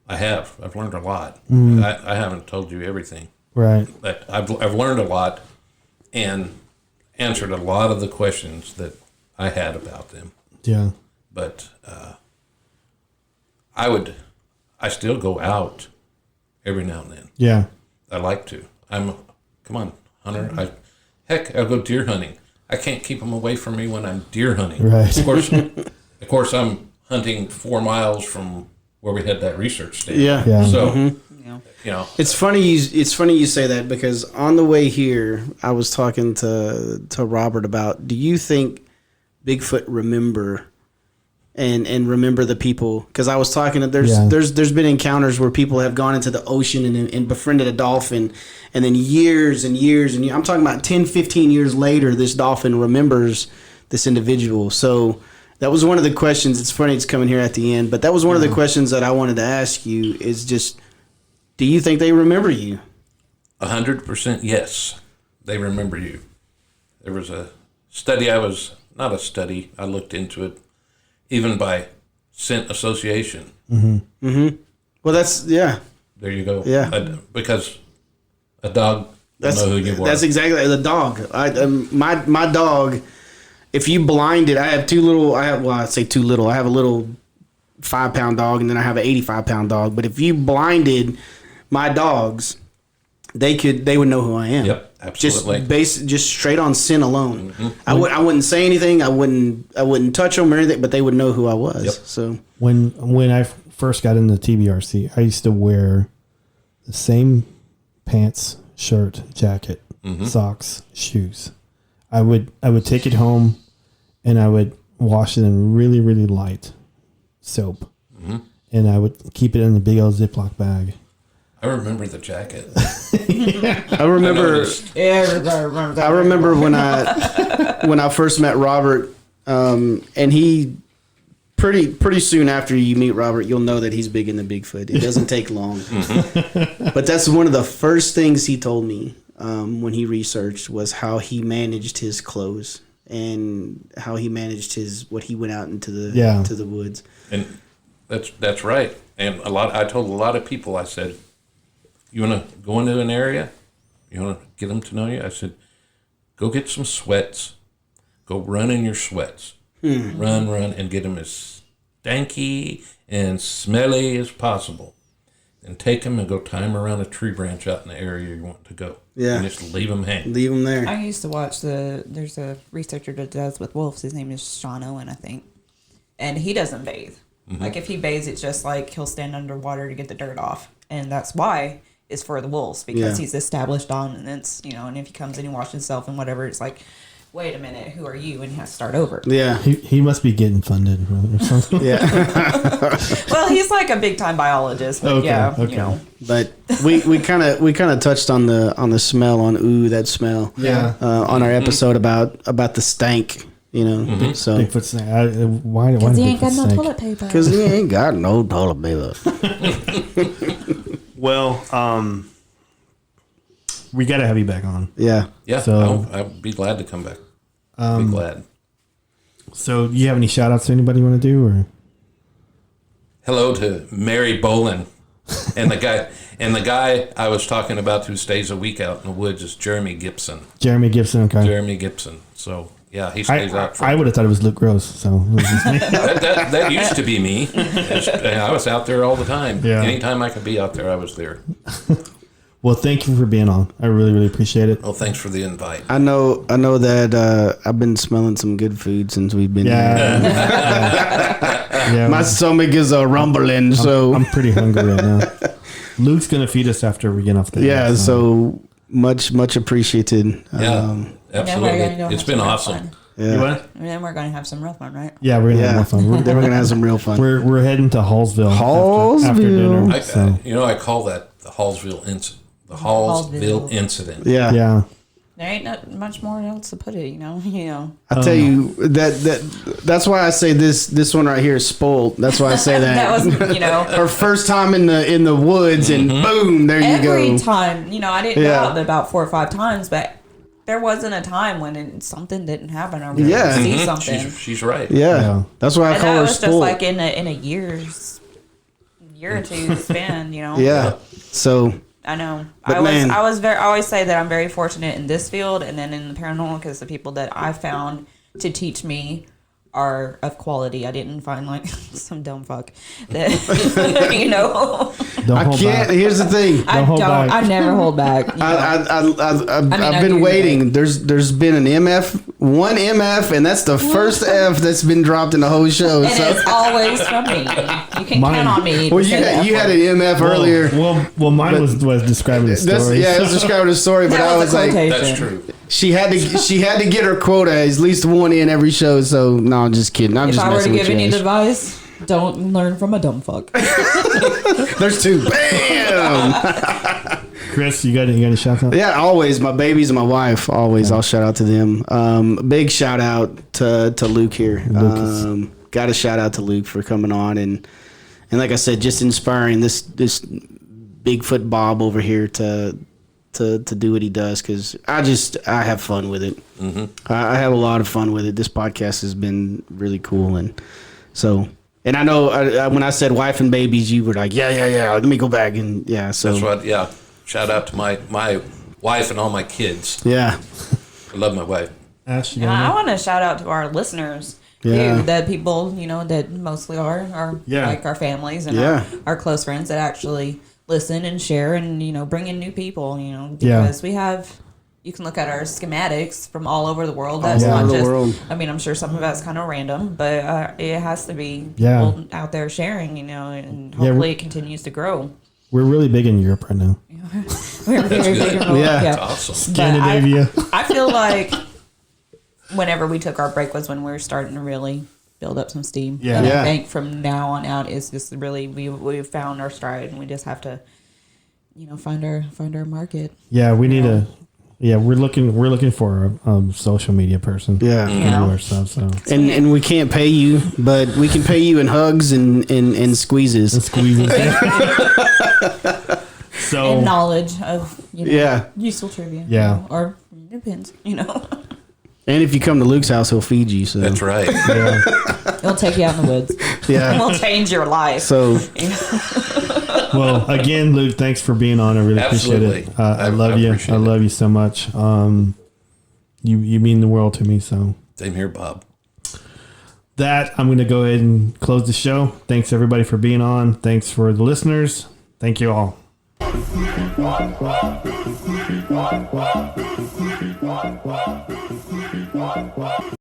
[SPEAKER 4] I've learned a lot. I haven't told you everything.
[SPEAKER 1] Right.
[SPEAKER 4] But I've learned a lot and answered a lot of the questions that I had about them.
[SPEAKER 1] Yeah.
[SPEAKER 4] But I still go out every now and then.
[SPEAKER 1] Yeah.
[SPEAKER 4] I like to. Come on, hunter. I'll go deer hunting. I can't keep them away from me when I'm deer hunting.
[SPEAKER 1] Right.
[SPEAKER 4] Of course, I'm hunting 4 miles from where we had that research stand.
[SPEAKER 2] Yeah.
[SPEAKER 1] Yeah.
[SPEAKER 4] So,
[SPEAKER 5] Yeah.
[SPEAKER 4] you know,
[SPEAKER 2] It's funny you say that, because on the way here, I was talking to Robert about, do you think Bigfoot remember and remember the people? Because I was talking to there's been encounters where people have gone into the ocean and befriended a dolphin, and then years and years and years, I'm talking about 10, 15 years later, this dolphin remembers this individual. So that was one of the questions. It's funny it's coming here at the end, but that was one of the questions that I wanted to ask you, is just, do you think they remember you?
[SPEAKER 4] 100% yes, they remember you. There was a study, I looked into it, even by scent association.
[SPEAKER 2] Well, that's, yeah.
[SPEAKER 4] There you go.
[SPEAKER 2] Yeah.
[SPEAKER 4] Because a dog will know who you are.
[SPEAKER 2] That's exactly the dog. My dog, if you blinded, I have I have a little 5-pound dog, and then I have an 85-pound dog. But if you blinded my dogs, they would know who I am.
[SPEAKER 4] Yep, absolutely.
[SPEAKER 2] Just straight on scent alone. I wouldn't say anything. I wouldn't touch them or anything, but they would know who I was.
[SPEAKER 4] Yep.
[SPEAKER 2] So
[SPEAKER 1] When I first got into TBRC, I used to wear the same pants, shirt, jacket, socks, shoes. I would take it home, and I would wash it in really, really light soap, and I would keep it in a big old Ziploc bag.
[SPEAKER 4] I remember the jacket.
[SPEAKER 2] I remember.
[SPEAKER 3] Everybody remembers that.
[SPEAKER 2] I remember when I first met Robert, and he pretty soon after you meet Robert, you'll know that he's big into Bigfoot. It doesn't take long. But that's one of the first things he told me when he researched, was how he managed his clothes and how he managed what he went out into the woods.
[SPEAKER 4] And that's right. And I told a lot of people, I said, you want to go into an area? You want to get them to know you? I said, go get some sweats. Go run in your sweats. Run, and get them as stanky and smelly as possible. And take them and go tie them around a tree branch out in the area you want to go.
[SPEAKER 2] Yeah.
[SPEAKER 4] And just leave them hang.
[SPEAKER 2] Leave them there.
[SPEAKER 3] I used to watch there's a researcher that does with wolves. His name is Sean Owen, I think. And he doesn't bathe. Like, if he bathes, it's just like he'll stand underwater to get the dirt off. And that's why it's for the wolves, because he's established dominance, and if he comes in and washes himself and whatever, it's like, wait a minute, who are you? And he has to start over.
[SPEAKER 2] Yeah.
[SPEAKER 1] He must be getting funded or something.
[SPEAKER 2] Yeah.
[SPEAKER 3] Well, he's like a big time biologist, but
[SPEAKER 1] Okay.
[SPEAKER 2] But we kind of touched on the smell, on that smell.
[SPEAKER 1] Yeah.
[SPEAKER 2] On our episode about the stank, So
[SPEAKER 1] Bigfoot snake. Why
[SPEAKER 3] because he ain't
[SPEAKER 1] Bigfoot
[SPEAKER 3] got no
[SPEAKER 1] snake?
[SPEAKER 3] toilet paper.
[SPEAKER 2] because he ain't got no toilet paper.
[SPEAKER 1] Well, we got to have you back on.
[SPEAKER 2] Yeah.
[SPEAKER 4] Yeah,
[SPEAKER 1] So-
[SPEAKER 4] I'd be glad to come back. Be glad.
[SPEAKER 1] So, do you have any shout outs to anybody you want to do? Or
[SPEAKER 4] Hello to Mary Bolin. And the guy I was talking about who stays a week out in the woods is Jeremy Gibson.
[SPEAKER 1] Jeremy Gibson? Okay.
[SPEAKER 4] Jeremy Gibson. So, yeah, he stays out.
[SPEAKER 1] I would have thought it was Luke Gross. So, it was just me.
[SPEAKER 4] That used to be me. I was out there all the time.
[SPEAKER 1] Yeah.
[SPEAKER 4] Anytime I could be out there, I was there.
[SPEAKER 1] Well, thank you for being on. I really, really appreciate it.
[SPEAKER 4] Well, thanks for the invite.
[SPEAKER 2] I know that I've been smelling some good food since we've been here.
[SPEAKER 1] Yeah.
[SPEAKER 2] My stomach is rumbling, so
[SPEAKER 1] I'm pretty hungry right now. Luke's gonna feed us after we get off the
[SPEAKER 2] yeah. So much appreciated.
[SPEAKER 4] Yeah, absolutely. It's been awesome.
[SPEAKER 1] You
[SPEAKER 2] Yeah.
[SPEAKER 1] what?
[SPEAKER 3] And then we're going to have some real fun, right?
[SPEAKER 1] Yeah, we're gonna have more fun.
[SPEAKER 2] Then we're gonna have some real fun.
[SPEAKER 1] We're heading to Hallsville. After
[SPEAKER 2] Hallsville.
[SPEAKER 1] dinner. So,
[SPEAKER 4] I call that the Hallsville incident. The Hallsville incident.
[SPEAKER 2] Yeah.
[SPEAKER 1] yeah.
[SPEAKER 3] There ain't not much more else to put it,
[SPEAKER 2] I tell you that's why I say this one right here is spoiled. That's why I say that.
[SPEAKER 3] That was,
[SPEAKER 2] Her first time in the woods, and boom, there you go.
[SPEAKER 3] every time, I didn't go out about 4 or 5 times, but there wasn't a time when something didn't happen or we didn't see something.
[SPEAKER 4] She's right.
[SPEAKER 2] Yeah. That's why I
[SPEAKER 3] And
[SPEAKER 2] call
[SPEAKER 3] that
[SPEAKER 2] her
[SPEAKER 3] was just
[SPEAKER 2] spoiled.
[SPEAKER 3] like in a year or two span,
[SPEAKER 2] Yeah. So
[SPEAKER 3] I know.
[SPEAKER 2] But
[SPEAKER 3] I
[SPEAKER 2] man.
[SPEAKER 3] always say that I'm very fortunate in this field and then in the paranormal, because the people that I found to teach me are of quality. I didn't find like some dumb fuck that you know.
[SPEAKER 1] Don't
[SPEAKER 2] I
[SPEAKER 1] hold
[SPEAKER 2] can't.
[SPEAKER 1] back.
[SPEAKER 2] Here's the thing.
[SPEAKER 1] hold back.
[SPEAKER 3] I never hold back. You know?
[SPEAKER 2] I've
[SPEAKER 3] I
[SPEAKER 2] been
[SPEAKER 3] do,
[SPEAKER 2] waiting. There's been an one MF, and that's the first F that's been dropped in the whole show.
[SPEAKER 3] And
[SPEAKER 2] So,
[SPEAKER 3] it's always from me. You can
[SPEAKER 1] Mine-
[SPEAKER 3] count on me.
[SPEAKER 2] well,
[SPEAKER 3] to say the
[SPEAKER 2] you
[SPEAKER 3] F
[SPEAKER 2] had
[SPEAKER 3] word.
[SPEAKER 2] an MF earlier.
[SPEAKER 1] Well, mine was describing the story.
[SPEAKER 2] It was describing the story, but
[SPEAKER 3] That
[SPEAKER 2] I
[SPEAKER 3] was
[SPEAKER 2] was
[SPEAKER 3] a
[SPEAKER 2] like,
[SPEAKER 3] quotation.
[SPEAKER 4] That's true.
[SPEAKER 2] she had to get her quota, at least one in every show. So no, I'm just kidding. I'm
[SPEAKER 3] If
[SPEAKER 2] just
[SPEAKER 3] I were to
[SPEAKER 2] messing
[SPEAKER 3] give
[SPEAKER 2] with
[SPEAKER 3] any
[SPEAKER 2] you. Ash.
[SPEAKER 3] advice, don't learn from a dumb fuck.
[SPEAKER 2] There's two. Bam.
[SPEAKER 1] Chris, you got any shout out?
[SPEAKER 2] Yeah, always my babies and my wife. Always, I'll shout out to them. Big shout out to Luke here.
[SPEAKER 1] Lucas.
[SPEAKER 2] Got a shout out to Luke for coming on and like I said, just inspiring this Bigfoot Bob over here to do what he does, because I have fun with it. Mm-hmm. I have a lot of fun with it. This podcast has been really cool, and so. And I know when I said wife and babies, you were like, yeah. Let me go back and yeah. So
[SPEAKER 4] That's what. Yeah. Shout out to my wife and all my kids.
[SPEAKER 2] yeah.
[SPEAKER 4] I love my wife.
[SPEAKER 1] Ash, you
[SPEAKER 5] And I
[SPEAKER 1] got
[SPEAKER 5] want to shout out to our listeners.
[SPEAKER 2] Yeah.
[SPEAKER 3] The people, you know, that mostly are
[SPEAKER 1] Yeah.
[SPEAKER 3] like our families and
[SPEAKER 2] Yeah.
[SPEAKER 3] our close friends that actually listen and share and, you know, bring in new people, you know,
[SPEAKER 1] Yeah.
[SPEAKER 3] because you can look at our schematics from all over the world. That's
[SPEAKER 2] All
[SPEAKER 3] not
[SPEAKER 2] over the
[SPEAKER 3] just,
[SPEAKER 2] world.
[SPEAKER 3] I mean, I'm sure some of that's kind of random, but it has to be
[SPEAKER 1] Yeah.
[SPEAKER 3] people out there sharing, you know, and
[SPEAKER 1] Yeah,
[SPEAKER 3] hopefully it continues to grow.
[SPEAKER 1] We're really big in Europe right now.
[SPEAKER 3] We're very big and roll-
[SPEAKER 2] Yeah.
[SPEAKER 4] That's awesome.
[SPEAKER 3] But I-
[SPEAKER 1] Scandinavia.
[SPEAKER 3] I feel like whenever we took our break was when we were starting to really build up some steam.
[SPEAKER 1] Yeah.
[SPEAKER 3] And
[SPEAKER 2] Yeah.
[SPEAKER 3] I think from now on out is just really we've found our stride, and we just have to, you know, find our market.
[SPEAKER 1] Yeah, we need a. Yeah, we're looking for a social media person.
[SPEAKER 2] Yeah.
[SPEAKER 1] to
[SPEAKER 3] Yeah.
[SPEAKER 1] do our stuff. So
[SPEAKER 2] And we can't pay you, but we can pay you in hugs and squeezes.
[SPEAKER 1] squeezing. So
[SPEAKER 3] And knowledge of, you know,
[SPEAKER 2] Yeah.
[SPEAKER 3] useful trivia. you
[SPEAKER 1] Yeah.
[SPEAKER 3] know, or depends, you know.
[SPEAKER 2] And if you come to Luke's house, he'll feed you. So
[SPEAKER 4] That's right.
[SPEAKER 1] yeah,
[SPEAKER 3] It'll take you out in the woods.
[SPEAKER 2] yeah.
[SPEAKER 3] It'll change your life.
[SPEAKER 2] So
[SPEAKER 1] well, again, Luke, thanks for being on. I really appreciate it.
[SPEAKER 4] Absolutely.
[SPEAKER 1] I
[SPEAKER 4] I
[SPEAKER 1] love you.
[SPEAKER 4] appreciate
[SPEAKER 1] I
[SPEAKER 4] it.
[SPEAKER 1] love you so much. You mean the world to me. So
[SPEAKER 4] Same here, Bob.
[SPEAKER 1] that I'm going to go ahead and close the show. Thanks everybody for being on. Thanks for the listeners. Thank you all.
[SPEAKER 6] What?